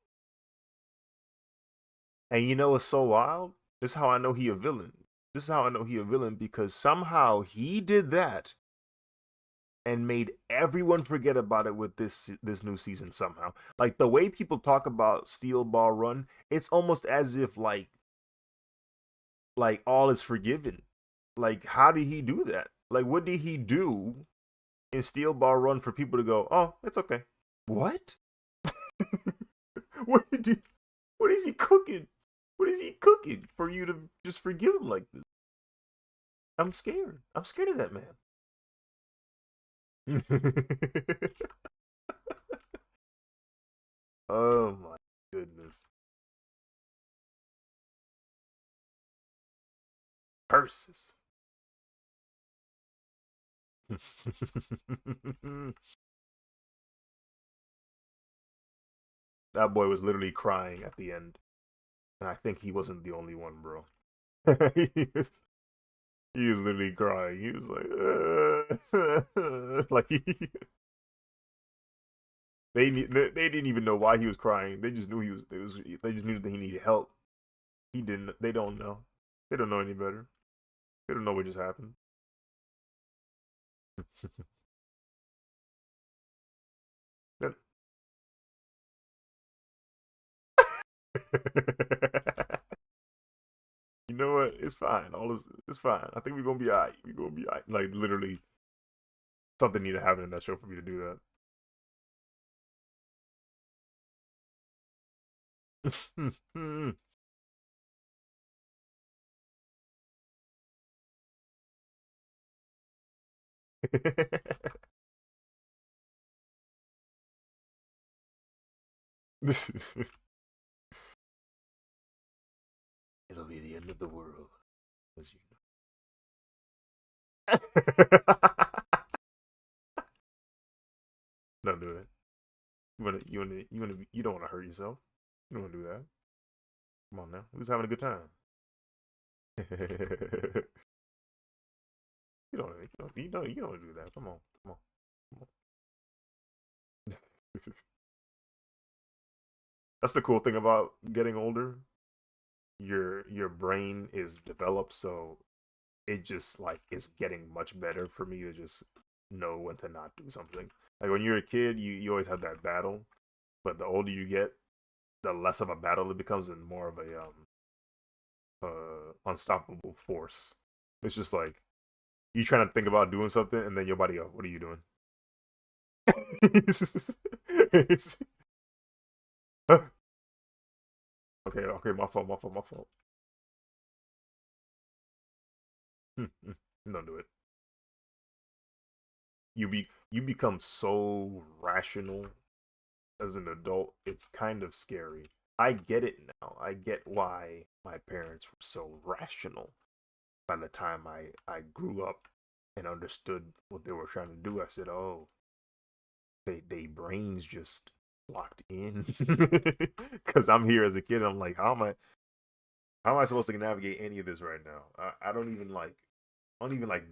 And you know what's so wild? This is how I know he a villain. This is how I know he a villain because somehow he did that and made everyone forget about it with this new season somehow. Like the way people talk about Steel Ball Run, it's almost as if like all is forgiven. Like how did he do that? Like what did he do in Steel Ball Run for people to go, "Oh, it's okay." What? what did he, what is he cooking? What is he cooking for you to just forgive him like this? I'm scared. I'm scared of that man. Oh my goodness. Purses. That boy was literally crying at the end. And I think he wasn't the only one, bro. He was literally crying. He was like, like they didn't even know why he was crying. They just knew they just knew that he needed help. He didn't. They don't know. They don't know any better. They don't know what just happened. You know what? It's fine. All this, it's fine. I think we're gonna be alright. We're gonna be alright. Like literally, something need to happen in that show for me to do that. It'll be the end of the world, as you know. Don't do it. You don't wanna hurt yourself. You don't wanna do that. Come on now. We was having a good time. You don't wanna do that. Come on. Come on. Come on. That's the cool thing about getting older. Your brain is developed, so it just like it's getting much better for me to just know when to not do something. Like when you're a kid, you always have that battle, but the older you get, the less of a battle it becomes and more of a unstoppable force. It's just like you trying to think about doing something and then your body go, "What are you doing?" Okay, okay, my fault, my fault, my fault. Don't do it. You become so rational as an adult. It's kind of scary. I get it now. I get why my parents were so rational. By the time I grew up and understood what they were trying to do, I said, "Oh, they brains just locked in." Because I'm here as a kid. I'm like, how am I supposed to navigate any of this right now? I don't even like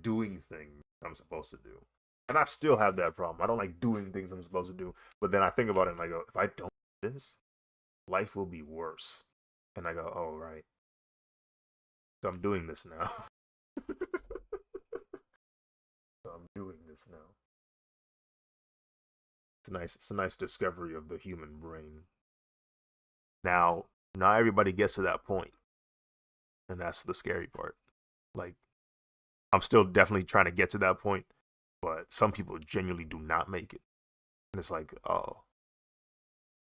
doing things I'm supposed to do. And I still have that problem. I don't like doing things I'm supposed to do. But then I think about it and I go, if I don't do this, life will be worse. And I go, oh right. So I'm doing this now. So I'm doing this now. It's a nice discovery of the human brain. Now everybody gets to that point, and that's the scary part. Like I'm still definitely trying to get to that point, but some people genuinely do not make it. And it's like, oh,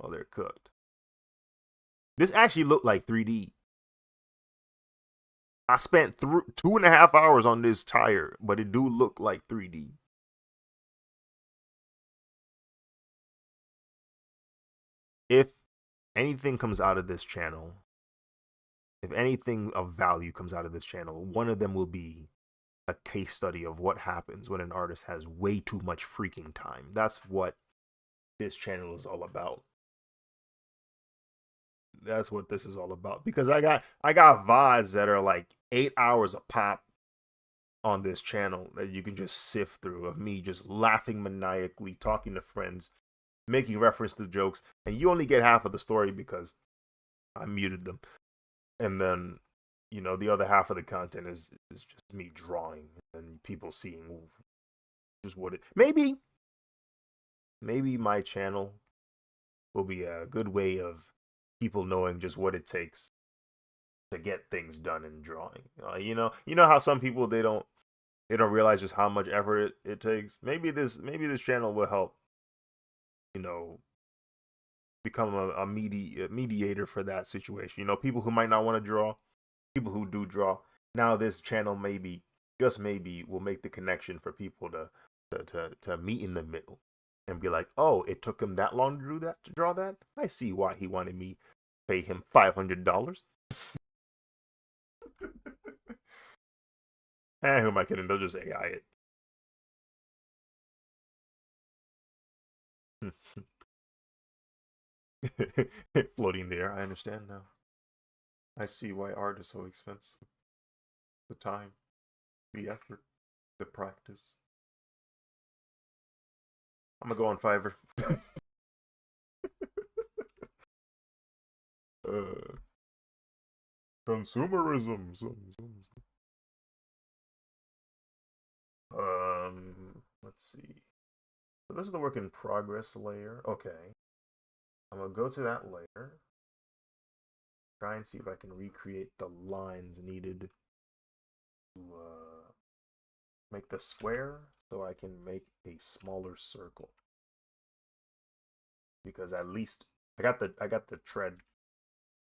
they're cooked. This actually looked like 3D. I spent 2.5 hours on this tire, but it do look like 3D. If anything comes out of this channel, if anything of value comes out of this channel, one of them will be a case study of what happens when an artist has way too much freaking time. That's what this channel is all about. That's what this is all about. Because I got VODs that are like 8 hours a pop, on this channel that you can just sift through of me just laughing maniacally, talking to friends, making reference to jokes, and you only get half of the story because I muted them. And then, the other half of the content is just me drawing and people seeing just what it maybe my channel will be a good way of people knowing just what it takes to get things done in drawing. You know how some people they don't realize just how much effort it takes. Maybe this channel will help, you know, become a mediator for that situation. People who might not want to draw, people who do draw. Now this channel maybe, just maybe, will make the connection for people to meet in the middle and be like, oh, it took him that long to draw that. I see why he wanted me to pay him $500. Who am I kidding? They'll just AI it. Floating there. I understand now. I see why art is so expensive. The time, the effort, the practice. I'm gonna go on Fiverr. uh, consumerism. Let's see. So this is the work in progress layer. Okay. I'm gonna go to that layer. Try and see if I can recreate the lines needed to make the square so I can make a smaller circle. Because at least I got the tread.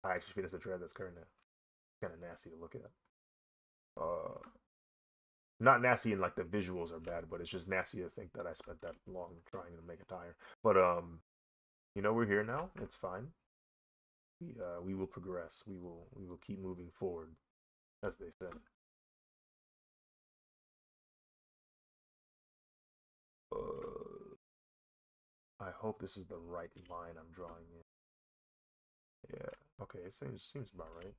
I actually think it's a tread that's kind of nasty to look at. Not nasty in like the visuals are bad, but it's just nasty to think that I spent that long trying to make a tire. But we're here now. It's fine. We will progress. We will keep moving forward, as they said. I hope this is the right line I'm drawing in. Yeah. Okay. It seems about right.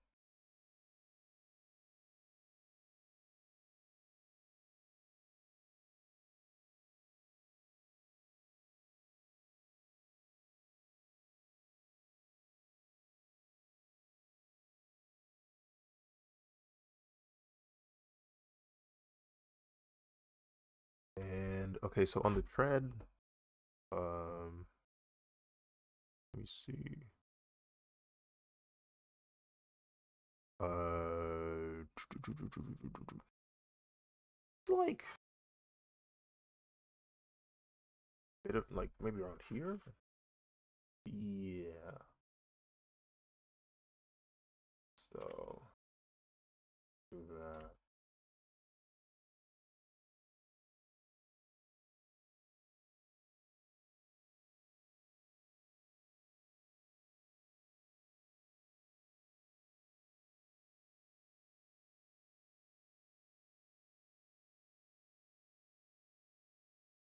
And okay, so on the tread, let me see. Like bit of like maybe around here. Yeah. So do that.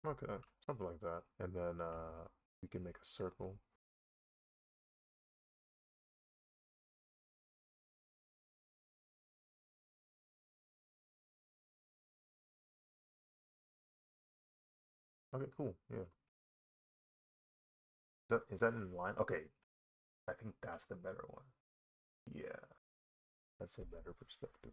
Okay, something like that. And then we can make a circle. Okay, cool. Yeah. Is that in line? Okay, I think that's the better one. Yeah, that's a better perspective.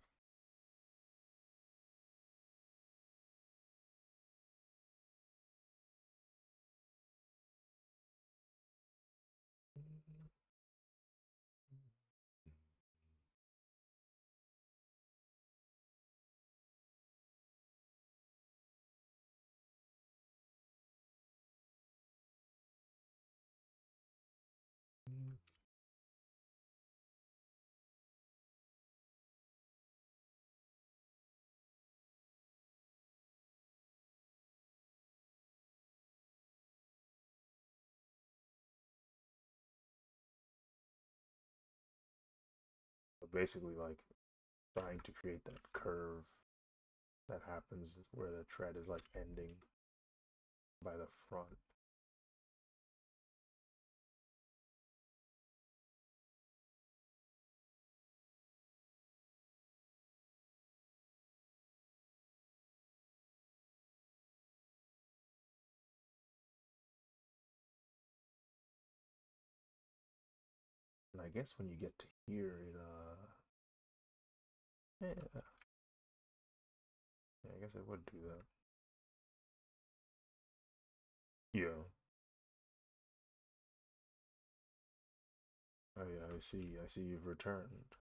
So basically, like trying to create that curve that happens where the tread is like ending by the front. I guess when you get to here, it yeah, yeah, I guess it would do that. Yeah. Oh yeah, I see. I see you've returned.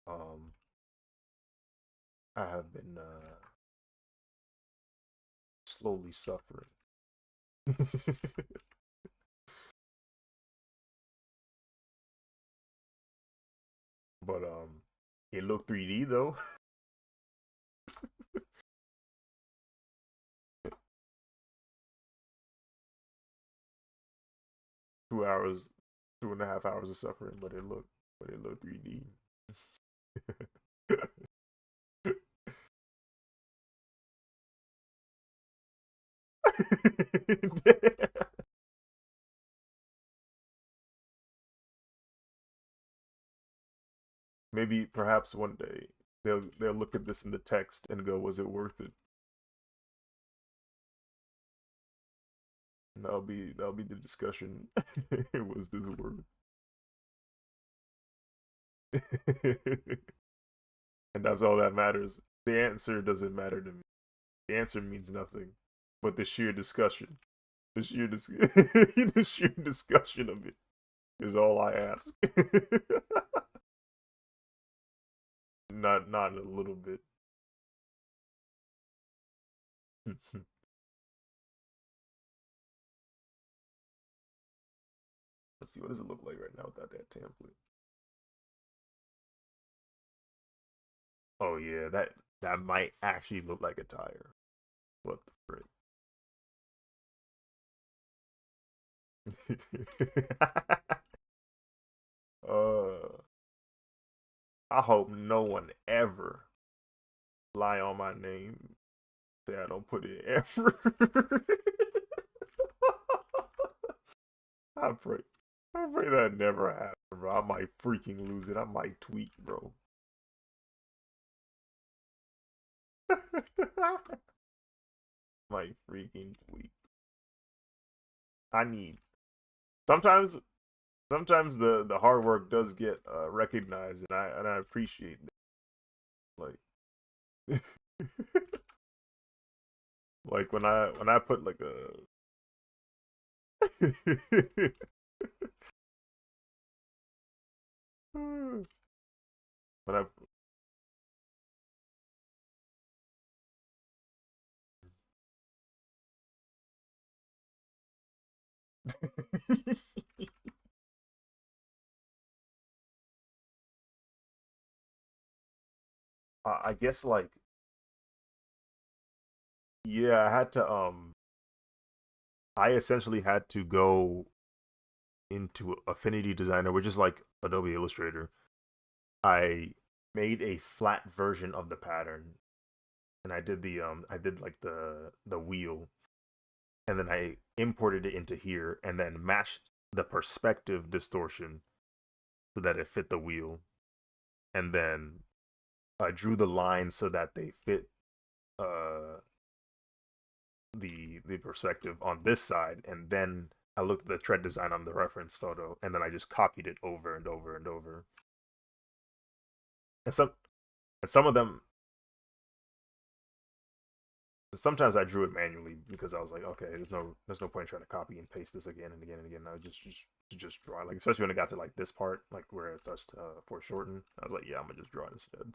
Um, I have been slowly suffering. But it looked 3D though. 2 hours, 2.5 hours of suffering, but it looked 3D. Maybe perhaps one day they'll look at this in the text and go, "Was it worth it?" And that'll be the discussion. Was this worth it? And that's all that matters. The answer doesn't matter to me. The answer means nothing, but the sheer discussion, the sheer discussion of it is all I ask. Not a little bit. Let's see, what does it look like right now without that template? Oh yeah, that might actually look like a tire. What the frick? uh, I hope no one ever lie on my name. Say I don't put it ever. I pray. I pray that never happens, bro. I might freaking lose it. I might tweet, bro. Might freaking tweet. I need sometimes sometimes the hard work does get recognized, and I appreciate that. Like like when I put like a when I I guess like yeah, I had to I essentially had to go into Affinity Designer, which is like Adobe Illustrator. I made a flat version of the pattern, and I did like the wheel, and then I imported it into here and then matched the perspective distortion so that it fit the wheel, and then I drew the lines so that they fit uh the perspective on this side, and then I looked at the tread design on the reference photo, and then I just copied it over and over and over. And some of them, sometimes I drew it manually because I was like, okay, there's no point trying to copy and paste this again and again and again. I was just draw, like especially when it got to like this part, like where it starts to foreshorten. I was like, yeah, I'm gonna just draw it instead.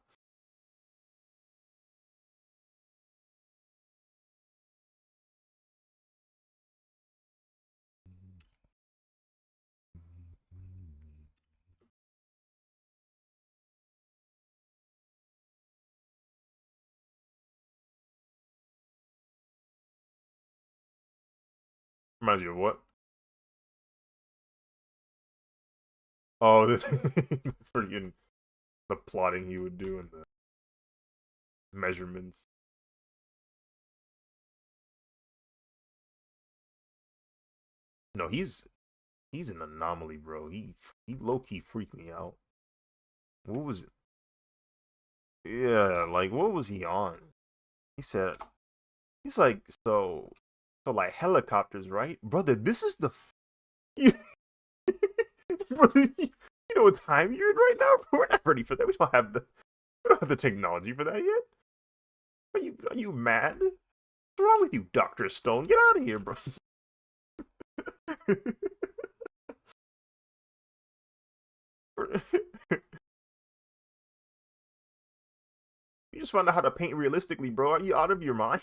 Reminds you of what? Oh, this freaking the plotting he would do and the measurements. No, he's an anomaly, bro. He low key freaked me out. What was it? Yeah, like what was he on? He said, he's like, so like helicopters, right, brother? This is the you, brother. You know what time you're in right now? We're not ready for that. We don't have the technology for that yet. Are you mad? What's wrong with you, Doctor Stone? Get out of here, bro. You just found out how to paint realistically, bro. Are you out of your mind?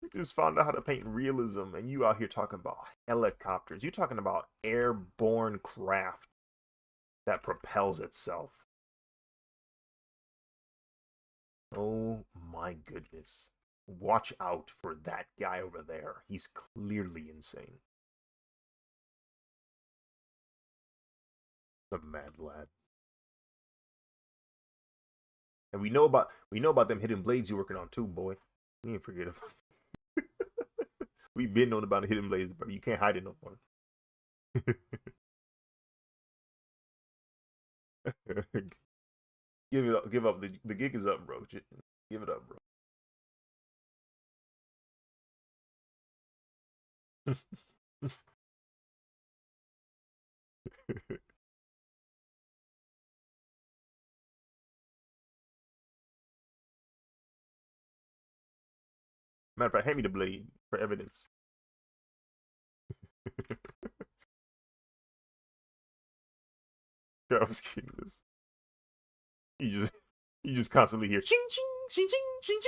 You just found out how to paint realism, and you out here talking about helicopters. You talking about airborne craft that propels itself. Oh my goodness. Watch out for that guy over there. He's clearly insane. The mad lad. And we know about them hidden blades you working on too, boy. We ain't forget about We've been known about the hidden blades, but you can't hide it no more. Give it up. Give up. The gig is up, bro. Give it up, bro. Matter of fact, hand me the blade for evidence. I was kidding this. You just you just constantly hear ching ching ching ching ching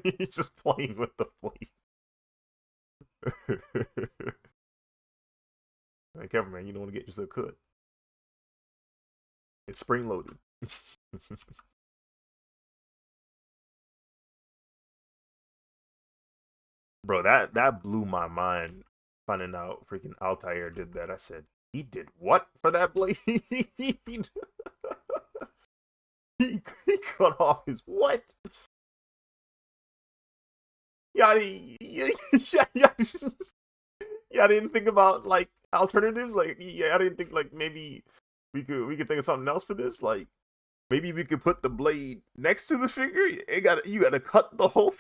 ching. He's just playing with the blade. Hey, careful, man. You don't want to get yourself cut. It's spring loaded. Bro, that blew my mind finding out freaking Altair did that. I said, he did what for that blade? he cut off his what? Yeah, yeah, yeah, I didn't think about like alternatives. Like, yeah, I didn't think like maybe we could think of something else for this. Like, maybe we could put the blade next to the finger. You got to cut the whole.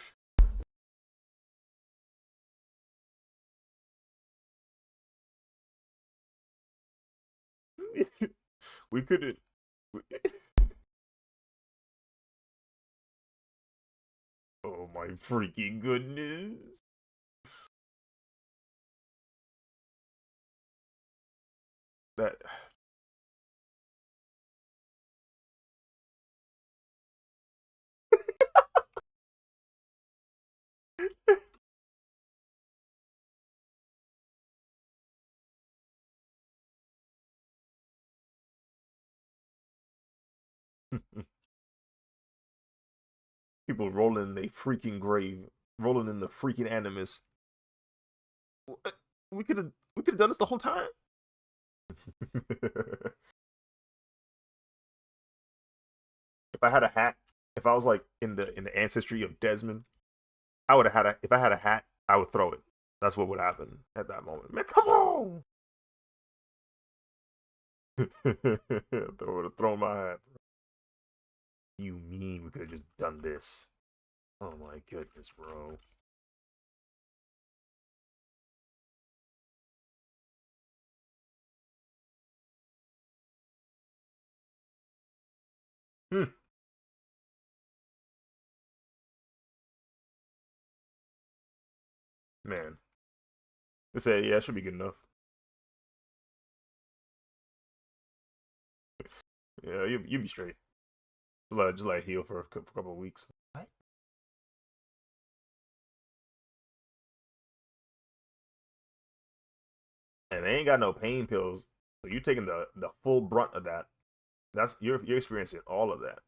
We couldn't. Oh my freaking goodness! That people rolling in the freaking grave, rolling in the freaking animus. We could have done this the whole time. If I had a hat, if I was like in the ancestry of Desmond, I would have had a. If I had a hat, I would throw it. That's what would happen at that moment. Man, come on! I would have thrown my hat. You mean we could have just done this? Oh my goodness, bro. Hmm. Man, they say yeah, it should be good enough. Yeah, you be straight. Just like heal for a couple of weeks. What? And they ain't got no pain pills, so you're taking the full brunt of that. That's you're experiencing all of that.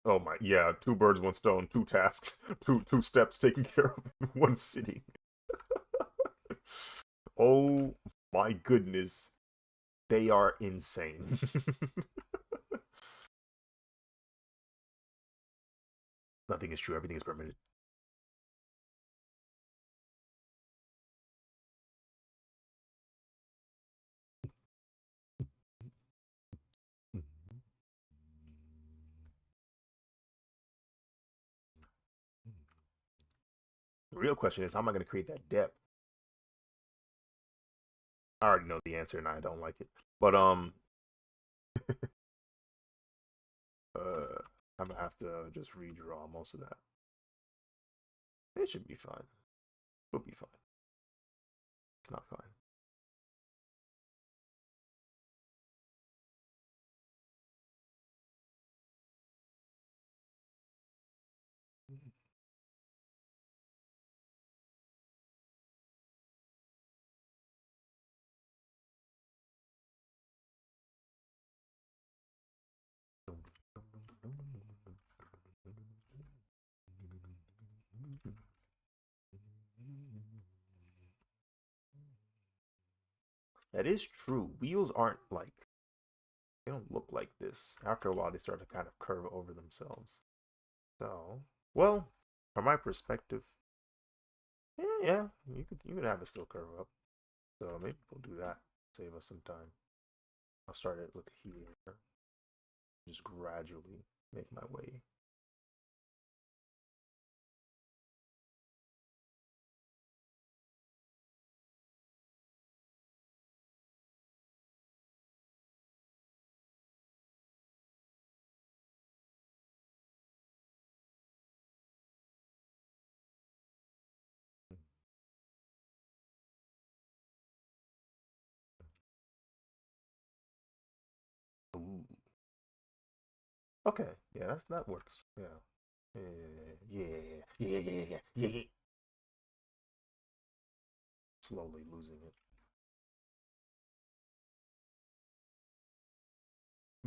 Oh my, yeah, two birds, one stone, two tasks, two steps taken care of in one sitting. Oh my goodness, they are insane. Nothing is true. Everything is permanent. real question is, how am I going to create that depth? I already know the answer, and I don't like it. But I'm gonna have to just redraw most of that. It should be fine. It'll be fine. It's not fine. That is true. Wheels aren't like, they don't look like this. After a while, they start to kind of curve over themselves. So, well, from my perspective, yeah, you could have it still curve up. So maybe we'll do that. Save us some time. I'll start it with here. Just gradually make my way. Ooh. Okay, yeah, that works. Yeah. Yeah, yeah, yeah, yeah, yeah, yeah. Slowly losing it.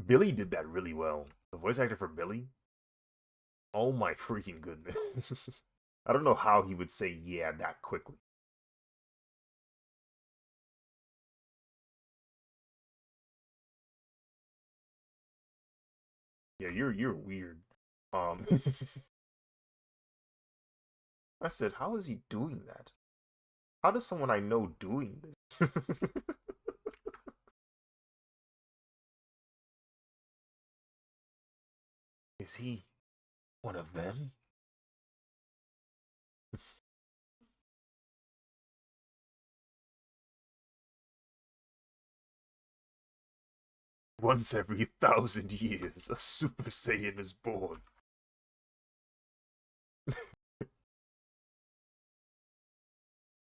Billy did that really well. The voice actor for Billy. Oh my freaking goodness. I don't know how he would say yeah that quickly. Yeah, you're weird. Um I said, how is he doing that? How does someone I know doing this? Is he one of them? Once every 1,000 years, a Super Saiyan is born.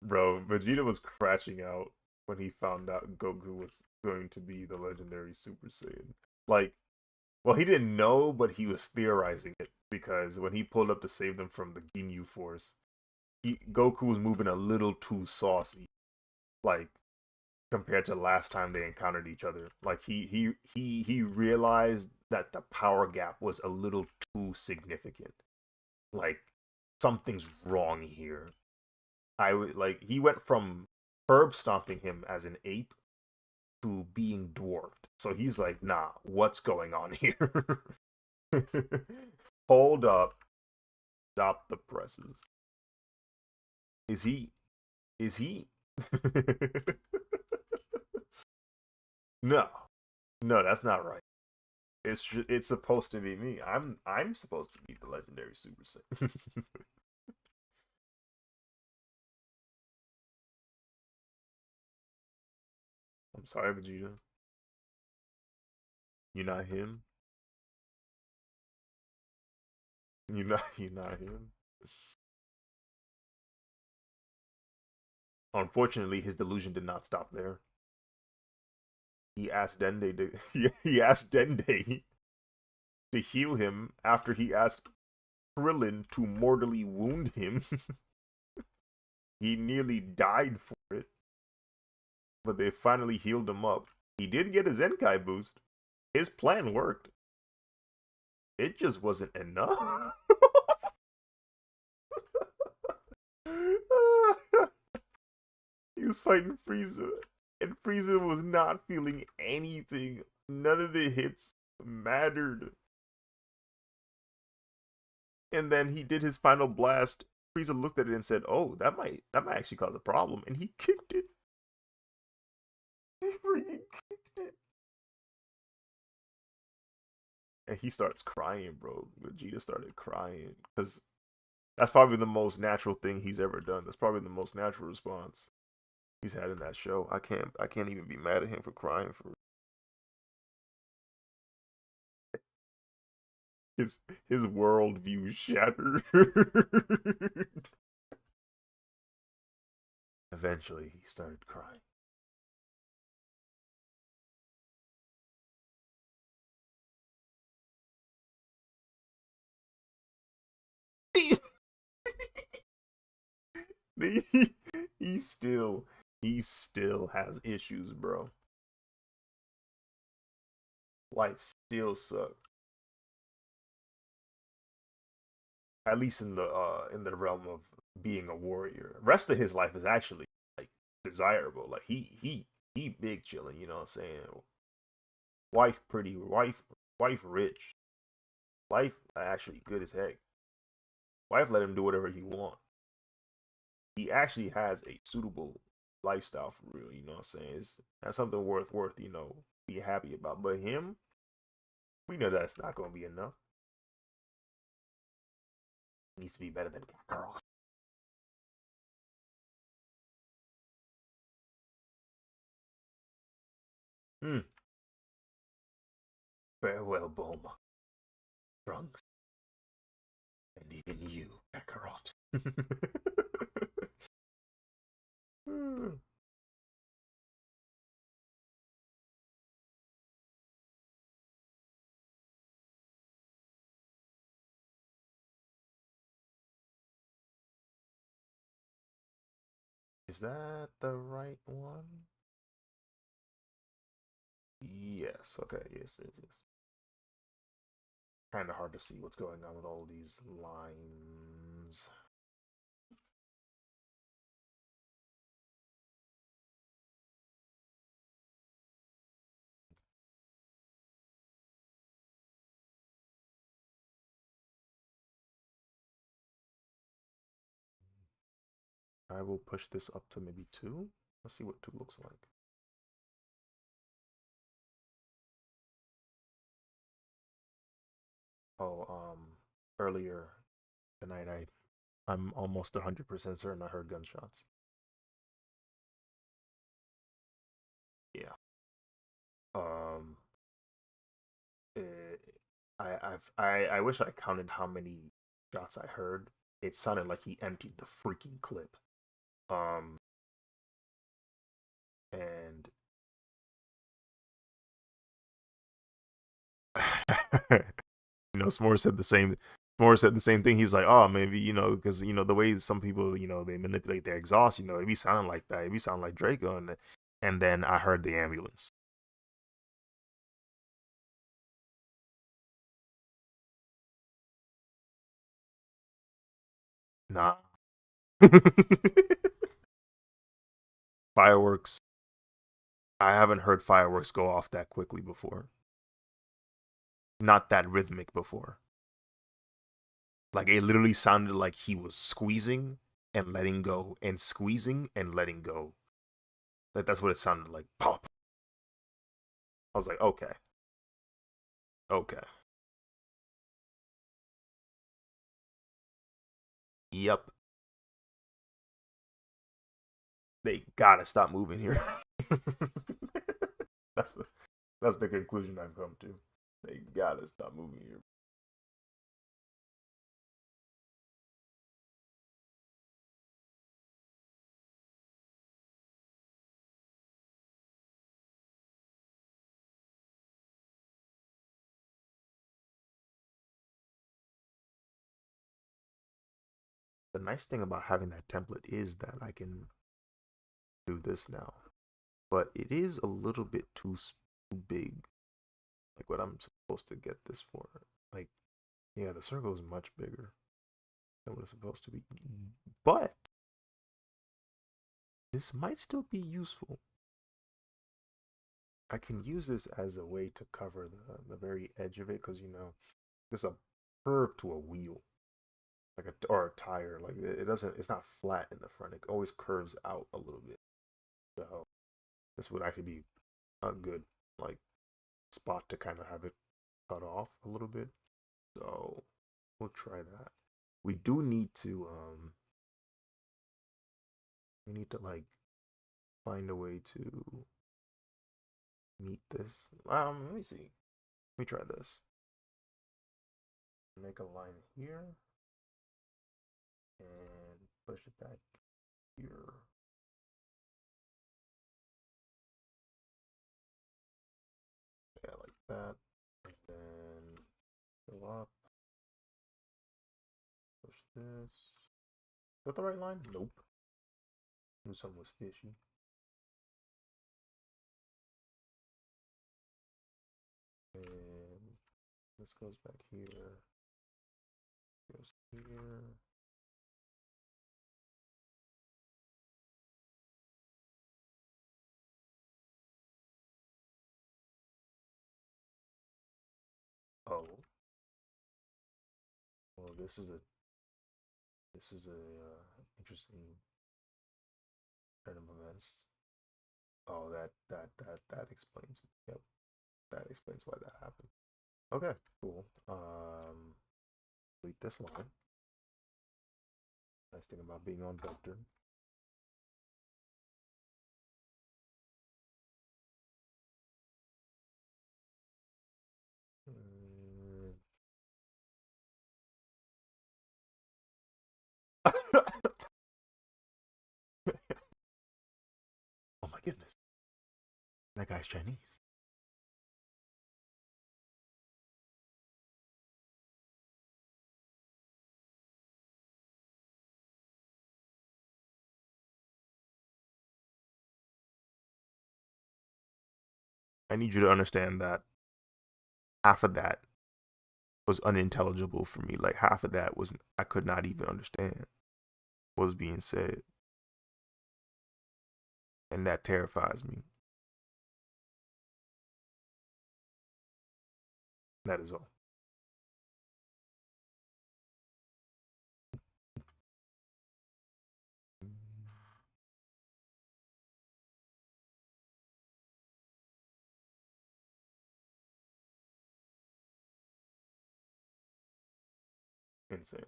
Bro, Vegeta was crashing out when he found out Goku was going to be the legendary Super Saiyan. Like, well, he didn't know, but he was theorizing it because when he pulled up to save them from the Ginyu Force, Goku was moving a little too saucy, like compared to last time they encountered each other. Like he realized that the power gap was a little too significant. Like something's wrong here. I would like he went from herb stomping him as an ape to being dwarfed. So he's like, nah, what's going on here? Hold up. Stop the presses. Is he? Is he? No, no, that's not right. It's supposed to be me. I'm supposed to be the legendary Super Saiyan. I'm sorry, Vegeta. You're not him. You're not him. Unfortunately, his delusion did not stop there. He asked Dende he asked Dende to heal him after he asked Krillin to mortally wound him. He nearly died for it, but they finally healed him up. He did get a Zenkai boost. His plan worked. It just wasn't enough. He was fighting Frieza, and Frieza was not feeling anything. None of the hits mattered. And then he did his final blast. Frieza looked at it and said, "Oh, that might actually cause a problem," and he kicked it. He freaking kicked it. And he starts crying, bro. Vegeta started crying because That's probably the most natural thing he's ever done. That's probably the most natural response he's had in that show. I can't even be mad at him for crying for his his worldview shattered. Eventually, he started crying. he, he still he still has issues, bro. Life still sucks. At least in the realm of being a warrior. Rest of his life is actually like desirable. Like he big chilling, you know what I'm saying? Wife pretty, wife rich. Wife actually good as heck. Wife let him do whatever he want. He actually has a suitable lifestyle for real, you know what I'm saying? That's something worth, be happy about. But him, we know that's not gonna be enough. He needs to be better than Kakarot. Hmm. Farewell, Bulma, Trunks, and even you, Kakarot. Is that the right one? Yes. Okay. Yes. Yes. Yes. Kind of hard to see what's going on with all these lines. I will push this up to maybe 2. Let's see what 2 looks like. Oh, earlier tonight I'm almost 100% certain I heard gunshots. Yeah. Um, eh, I wish I counted how many shots I heard. It sounded like he emptied the freaking clip. Um, and S'more said the same. S'more said the same thing. He was like, "Oh, maybe because the way some people they manipulate their exhaust, it be sounding like that. It be sounding like Draco." And then I heard the ambulance. Nah. Fireworks. I haven't heard fireworks go off that quickly before. Not that rhythmic before. Like it literally sounded like he was squeezing and letting go and squeezing and letting go. Like that's what it sounded like. Pop. I was like, okay, okay, yep. They gotta stop moving here. that's the, that's the conclusion I've come to. They gotta stop moving here. The nice thing about having that template is that I can do this now, but it is a little bit too big. Like what I'm supposed to get this for. Like, yeah, the circle is much bigger than what it's supposed to be. But this might still be useful. I can use this as a way to cover the very edge of it because there's a curve to a wheel, like or a tire. Like it doesn't, it's not flat in the front. It always curves out a little bit. So this would actually be a good like spot to kind of have it cut off a little bit. So we'll try that. We do need to we need to like find a way to meet this. Let me see. Let me try this. Make a line here and push it back here. Yeah, like that. And then go up. Push this. Is that the right line? Nope. Do something with fishy. And this goes back here. Goes here. Oh. Well, this is a interesting turn of events. Oh, that explains it. Yep, that explains why that happened. Okay, cool. Delete this line. Nice thing about being on vector. Mm. Oh my goodness, that guy's Chinese. I need you to understand that half of that was unintelligible for me. Like half of that was I could not even understand what was being said, and that terrifies me. That is all. Insane.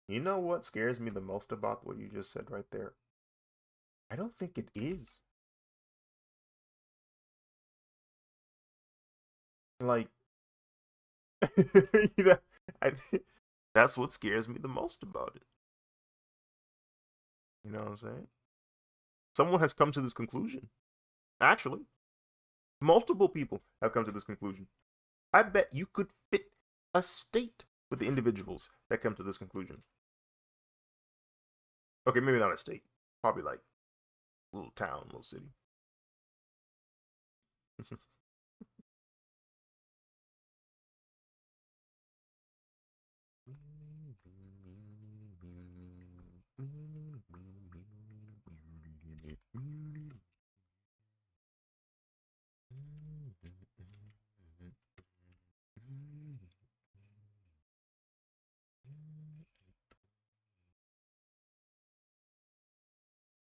You know what scares me the most about what you just said right there? I don't think it is. Like, you know, I, that's what scares me the most about it. You know what I'm saying? Someone has come to this conclusion. Actually, multiple people have come to this conclusion. I bet you could fit a state with the individuals that come to this conclusion. Okay, maybe not a state. Probably like a little town, little city.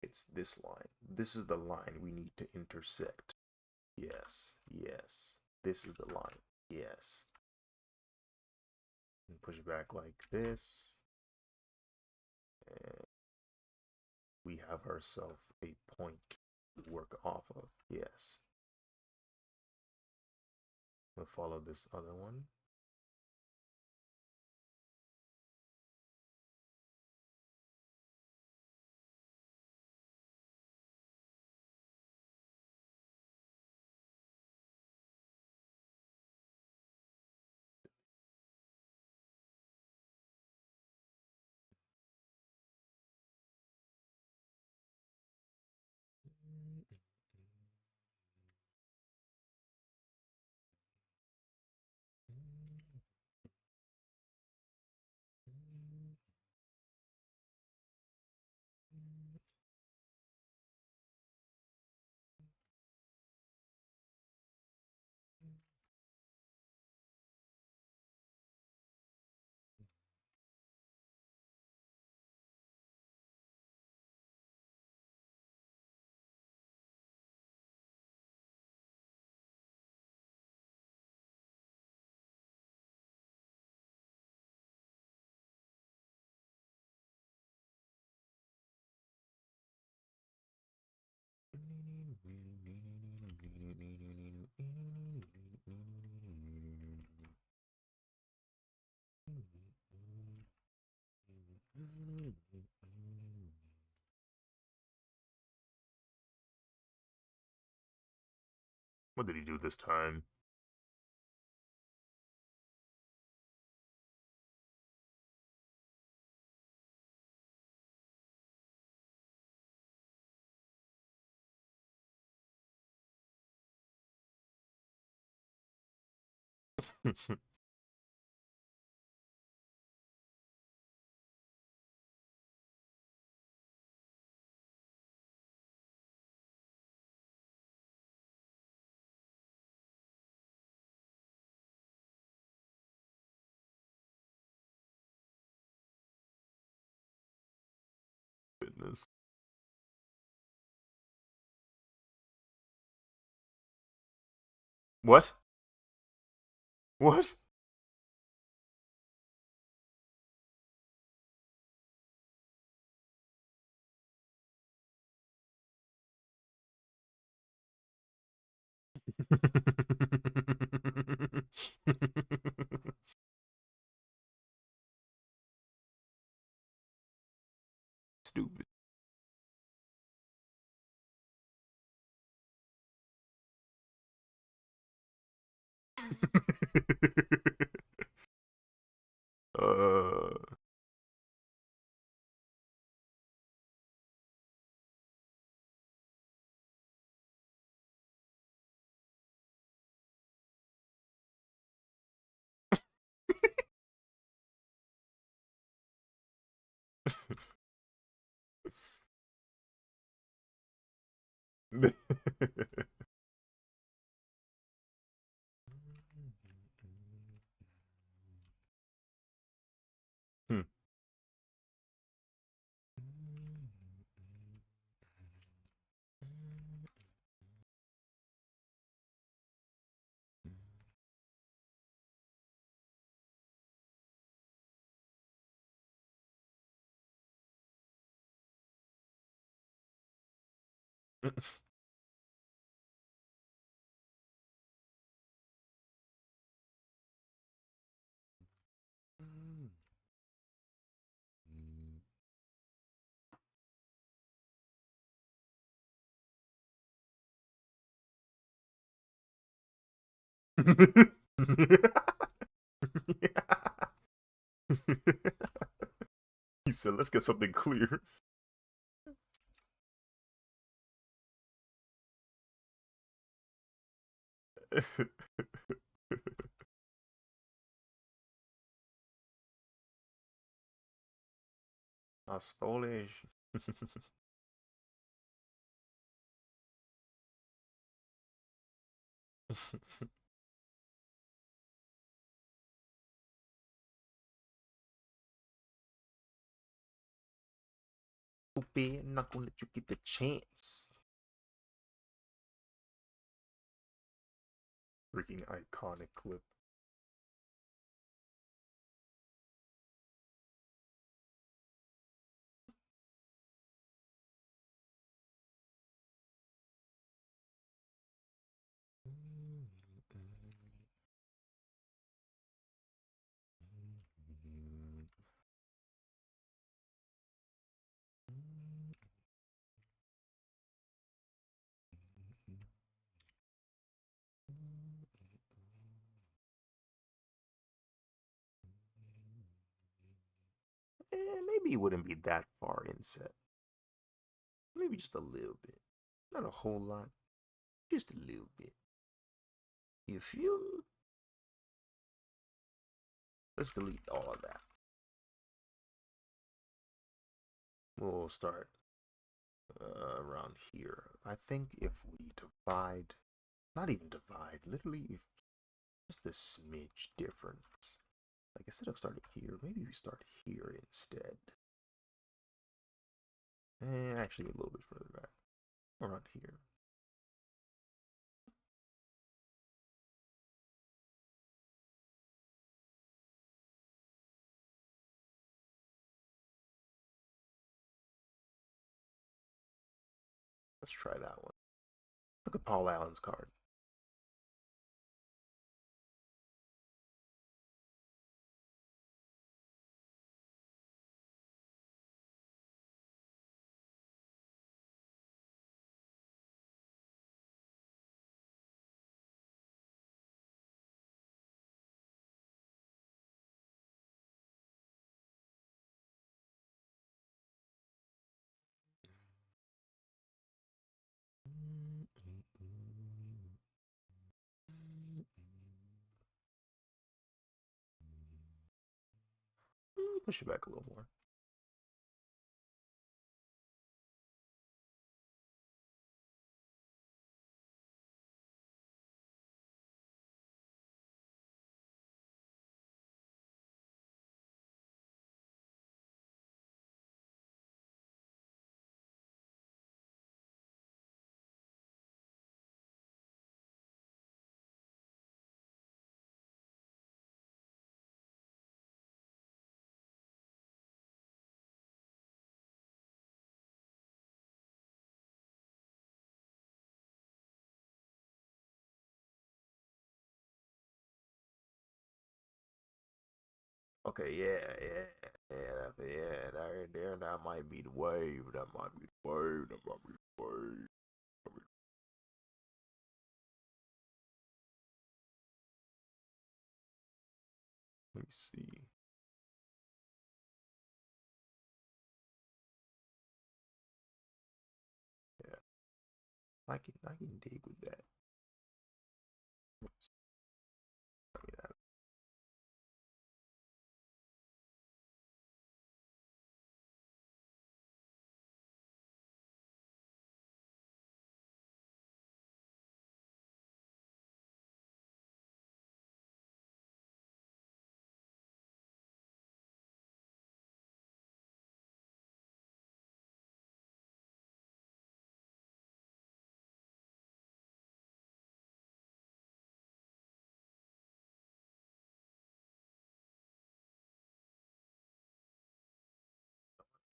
It's this line. This is the line we need to intersect. Yes, yes. This is the line. Yes. And push back like this. And we have ourselves a point to work off of. Yes. We'll follow this other one. What did he do this time? Goodness. What? What? Stupid. uh. Hmm. He said, "Let's get something clear." Astoles. Stupid, I'm not gonna let you get the chance. Freaking iconic clip. Maybe it wouldn't be that far inset. Maybe just a little bit. Not a whole lot. Just a little bit. You feel me? Let's delete all of that. We'll start around here. I think if we divide, not even divide, literally if just a smidge difference. Like instead of starting here, maybe we start here instead. Actually a little bit further back. Around here. Let's try that one. Look at Paul Allen's card. push it back a little more. Okay, yeah. That might be the wave. That might be the wave. That might be the wave. Let me see. Yeah, I can dig with that.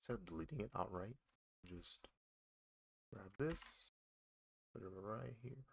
Instead of deleting it outright, just grab this, put it right here.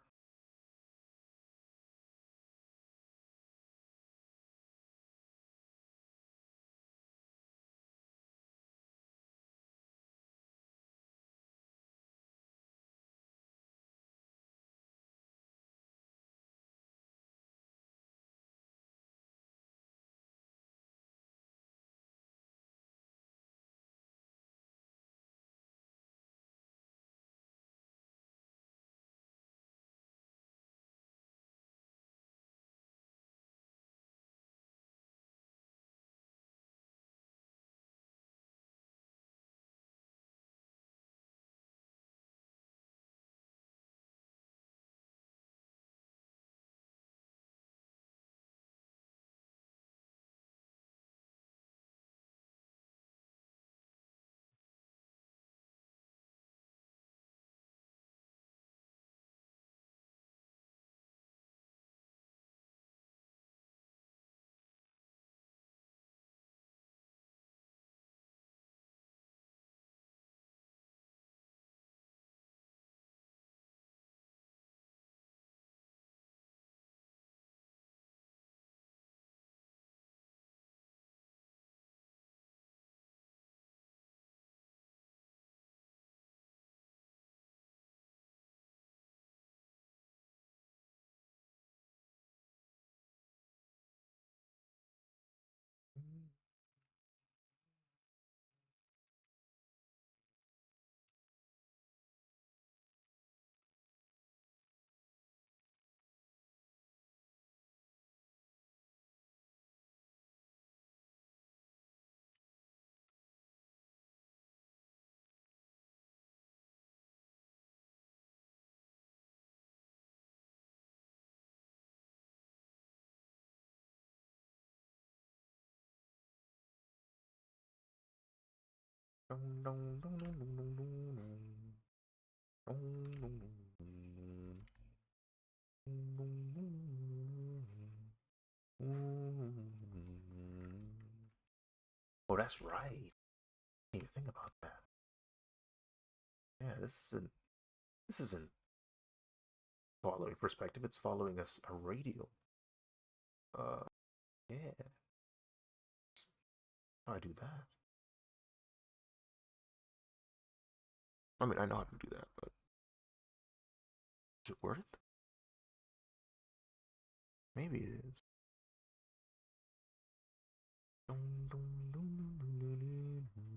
Dong, dong, dong, dong, dong, dong, dong, dong. Dong, dong, dong, dong. Dong, dong, dong, dong. Oh, that's right. I need to think about that. Yeah, this isn't following perspective. It's following us a radial. Uh, yeah. How do I do that? I mean, I know how to do that, but is it worth it? Maybe it is. Dong, dong, dong, dong, dong, dong, dong.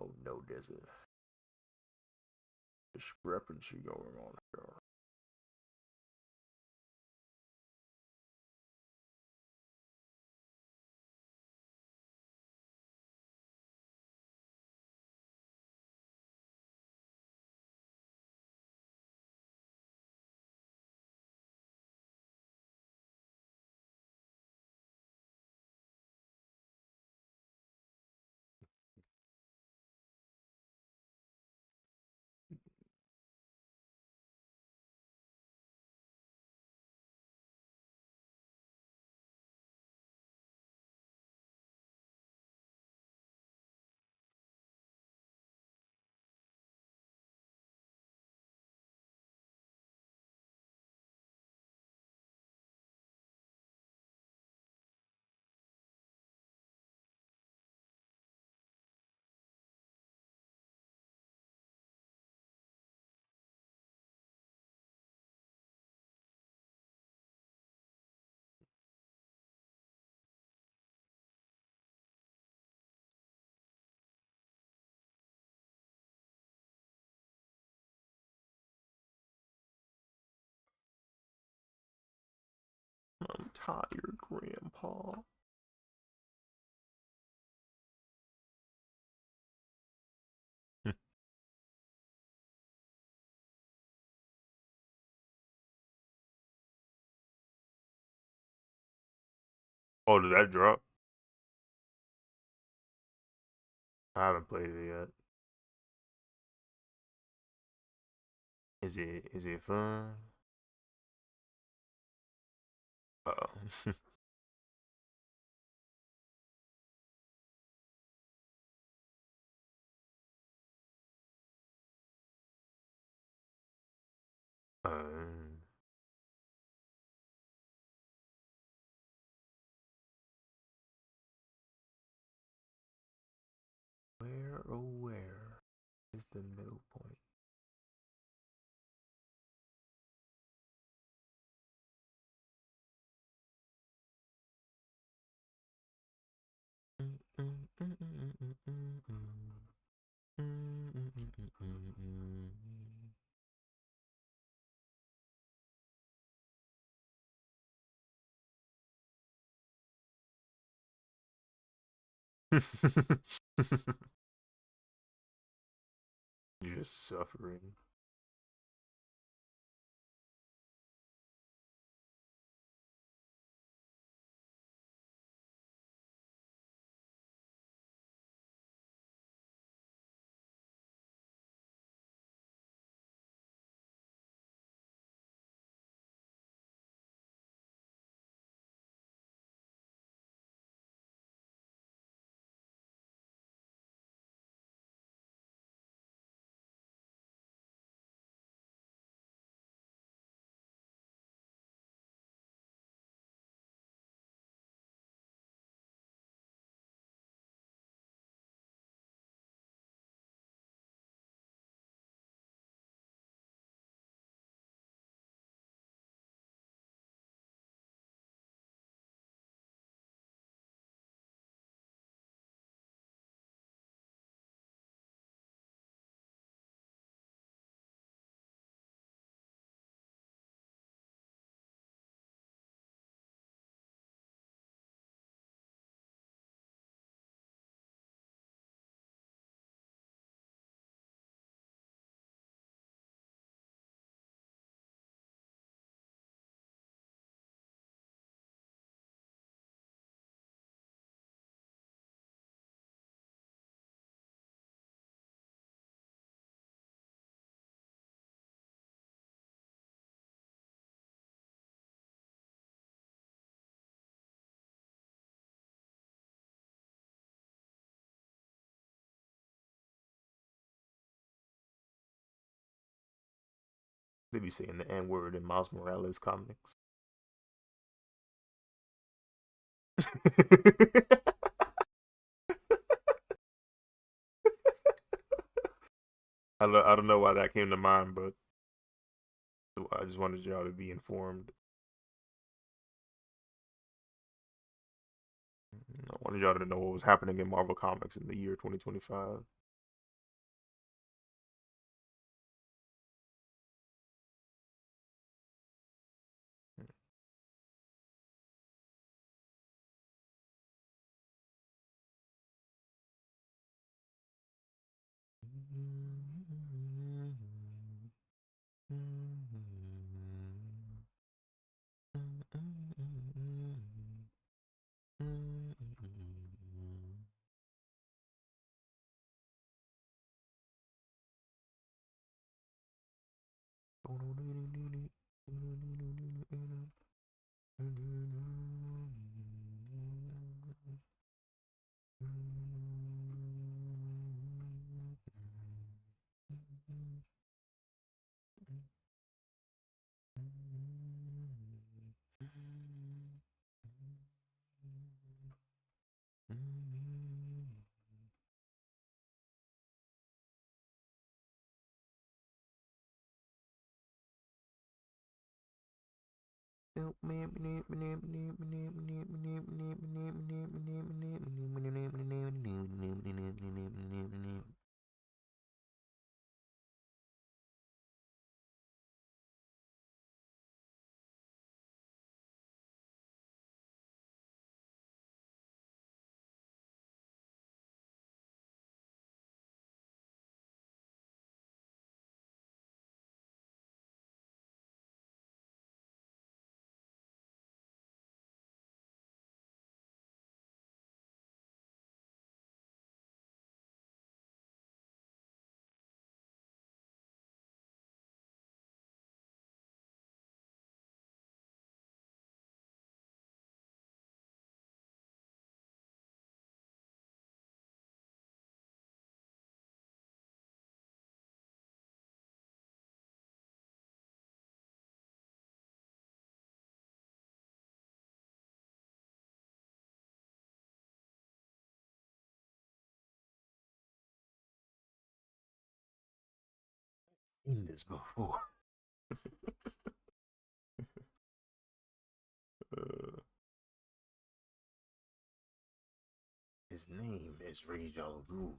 Oh no, there's a discrepancy going on here. I'm tired, Grandpa. Oh, did that drop? I haven't played it yet. Is it fun? Uh-oh. uh, where oh where is the middle point? You're just suffering. They be saying the N word in Miles Morales comics. I don't know why that came to mind, but I just wanted y'all to be informed. I wanted y'all to know what was happening in Marvel Comics in the year 2025. Seen this before. uh, his name is Ray Jong Gu.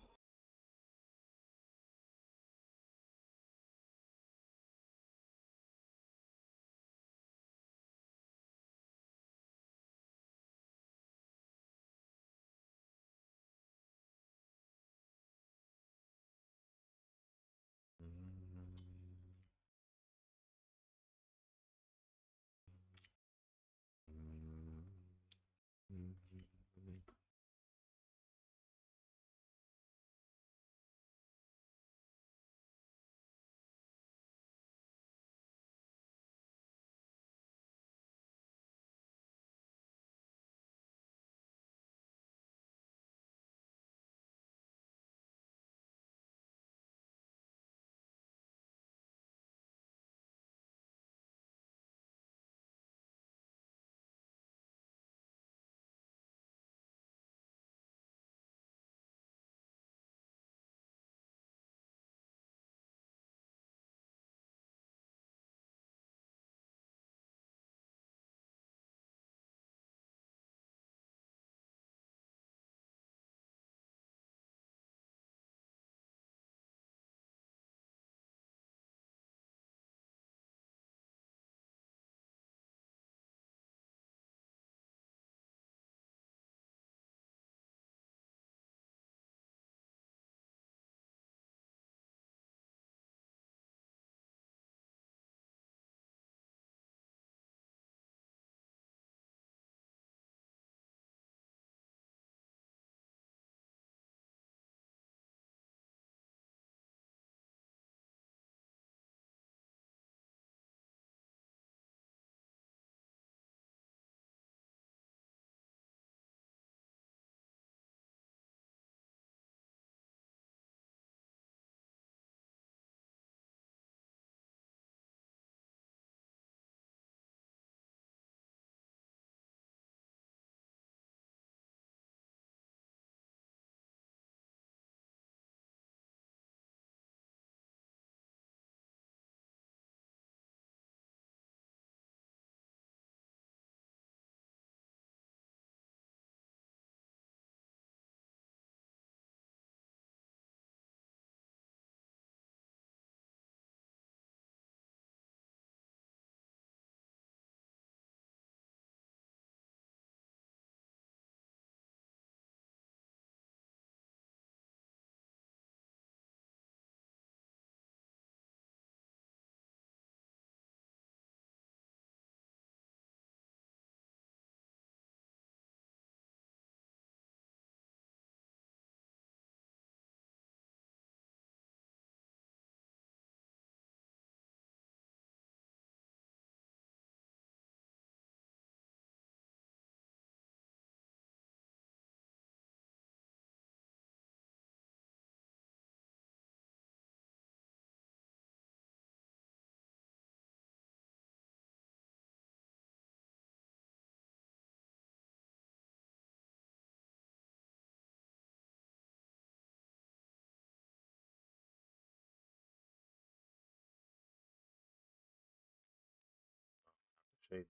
Shade.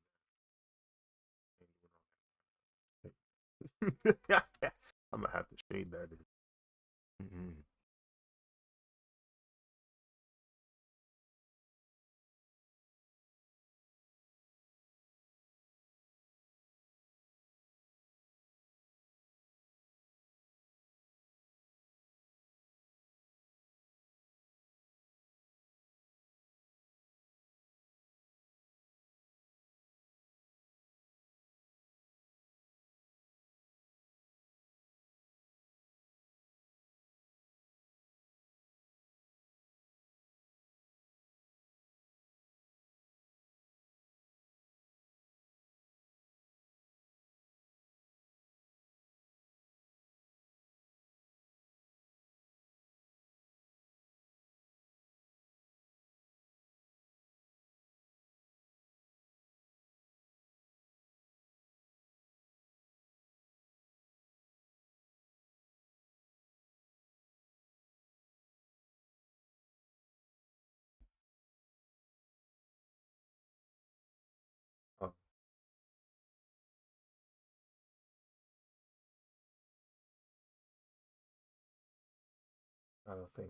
I'm gonna have to shade that. Mm-hmm. Oh, I don't think.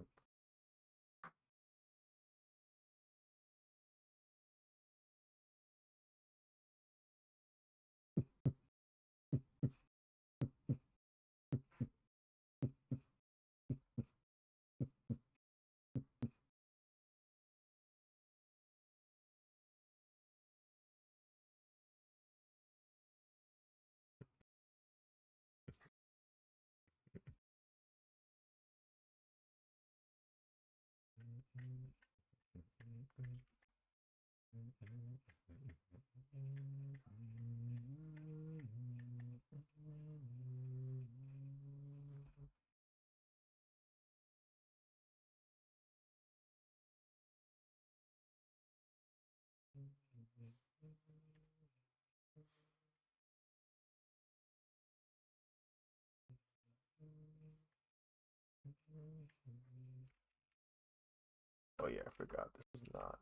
Oh yeah, I forgot. This is not.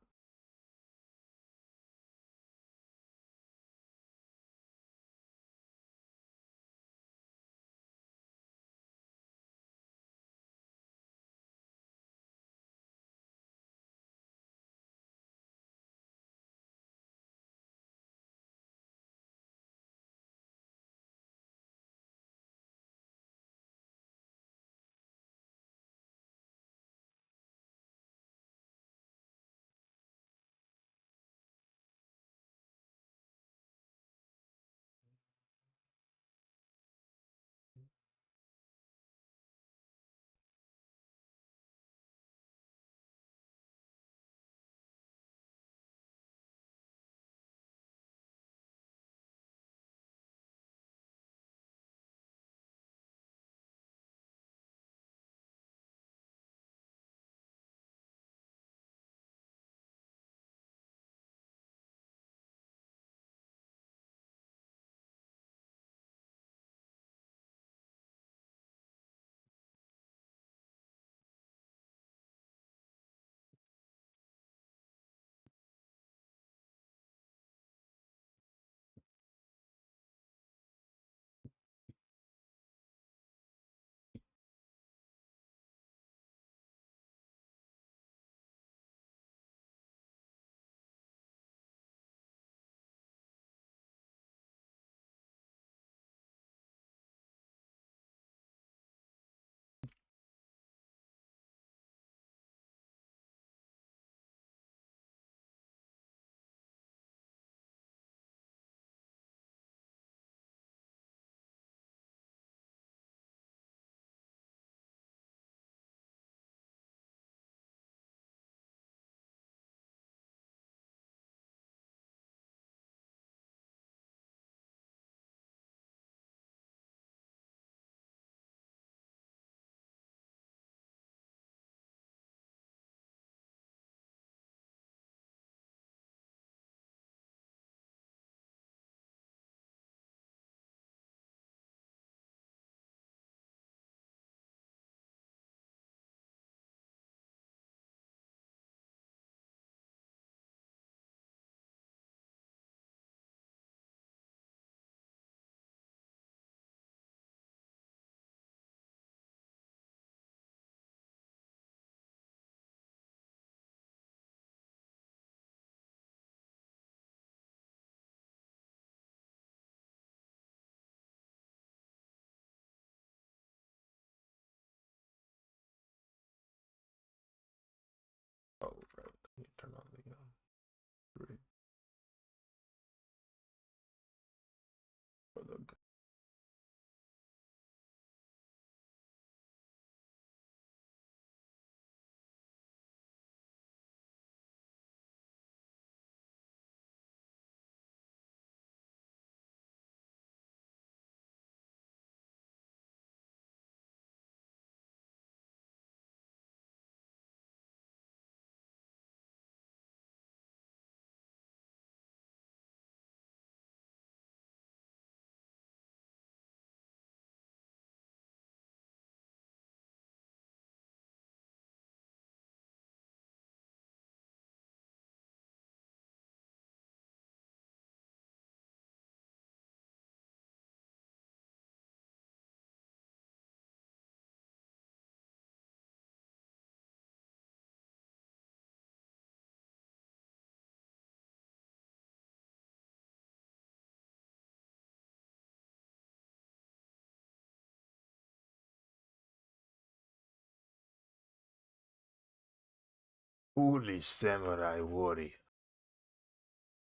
Foolish samurai warrior.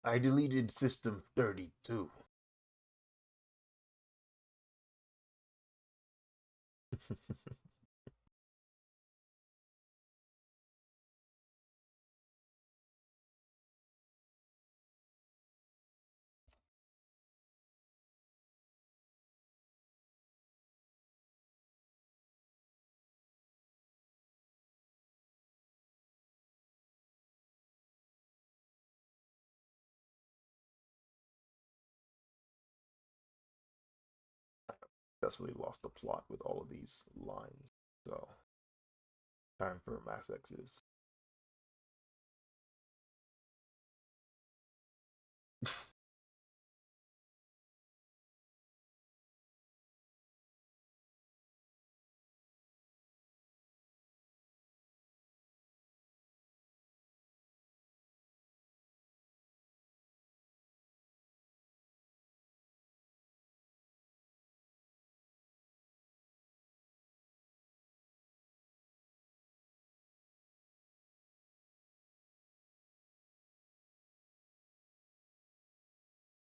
I deleted System 32. Successfully lost the plot with all of these lines. So, time for Mass Exes.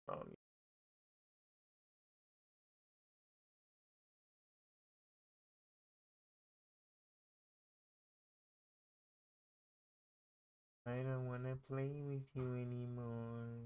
Um, I don't wanna play with you anymore.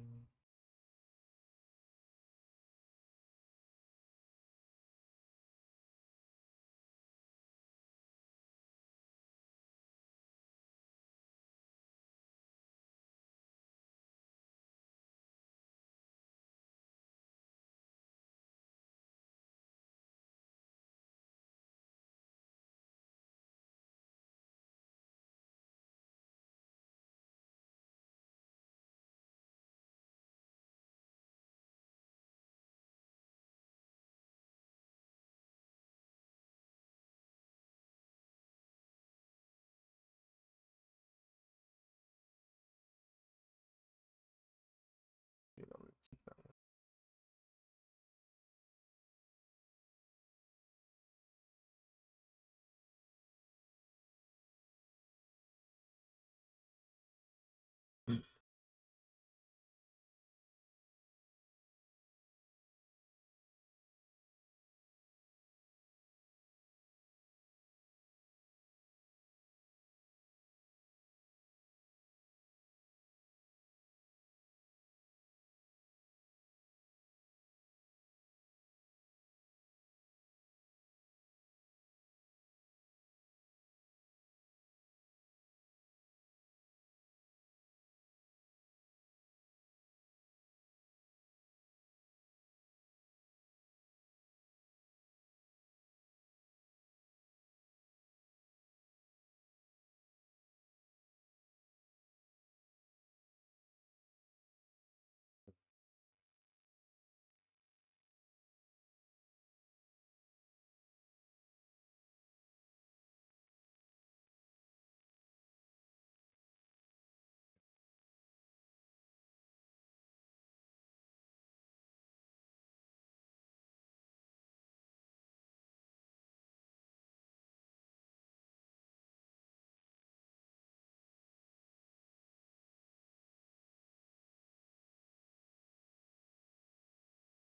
You know, keep that one.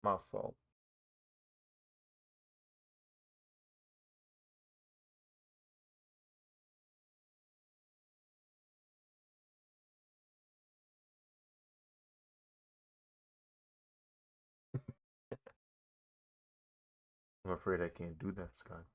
My fault. I'm afraid I can't do that, Scott.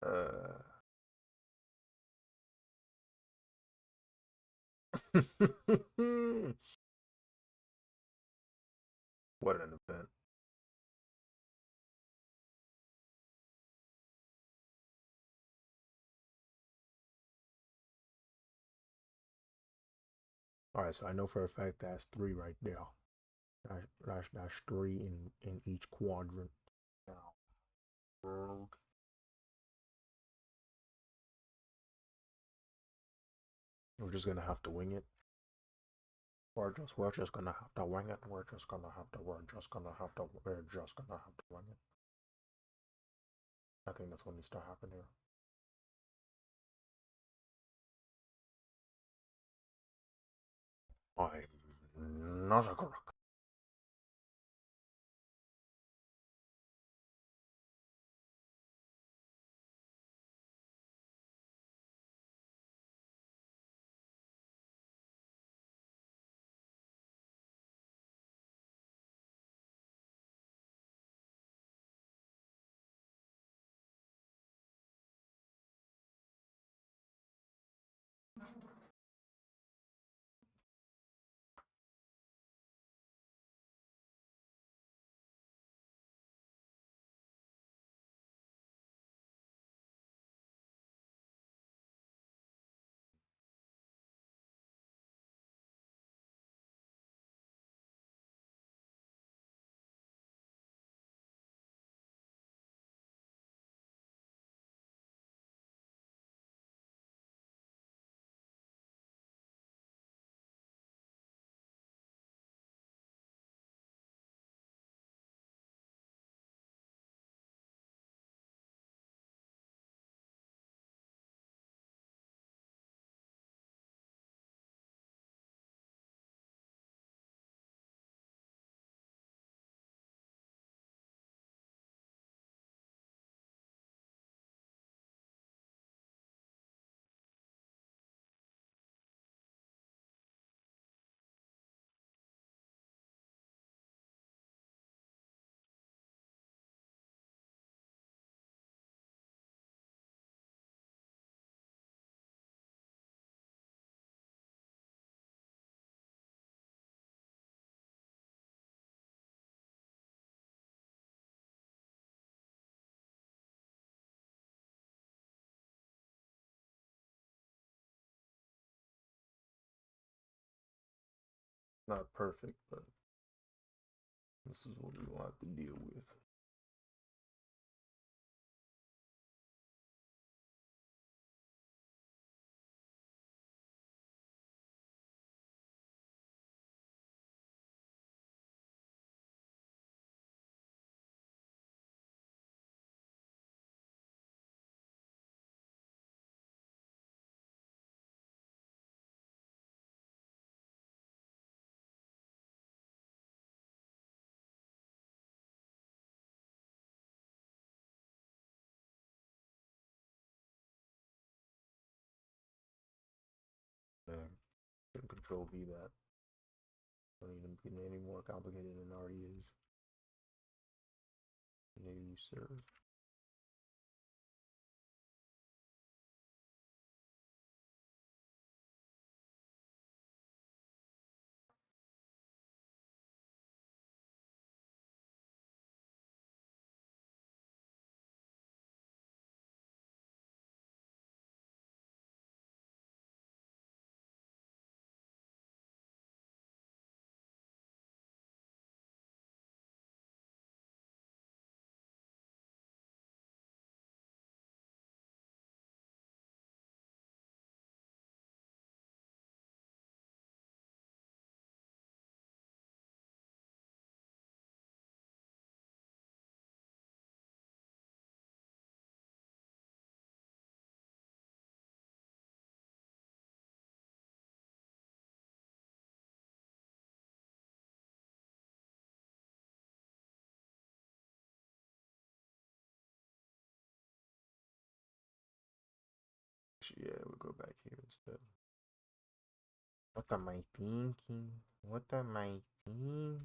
uh, what an event. All right, so I know for a fact that's three right there. That's three in each quadrant. Now, world. We're just gonna have to wing it. We're just gonna have to wing it. We're just gonna have to wing it. I think that's what needs to happen here. I'm not a crook. Not perfect, but this is what we will have to deal with. Man, can control V that. Don't need to get any more complicated than it already is. New serve. Yeah, we'll go back here instead. What am I thinking? What am I thinking?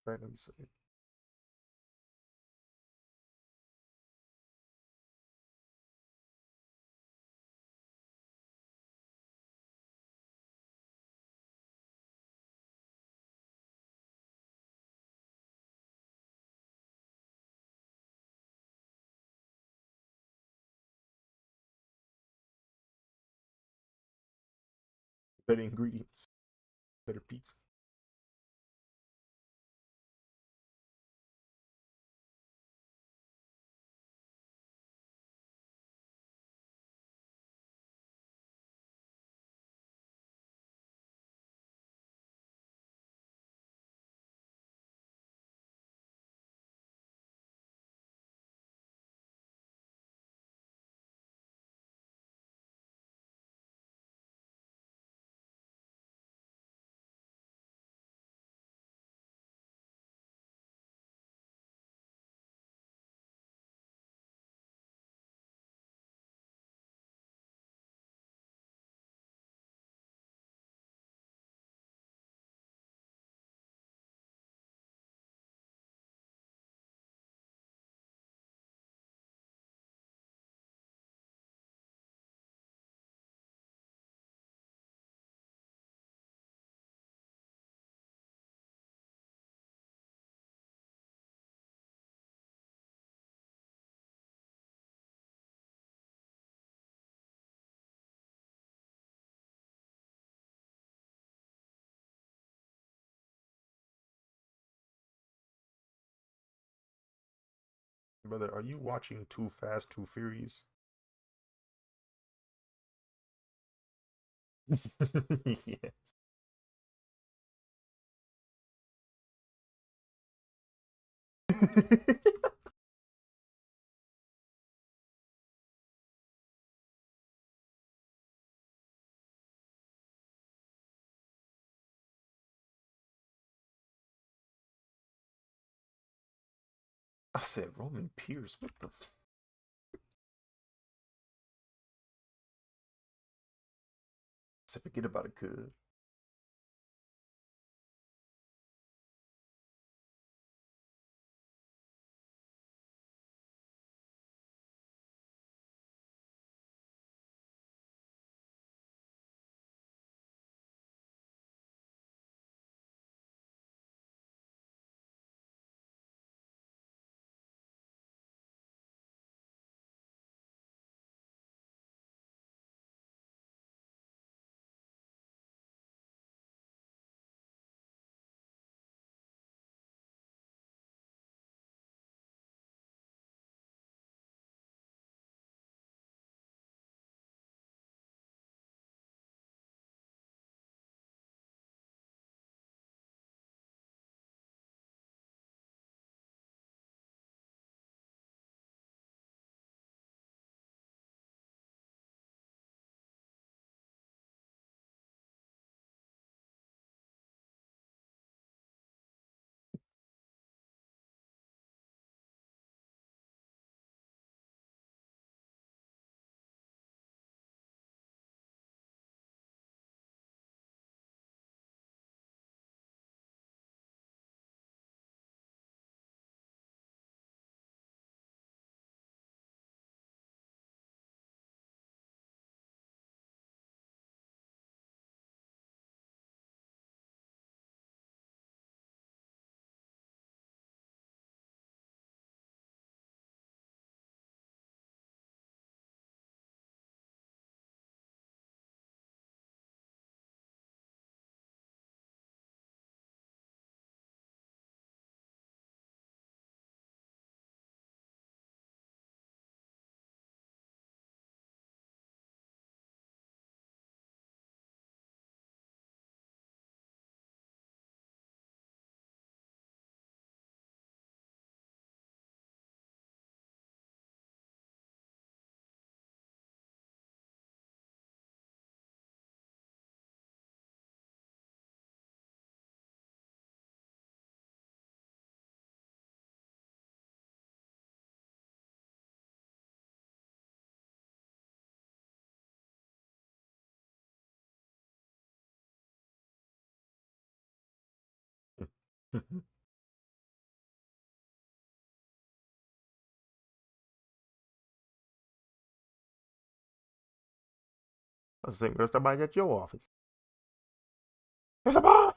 Right, let me see. Better ingredients, better pizza. Brother, are you watching Too Fast, Too Furious? Yes. I said Roman Pierce. What the? I said forget about it, cuz. I was thinking, there's somebody at your office. It's a bomb.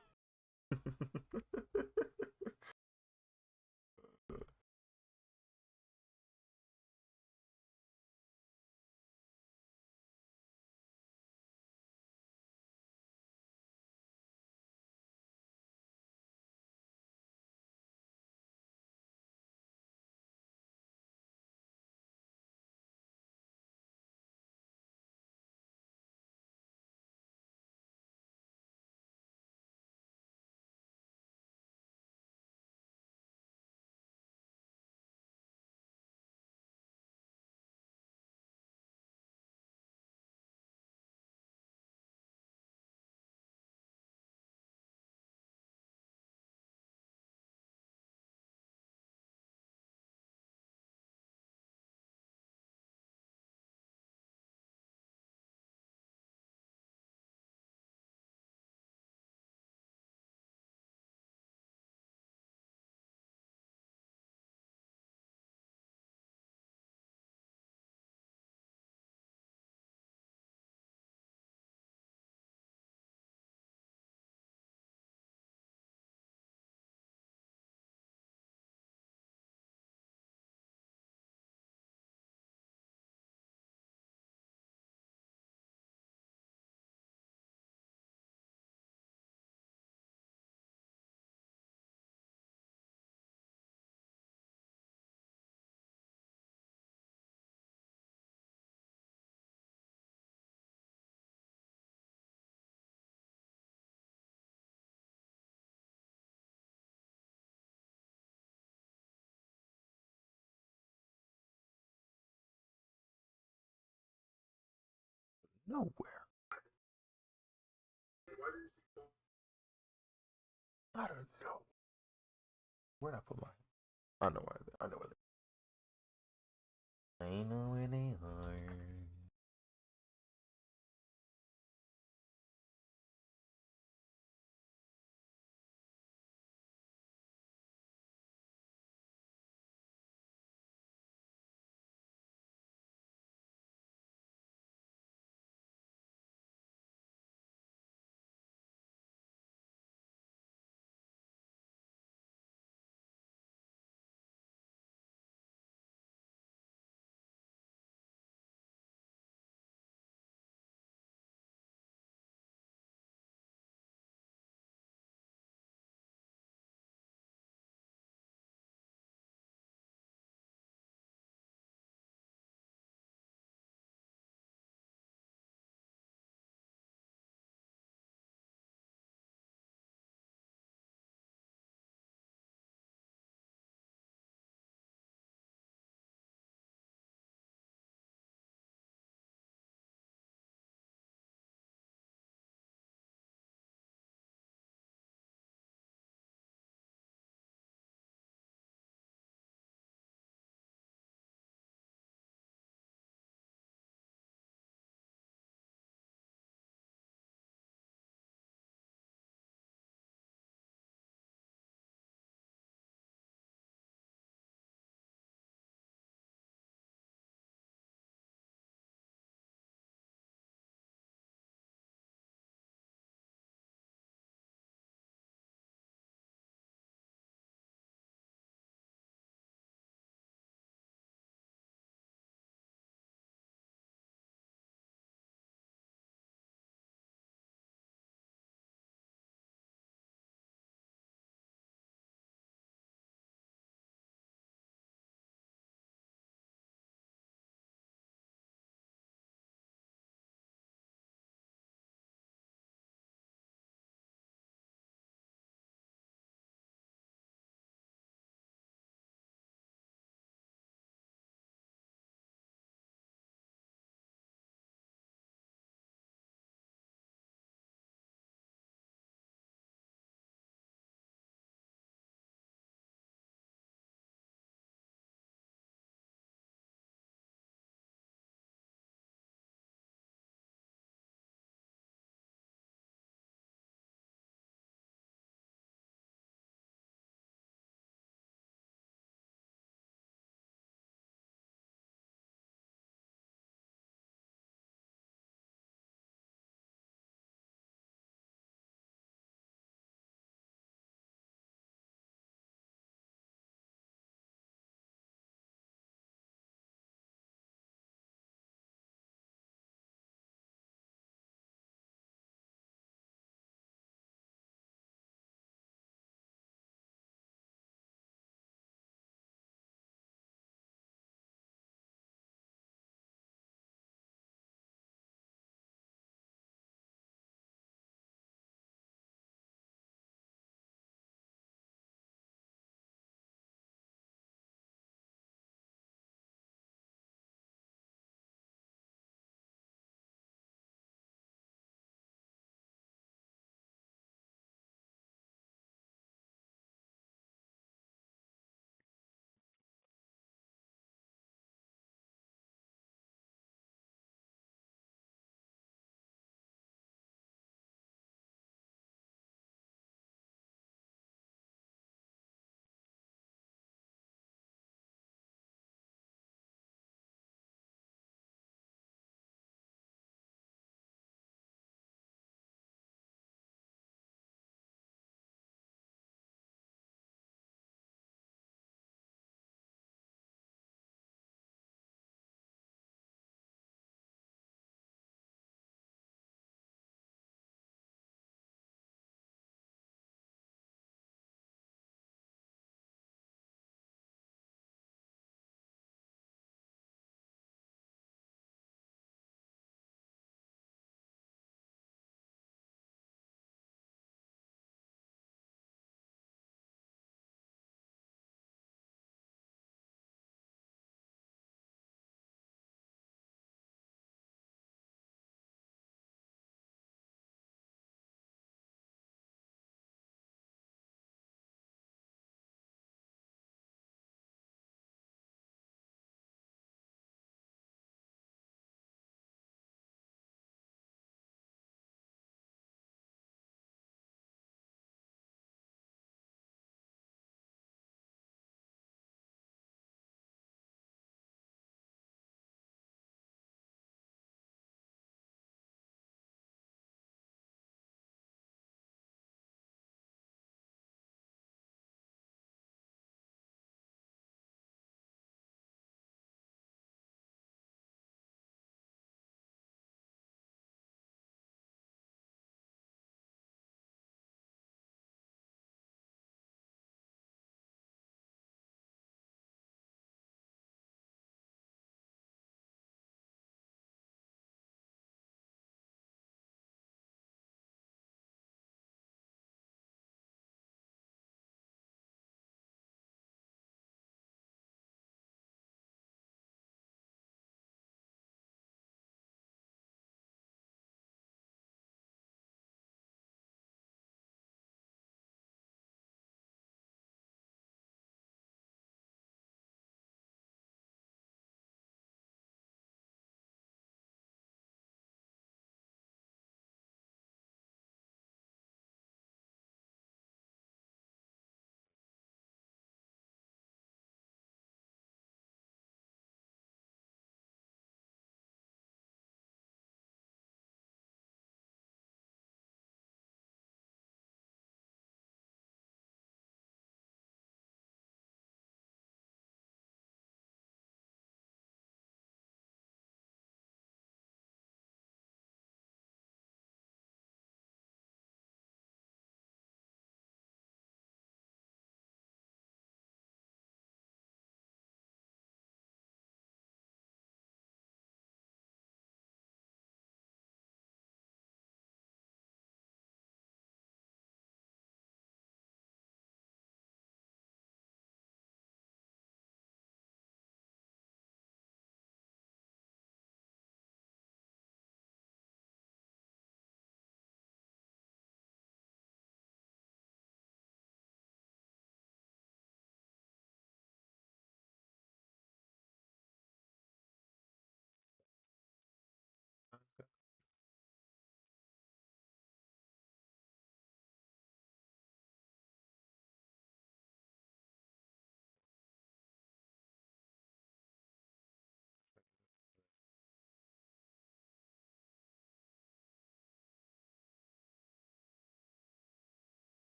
Nowhere. I don't know. Where'd I put mine? I know where. I know where. I know where they are.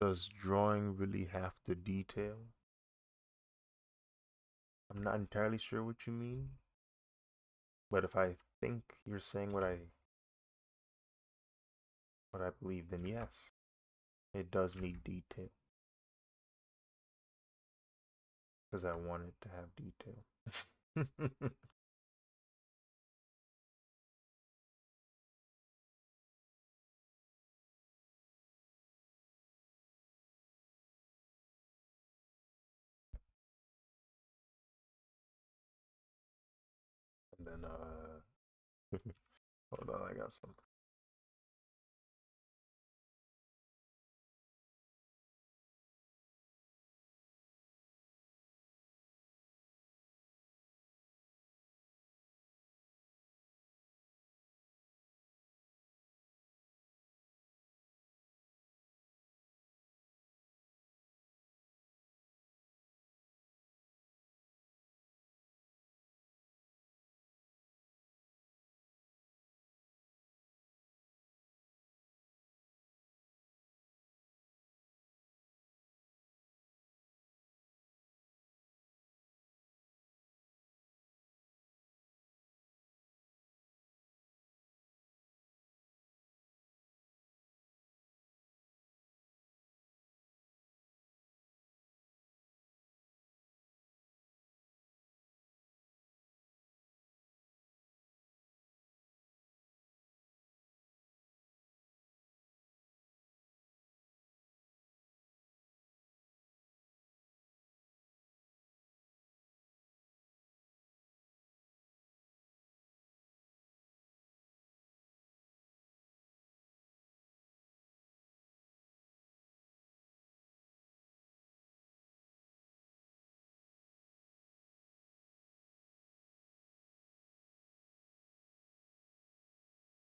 Does drawing really have to detail? I'm not entirely sure what you mean, but if I think you're saying what I believe, then yes, it does need detail because I want it to have detail. And then hold on, I got something.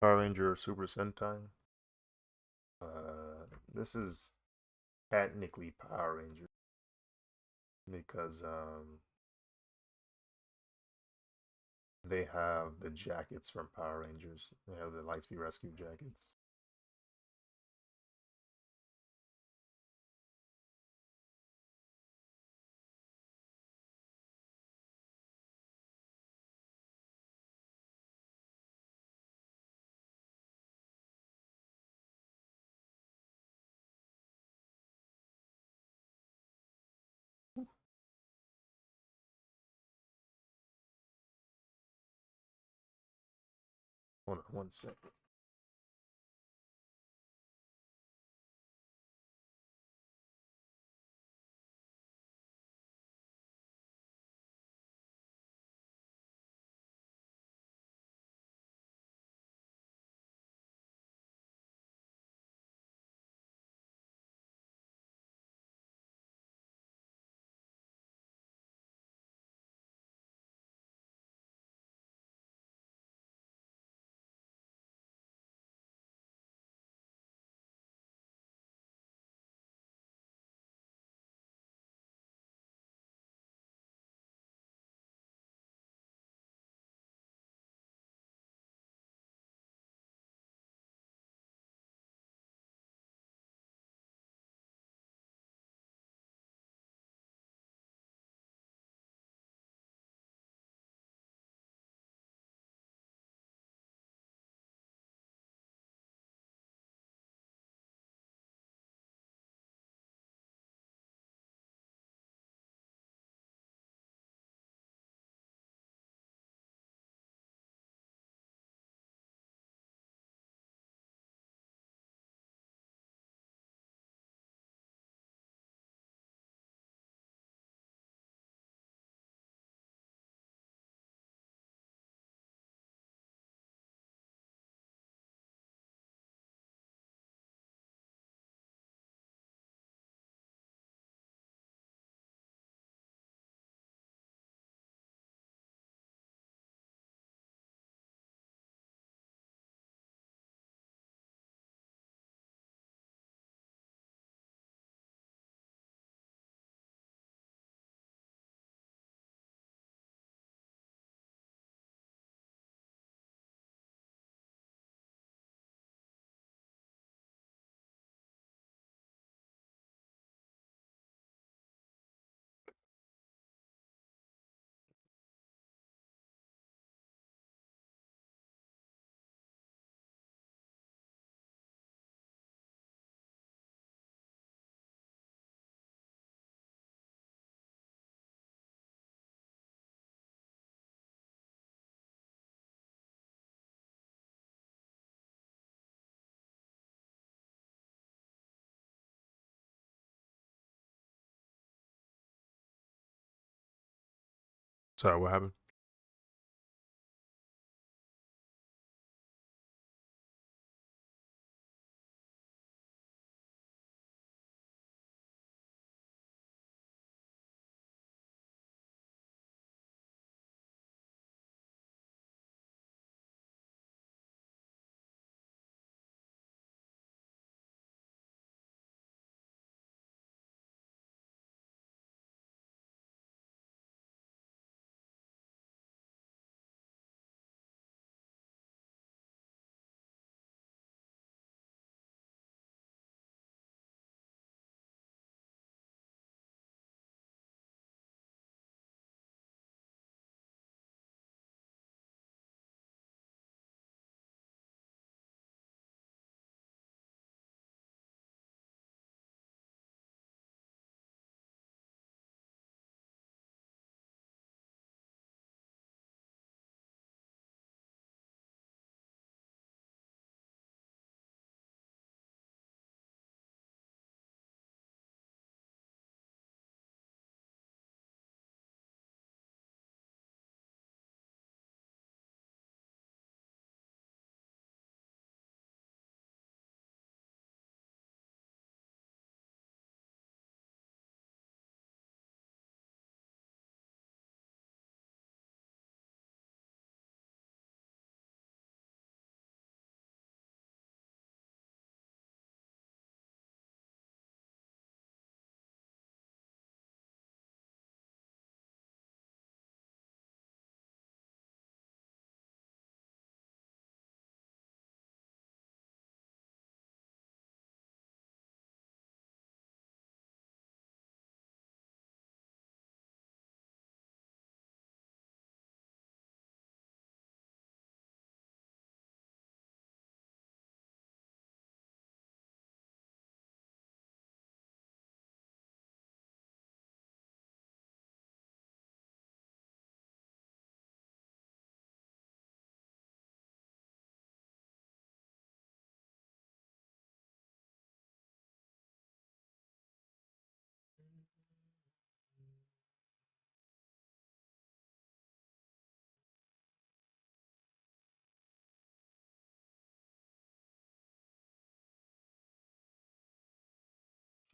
Power Ranger or Super Sentai? This is technically Power Ranger because they have the jackets from Power Rangers. They have the Lightspeed Rescue jackets. Hold on one second. Sorry, what happened?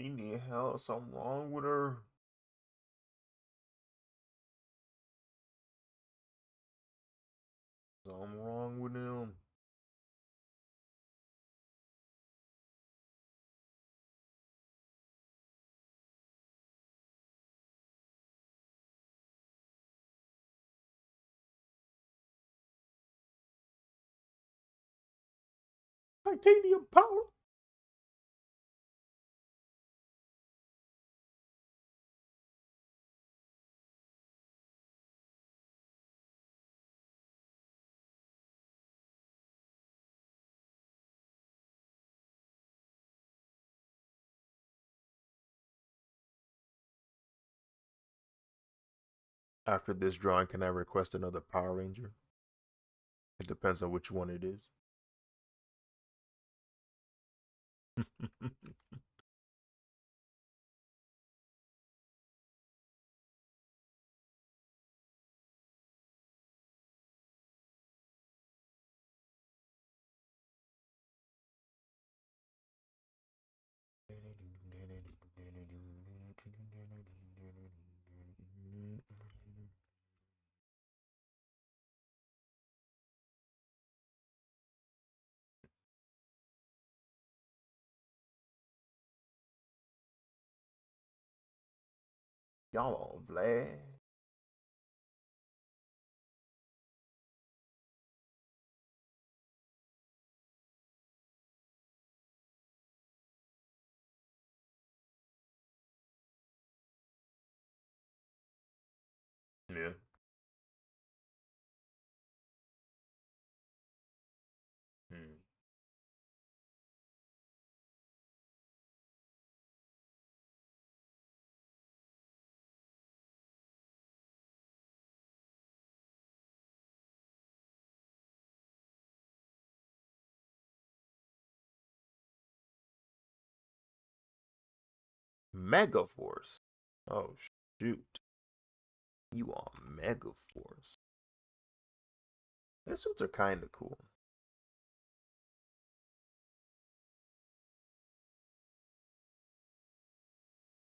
She need help. Something wrong with her. Something wrong with him. Titanium power. After this drawing, can I request another Power Ranger? It depends on which one it is. Y'all on Vlad. Yeah. Hmm. Mega Force. Oh shoot. You are Mega Force. Their suits are kind of cool.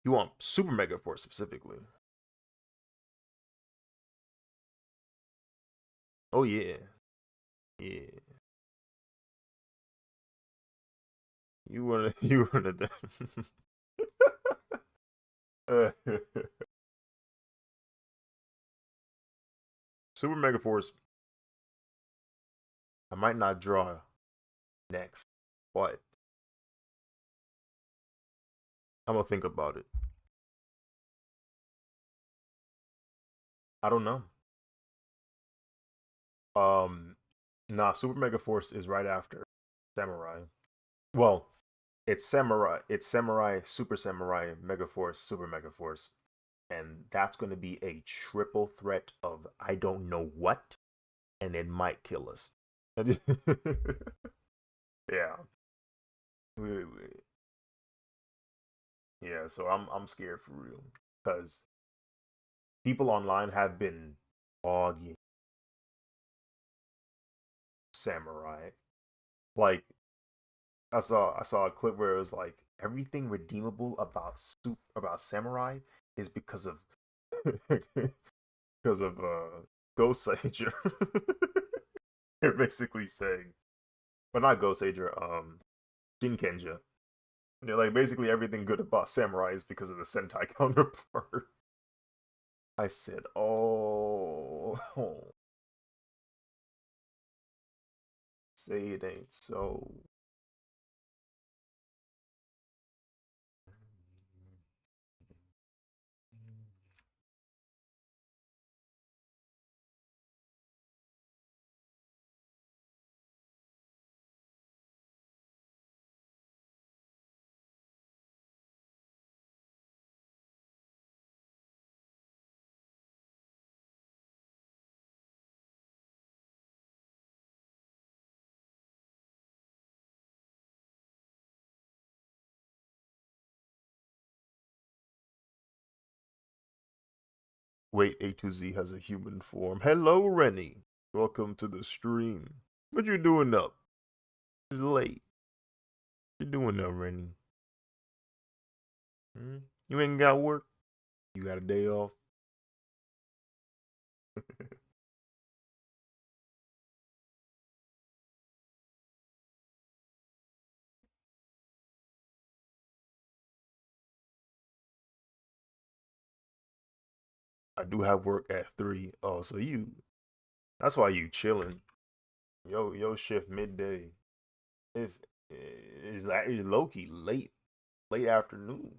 You want Super Mega Force specifically? Oh yeah, yeah. You wanna you wanna Super Mega Force. I might not draw next, but I'm gonna think about it. I don't know. Um, nah. Super Mega Force is right after Samurai. Well, it's Samurai. It's Samurai, Super Samurai, Mega Force, Super Mega Force, and that's gonna be a triple threat of I don't know what, and it might kill us. Yeah. Yeah, so I'm scared for real because people online have been dogging Samurai. Like I saw a clip where it was like everything redeemable about Samurai is because of because of Ghost Sager. They're basically saying, but not Ghost Sager, Shinkenja. They're like basically everything good about Samurai is because of the Sentai counterpart. I said, oh, say it ain't so. Wait, A to Z has a human form. Hello, Rennie. Welcome to the stream. What you doing up? It's late. What you doing up, Rennie? Hmm? You ain't got work? You got a day off? I do have work at 3. Oh, so that's why you chilling. Yo shift midday. If it's like it's low key late afternoon.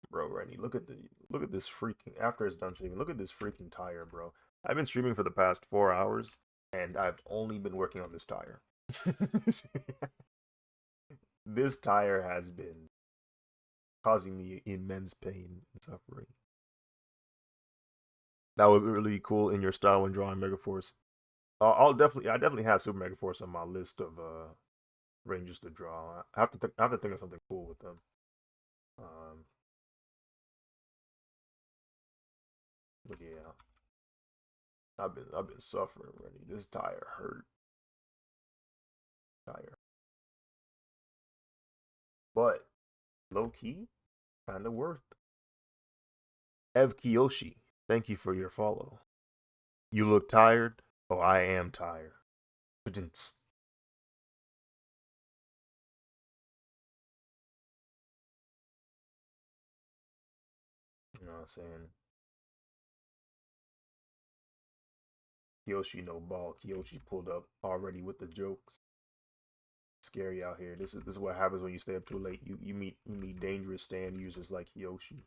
Bro, Rennie, look at this freaking after it's done streaming, look at this freaking tire, bro. I've been streaming for the past 4 hours and I've only been working on this tire. This tire has been causing me immense pain and suffering. That would be really cool in your style when drawing Megaforce. I definitely have Super Megaforce on my list of ranges to draw. I have to think of something cool with them. Um, but yeah, I've been suffering already. This tire hurt. Tire, but low key, kind of worth. Ev Kiyoshi, thank you for your follow. You look tired. Oh, I am tired. You know what I'm saying? Kiyoshi no ball. Kiyoshi pulled up already with the jokes. Scary out here. This is what happens when you stay up too late. You meet dangerous stand users like Kiyoshi.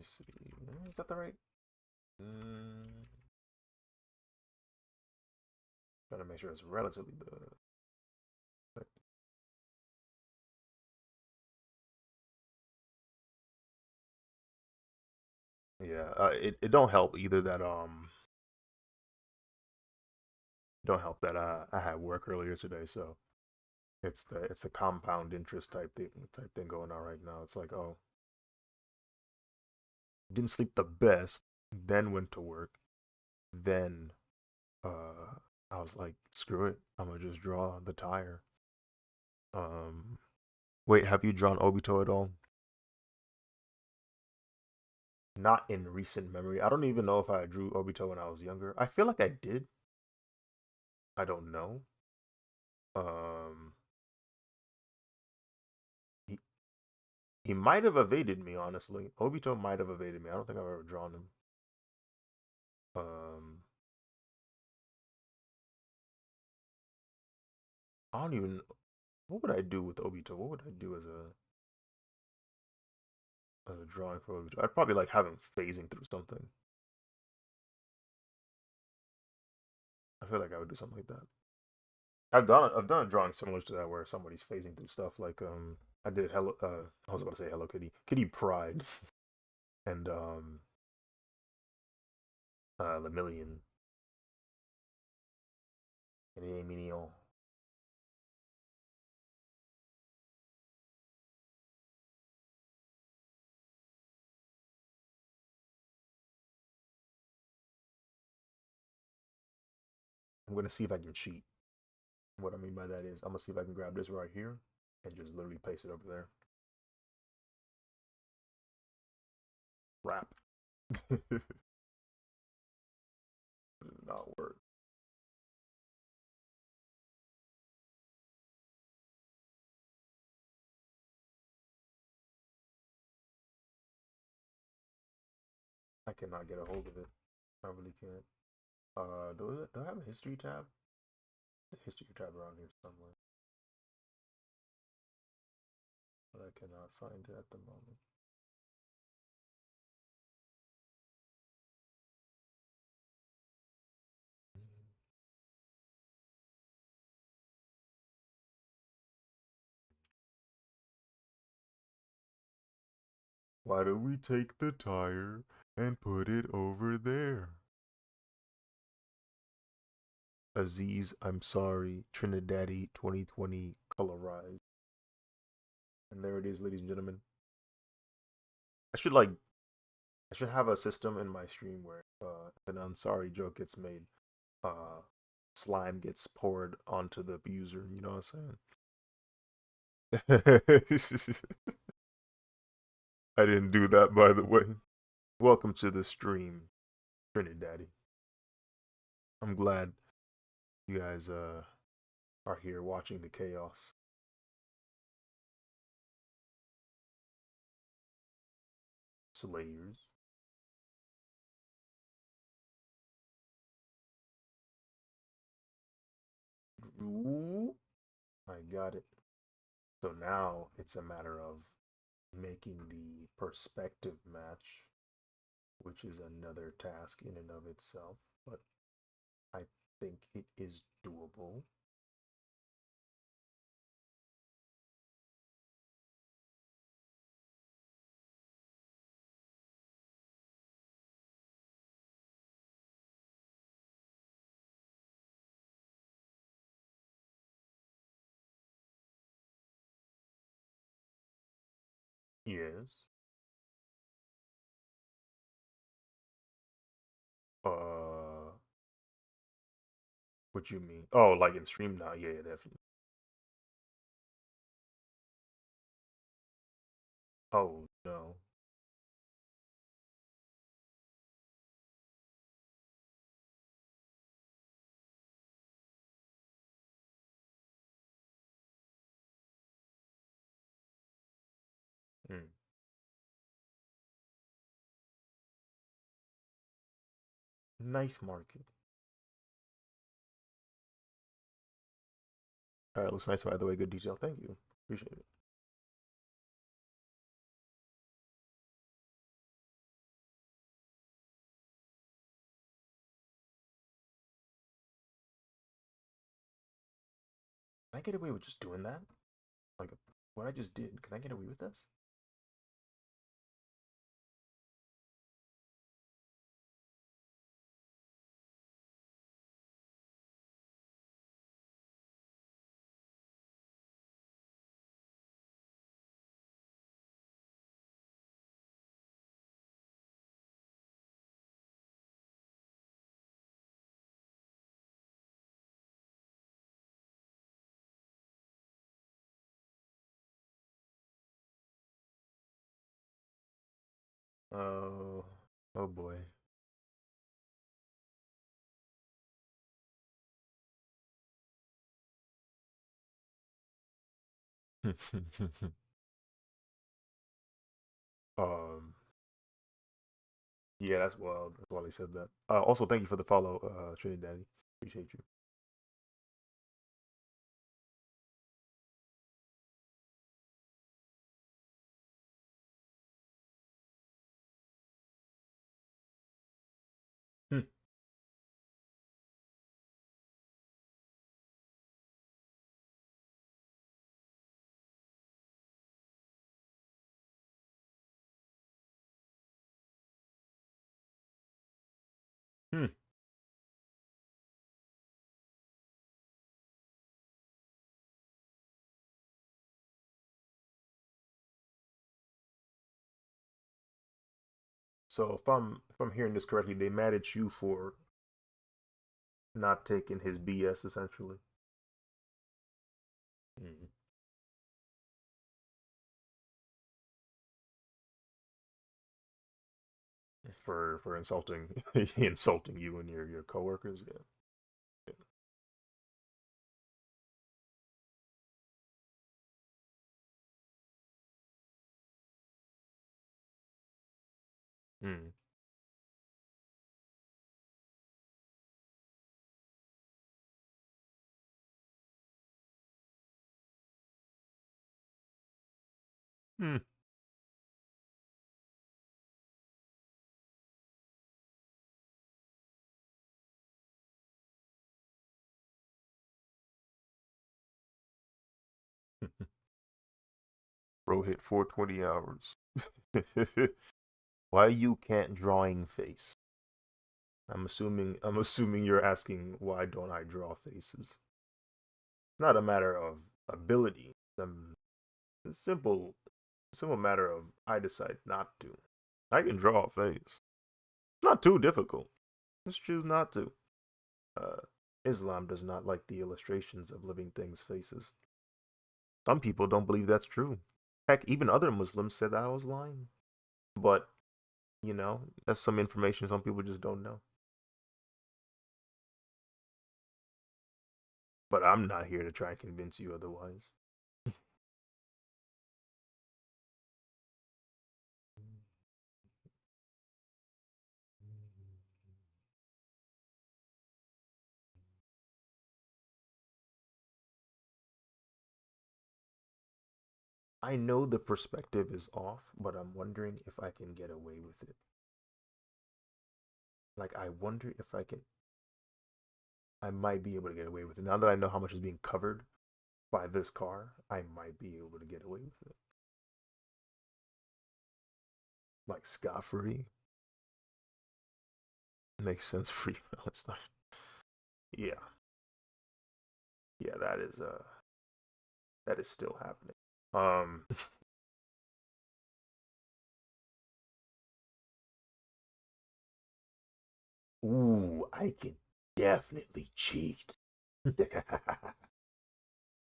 me see. Is that the right? Mm, Trying to make sure it's relatively the. Yeah, it don't help either that don't help that I had work earlier today, so it's a compound interest type thing going on right now. It's like, oh, didn't sleep the best, then went to work, then uh I was like, screw it, I'm gonna just draw the tire. Um, Wait, have you drawn Obito at all? Not in recent memory. I don't even know if I drew Obito when I was younger. I feel like I did. I don't know. Um, he he might have evaded me, honestly. Obito might have evaded me. I don't think I've ever drawn him. Um, I don't even. What would I do with Obito? What would I do as a drawing for Obito? I'd probably like have him phasing through something. I feel like I would do something like that. I've done a drawing similar to that where somebody's phasing through stuff. Like I did Hello. I was about to say Hello Kitty, Kitty Pride, and Lemillion. Minion. I'm gonna see if I can cheat. What I mean by that is I'm gonna see if I can grab this right here and just literally paste it over there. Wrap. Not work. I cannot get a hold of it. I really can't. Do I have a history tab? There's a history tab around here somewhere, but I cannot find it at the moment. Why don't we take the tire and put it over there? Aziz, I'm sorry, Trinidadi 2020 colorized. And there it is, ladies and gentlemen. I should like I should have a system in my stream where if an unsari joke gets made, uh slime gets poured onto the user, you know what I'm saying? I didn't do that, by the way. Welcome to the stream, Trinidaddy. I'm glad you guys are here watching the chaos. Slayers. Ooh, I got it. So now it's a matter of making the perspective match, which is another task in and of itself, but I think it is doable. Yes. Uh, what you mean? Oh, like in stream now? Yeah, definitely. Oh no. Mm. Knife market. All right, looks nice by the way. Good detail. Thank you. Appreciate it. Can I get away with just doing that? Like what I just did. Can I get away with this? Oh, oh boy. um, yeah, that's wild. That's why they said that. Also, thank you for the follow, Trinidad. Appreciate you. Hmm. Hmm. So if I'm hearing this correctly, they mad at you for not taking his BS essentially. Mhm. For insulting insulting you and your coworkers. Yeah. Yeah. Mm. Mm. Bro hit 420 hours. Why you can't drawing face? I'm assuming you're asking why don't I draw faces? It's not a matter of ability. It's simple matter of I decide not to. I can draw a face. Not too difficult. Just choose not to. Uh, Islam does not like the illustrations of living things' faces. Some people don't believe that's true. Heck, even other Muslims said that I was lying. But, that's some information some people just don't know. But I'm not here to try and convince you otherwise. I know the perspective is off, but I'm wondering if I can get away with it. Like, I wonder if I might be able to get away with it. Now that I know how much is being covered by this car, I might be able to get away with it. Like, scot free. Makes sense for you. It's not. Yeah. Yeah, that is still happening. Um, ooh, I can definitely cheat.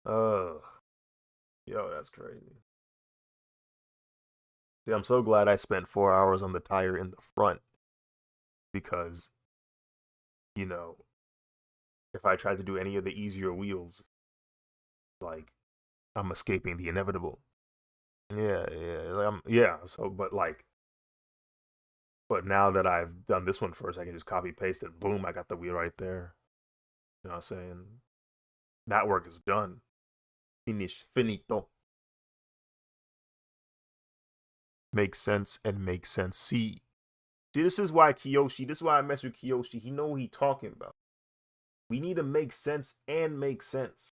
Oh, yo, that's crazy. See, I'm so glad I spent 4 hours on the tire in the front because, you know, if I tried to do any of the easier wheels, like I'm escaping the inevitable. Yeah, yeah, yeah. So, but now that I've done this one first, I can just copy paste it. Boom, I got the wheel right there. You know what I'm saying? That work is done. Finish, finito. Makes sense and makes sense. See, this is why Kiyoshi. This is why I mess with Kiyoshi. He know what he talking about. We need to make sense and make sense.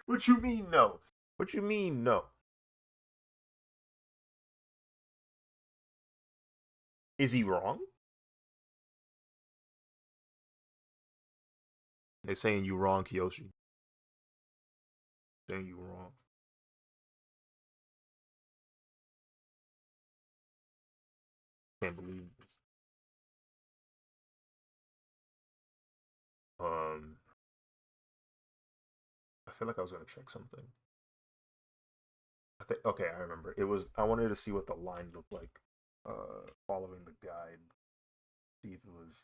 What you mean no? What you mean no? Is he wrong? They saying you wrong, Kiyoshi. Saying you wrong. Can't believe this. Um, I feel like I was gonna check something. I think okay, I remember. It was I wanted to see what the line looked like. Following the guide. See if it was.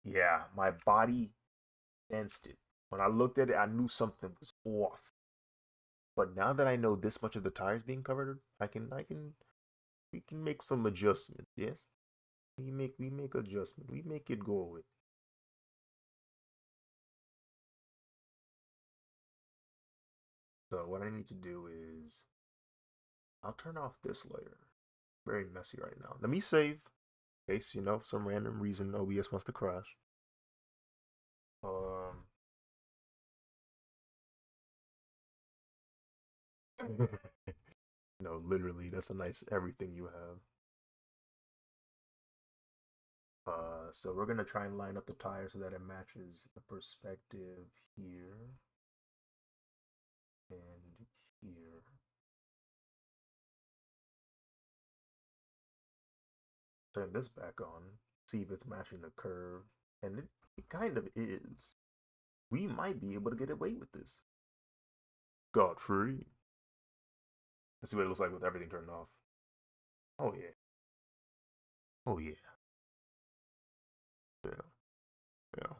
Yeah, my body sensed it. When I looked at it, I knew something was off. But now that I know this much of the tires being covered, we can make some adjustments. Yes, we make adjustment. We make it go away. So what I need to do is I'll turn off this layer. Very messy right now. Let me save. In case some random reason OBS wants to crash. Um. No, literally, that's a nice everything you have. So we're gonna try and line up the tire so that it matches the perspective here and here. Turn this back on, see if it's matching the curve, and it kind of is. We might be able to get away with this. Godfrey. Let's see what it looks like with everything turned off. Oh yeah. Oh yeah. Yeah. Yeah.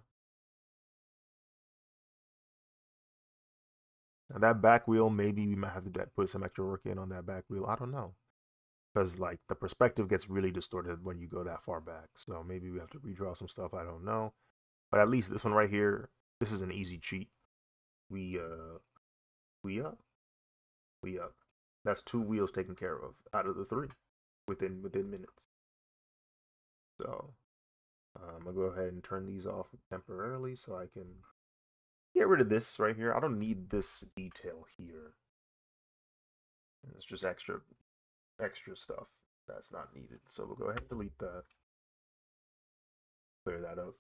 Now that back wheel, maybe we might have to put some extra work in on that back wheel. I don't know. Because like the perspective gets really distorted when you go that far back. So maybe we have to redraw some stuff. I don't know. But at least this one right here, this is an easy cheat. We up. We up. That's two wheels taken care of out of the three within minutes. So I'm gonna go ahead and turn these off temporarily so I can get rid of this right here. I don't need this detail here. It's just extra stuff that's not needed. So we'll go ahead and delete that, clear that up,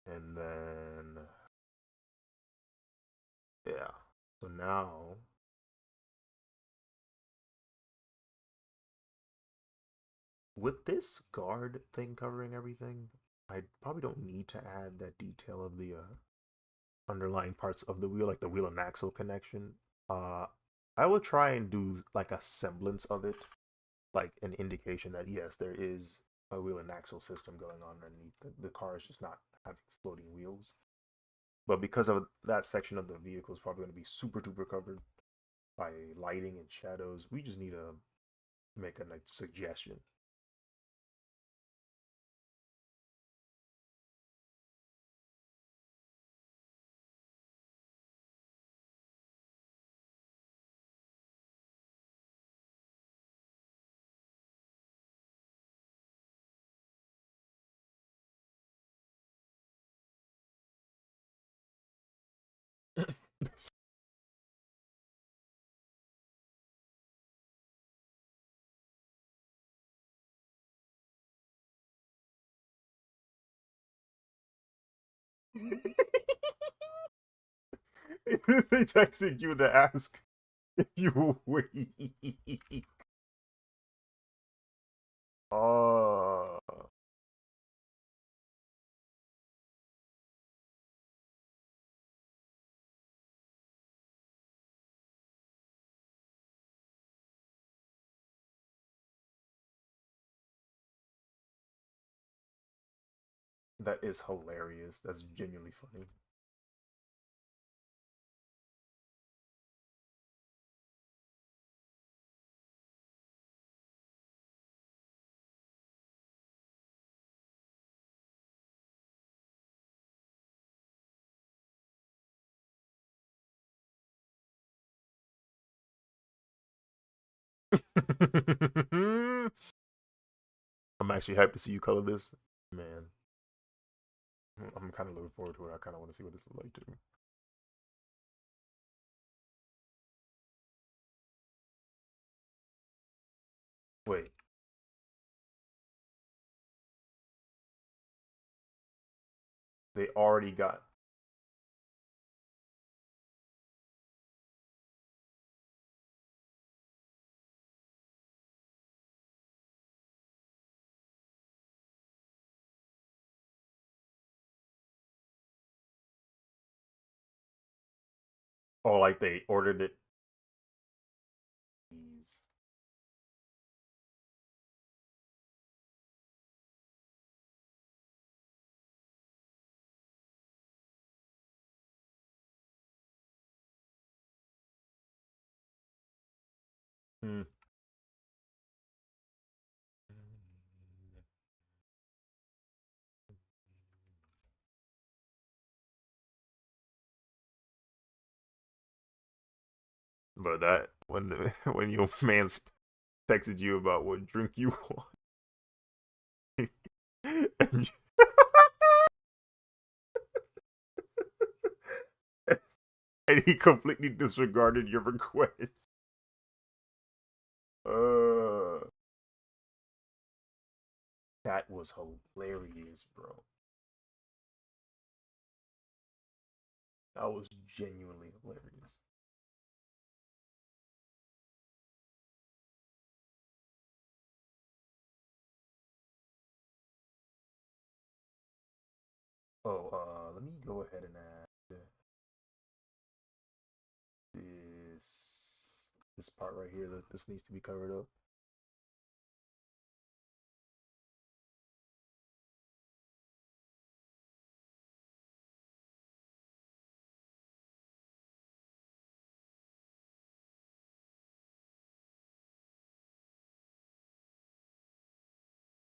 and then yeah. So now with this guard thing covering everything, I probably don't need to add that detail of the underlying parts of the wheel, like the wheel and axle connection. Uh, I will try and do like a semblance of it, like an indication that yes, there is a wheel and axle system going on underneath. The car is just not having floating wheels. But because of that section of the vehicle is probably going to be super duper covered by lighting and shadows, we just need to make a like, suggestion. They texted you to ask if you were weak. Oh, that is hilarious. That's genuinely funny. I'm actually hyped to see you color this. Man, I'm kind of looking forward to it. I kind of want to see what this looks like too. Wait, they already got. Oh, like they ordered it. Jeez. Hmm. But that when when your man texted you about what drink you want, and, and he completely disregarded your request. Uh, that was hilarious, bro. That was genuinely hilarious. Oh, let me go ahead and add this part right here. That this needs to be covered up.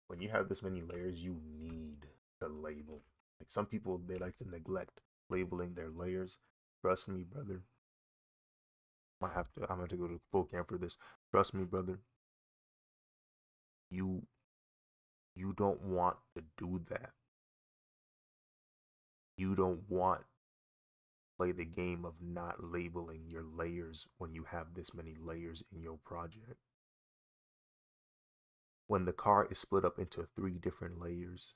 When you have this many layers, you need to label. Like some people, they like to neglect labeling their layers. Trust me, brother. I'm gonna have to go to full camp for this. Trust me, brother. You you don't want to do that. You don't want to play the game of not labeling your layers when you have this many layers in your project. When the car is split up into three different layers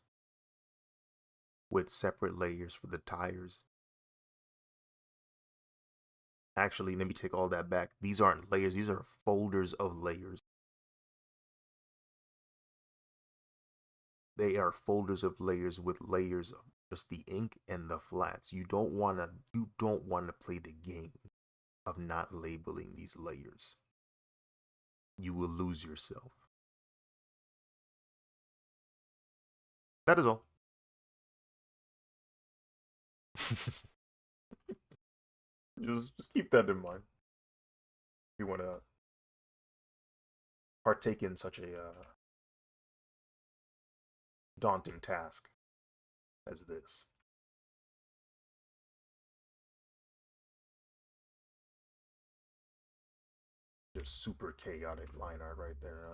with separate layers for the tires. Actually, let me take all that back. These aren't layers, these are folders of layers. They are folders of layers with layers of just the ink and the flats. You don't want to play the game of not labeling these layers. You will lose yourself. That is all. Just keep that in mind. If you want to partake in such a daunting task as this. Just super chaotic line art right there.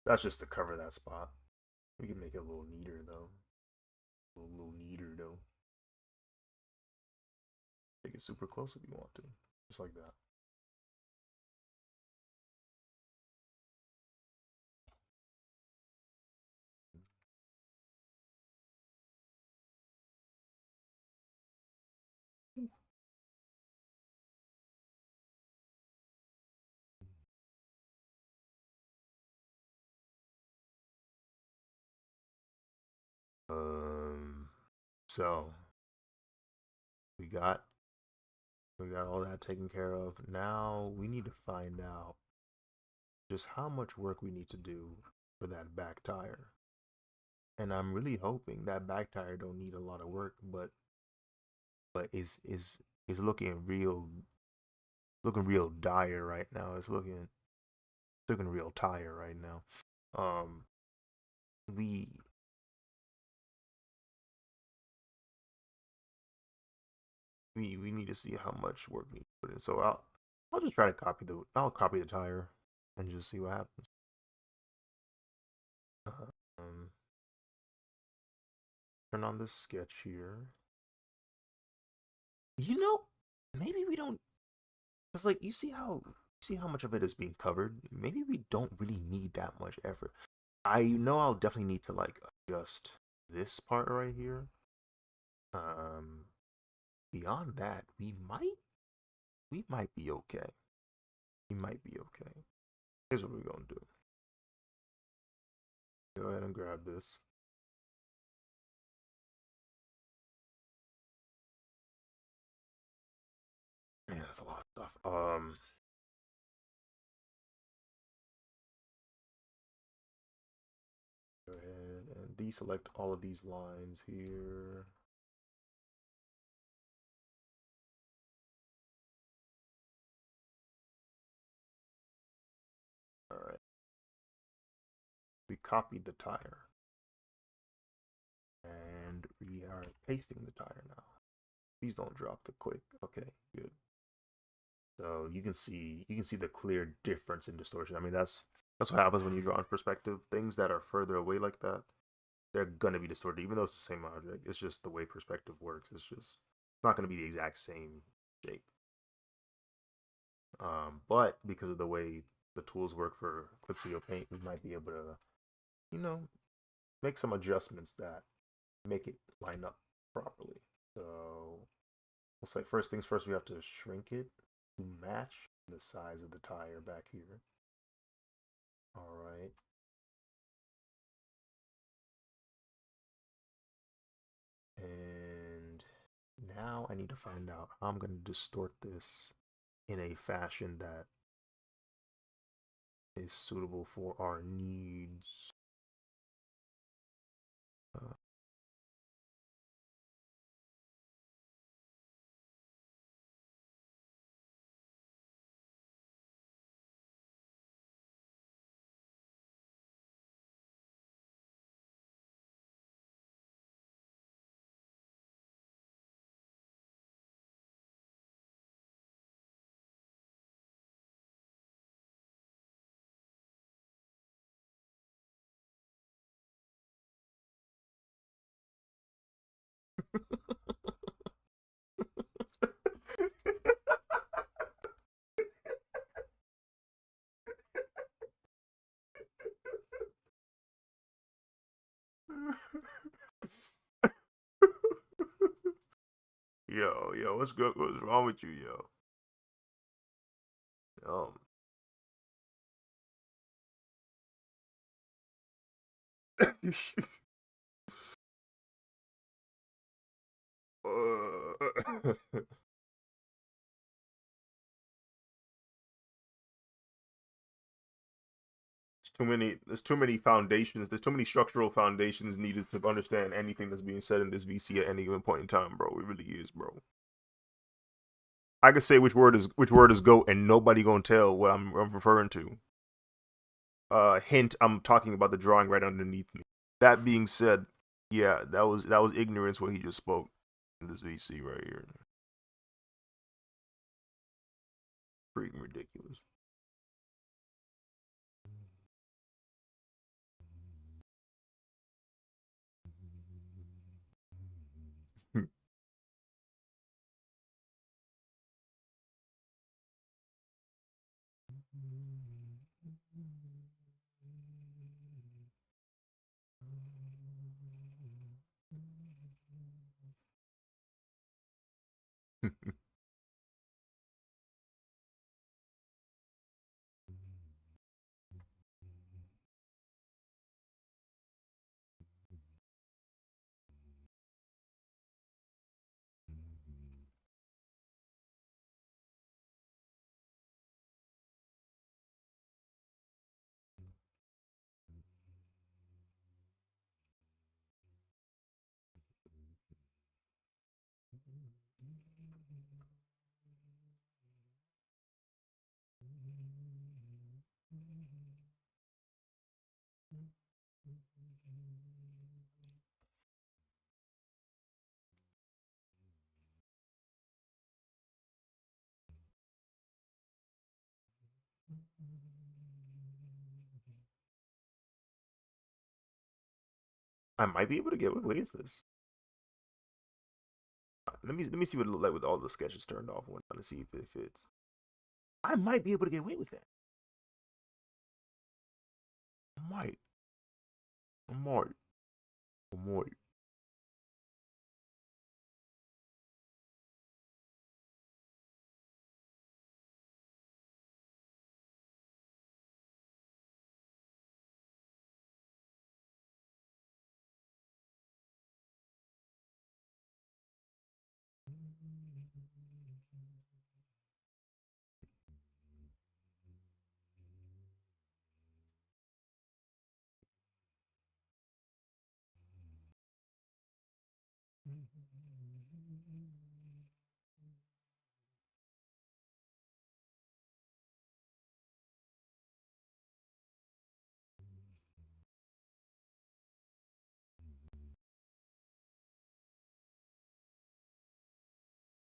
That's just to cover that spot. We can make it a little neater though. A little neater though. Take it super close if you want to. Just like that. Um so we got we got all that taken care of. Now we need to find out just how much work we need to do for that back tire. And I'm really hoping that back tire don't need a lot of work, but is looking real dire right now. It's looking real tire right now. Um, we we need to see how much work we need to put in. So I'll just try to I'll copy the tire and just see what happens. Um, turn on this sketch here. You know, maybe we don't. Cause like you see how see how much of it is being covered. Maybe we don't really need that much effort. I know I'll definitely need to like adjust this part right here. Um, Beyond that, we might be okay. We might be okay. Here's what we're gonna do. Go ahead and grab this. Yeah, that's a lot of stuff. Go ahead and deselect all of these lines here. All right. We copied the tire. And we are pasting the tire now. Please don't drop the click. Okay, good. So you can see the clear difference in distortion. I mean that's what happens when you draw in perspective. Things that are further away like that, they're gonna be distorted, even though it's the same object. It's just the way perspective works. It's not gonna be the exact same shape. But because of the way the tools work for Clipsio Paint, we might be able to, you know, make some adjustments that make it line up properly. So looks like first things first, we have to shrink it to match the size of the tire back here. All right. And now I need to find out how I'm going to distort this in a fashion that is suitable for our needs. Uh, yo, what's good? What's wrong with you, yo? Um, too many. There's too many foundations. There's too many structural foundations needed to understand anything that's being said in this VC at any given point in time, bro. It really is, bro. I could say which word is go, and nobody gonna tell what I'm referring to. Hint: I'm talking about the drawing right underneath me. That being said, yeah, that was ignorance what he just spoke in this VC right here. Freaking ridiculous. I might be able to get away with this. Let me see what it look like with all the sketches turned off. One to see if it fits. I might be able to get away with that. I might. I might. I might.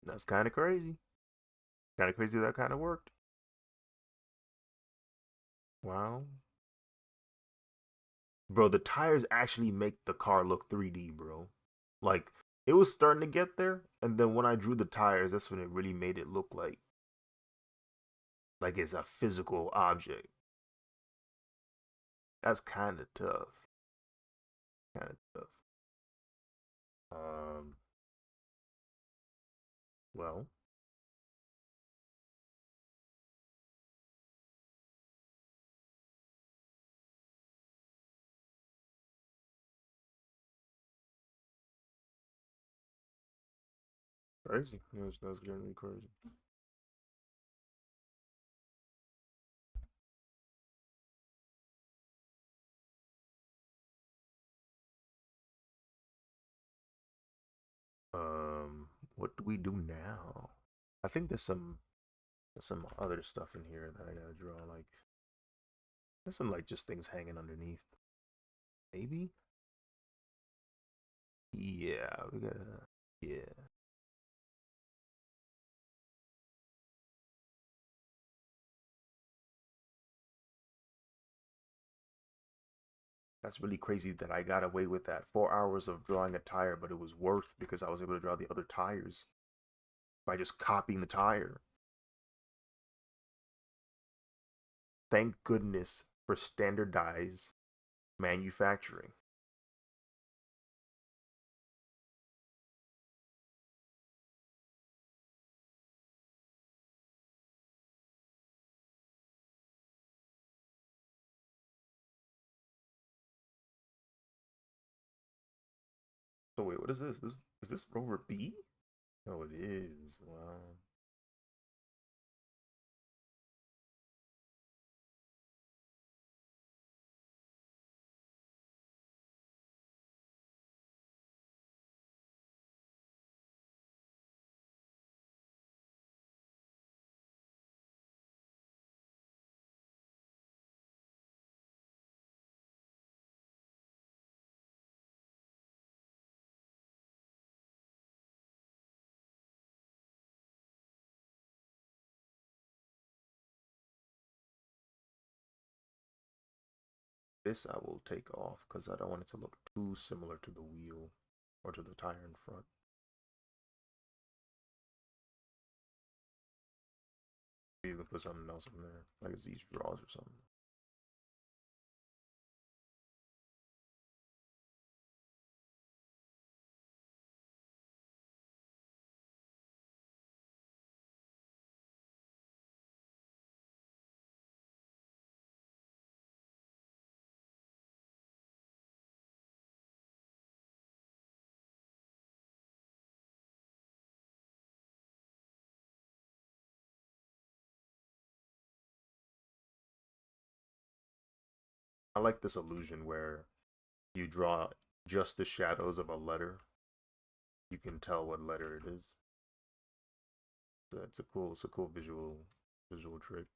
That's kind of crazy. Kind of crazy that kind of worked. Wow. Bro, the tires actually make the car look 3D, bro. Like, it was starting to get there, and then when I drew the tires, that's when it really made it look like it's a physical object. That's kind of tough. Kind of tough. Um, well, crazy. That's gonna be crazy. What do we do now? I think there's some other stuff in here that I gotta draw. Like there's some like just things hanging underneath. Maybe. Yeah, we gotta. Yeah, that's really crazy that I got away with that 4 hours of drawing a tire, but it was worth because I was able to draw the other tires by just copying the tire. Thank goodness for standardized manufacturing. So wait, what is this? This is this Rover B? Oh, it is. Wow. This I will take off because I don't want it to look too similar to the wheel or to the tire in front. You can put something else in there, like it's these draws or something. I like this illusion where you draw just the shadows of a letter. You can tell what letter it is. So it's a cool visual trick.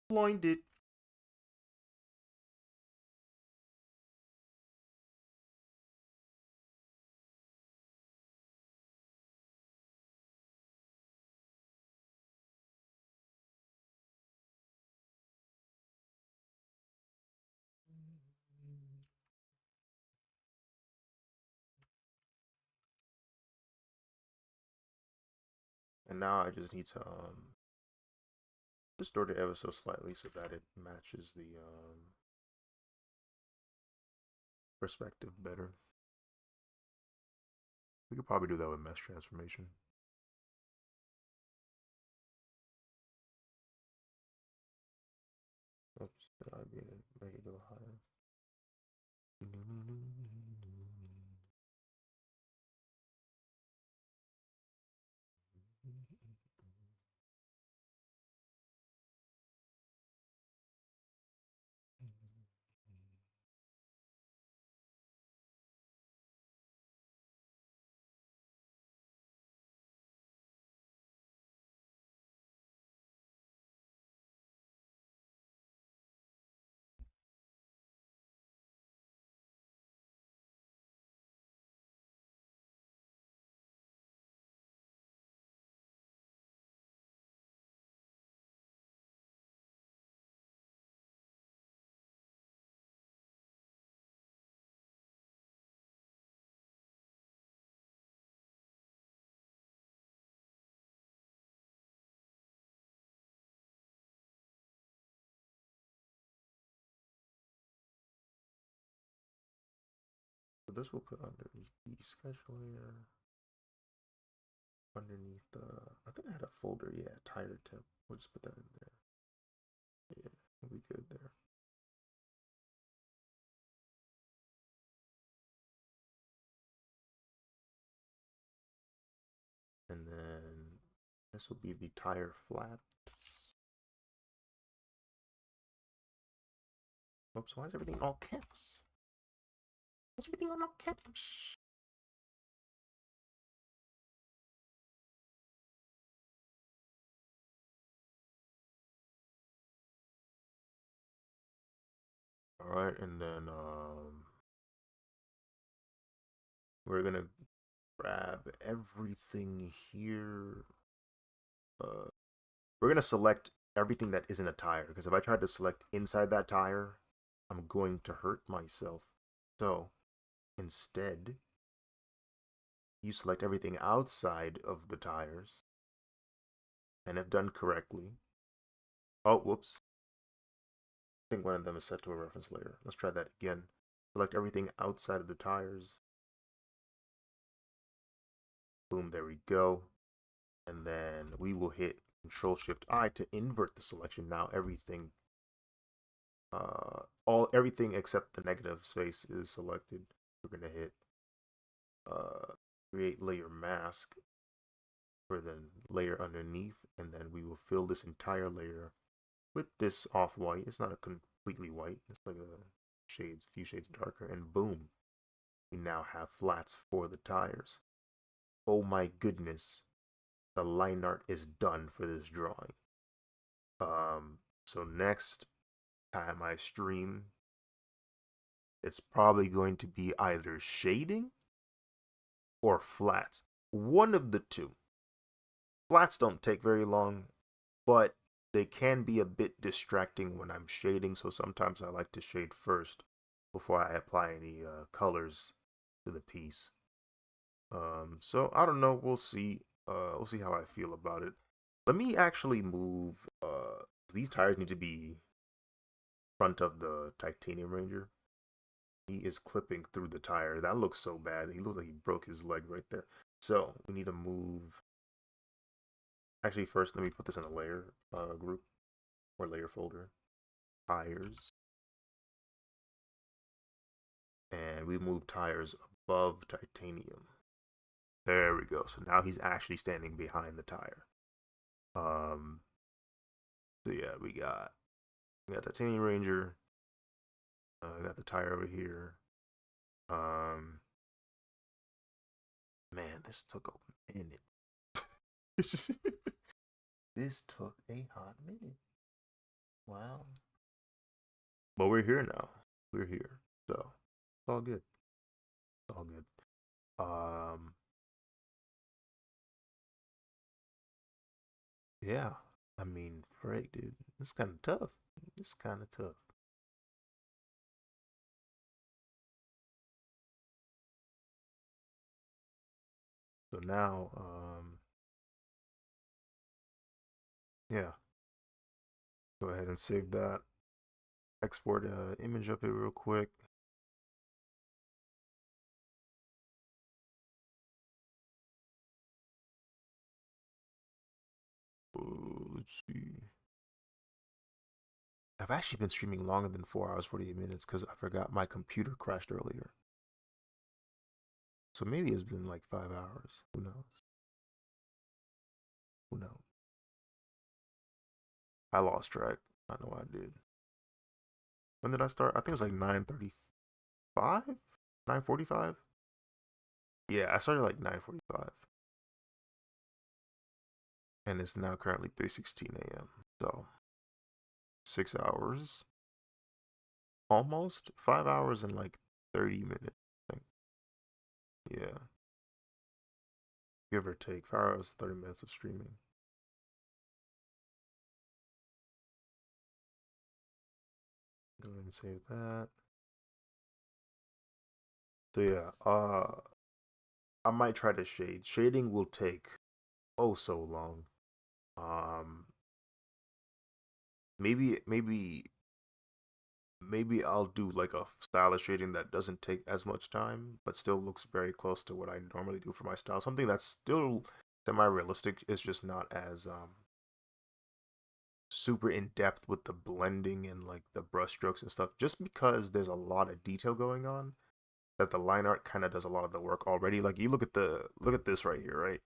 Blinded. And now I just need to distort it ever so slightly so that it matches the perspective better. We could probably do that with mesh transformation. Oops, did I make it a little higher? So this will put underneath the schedule layer. Underneath the, I think I had a folder, yeah, tire temp. We'll just put that in there. Yeah, we'll be good there. And then this will be the tire flats. Oops, why is everything all caps? Why is everything all caps? Alright, and then we're gonna grab everything here. We're gonna select everything that isn't a tire, because if I try to select inside that tire, I'm going to hurt myself. So instead, you select everything outside of the tires, and if done correctly, oh, whoops. I think one of them is set to a reference layer. Let's try that again. Select everything outside of the tires. Boom, there we go. And then we will hit Control-Shift-I to invert the selection. Now everything, everything except the negative space is selected. We're gonna hit Create Layer Mask for the layer underneath, and then we will fill this entire layer with this off-white. It's not a completely white. It's like a few shades darker, and boom, we now have flats for the tires. Oh my goodness, the line art is done for this drawing. So next time I stream, it's probably going to be either shading or flats. One of the two. Flats don't take very long, but they can be a bit distracting when I'm shading, so sometimes I like to shade first before I apply any colors to the piece. So I don't know. We'll see. We'll see how I feel about it. Let me actually move. These tires need to be front of the Titanium Ranger. He is clipping through the tire. That looks so bad. He looks like he broke his leg right there. So we need to move. Actually, first let me put this in a layer group or layer folder. Tires. And we move tires above Titanium. There we go. So now he's actually standing behind the tire. So yeah, we got Titanium Ranger. We got the tire over here. Man, this took a minute. This took a hot minute. Wow. But we're here now. We're here. So it's all good. It's all good. Yeah. I mean, Frank, dude, it's kind of tough. It's kind of tough. So now, Yeah. Go ahead and save that. Export image of it real quick. Let's see. I've actually been streaming longer than 4 hours 48 minutes because I forgot my computer crashed earlier. So maybe it's been like 5 hours. Who knows? Who knows? I lost track. I know I did. When did I start? I think it was like 9:35, 9:45. Yeah, I started like 9:45, and it's now currently 3:16 a.m. So 6 hours, almost 5 hours and like 30 minutes. I think. Yeah, give or take 5 hours, 30 minutes of streaming. Go ahead and save that. So yeah, I might try to shade. Shading will take oh so long. Um, maybe I'll do like a style of shading that doesn't take as much time, but still looks very close to what I normally do for my style. Something that's still semi-realistic. It's just not as super in depth with the blending and like the brush strokes and stuff. Just because there's a lot of detail going on, that the line art kind of does a lot of the work already. Like you look at this right here, right?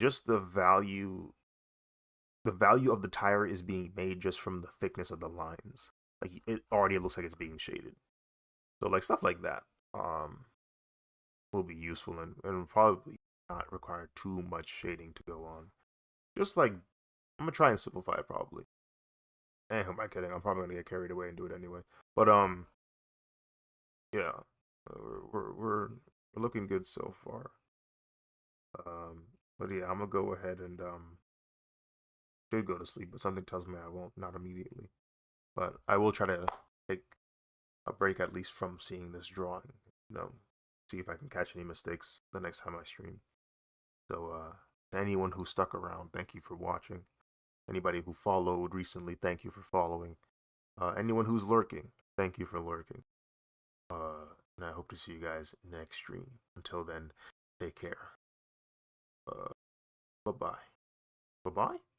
Just the value of the tire is being made just from the thickness of the lines. Like it already looks like it's being shaded. So like stuff like that will be useful and probably not require too much shading to go on. Just like I'm gonna try and simplify it probably. And who am I kidding? I'm probably gonna get carried away and do it anyway. But yeah, we're looking good so far. But yeah, I'm gonna go ahead and should go to sleep, but something tells me I won't, not immediately. But I will try to take a break at least from seeing this drawing. You know, see if I can catch any mistakes the next time I stream. So, to anyone who stuck around, thank you for watching. Anybody who followed recently, thank you for following. Anyone who's lurking, thank you for lurking. And I hope to see you guys next stream. Until then, take care. Bye bye. Bye bye.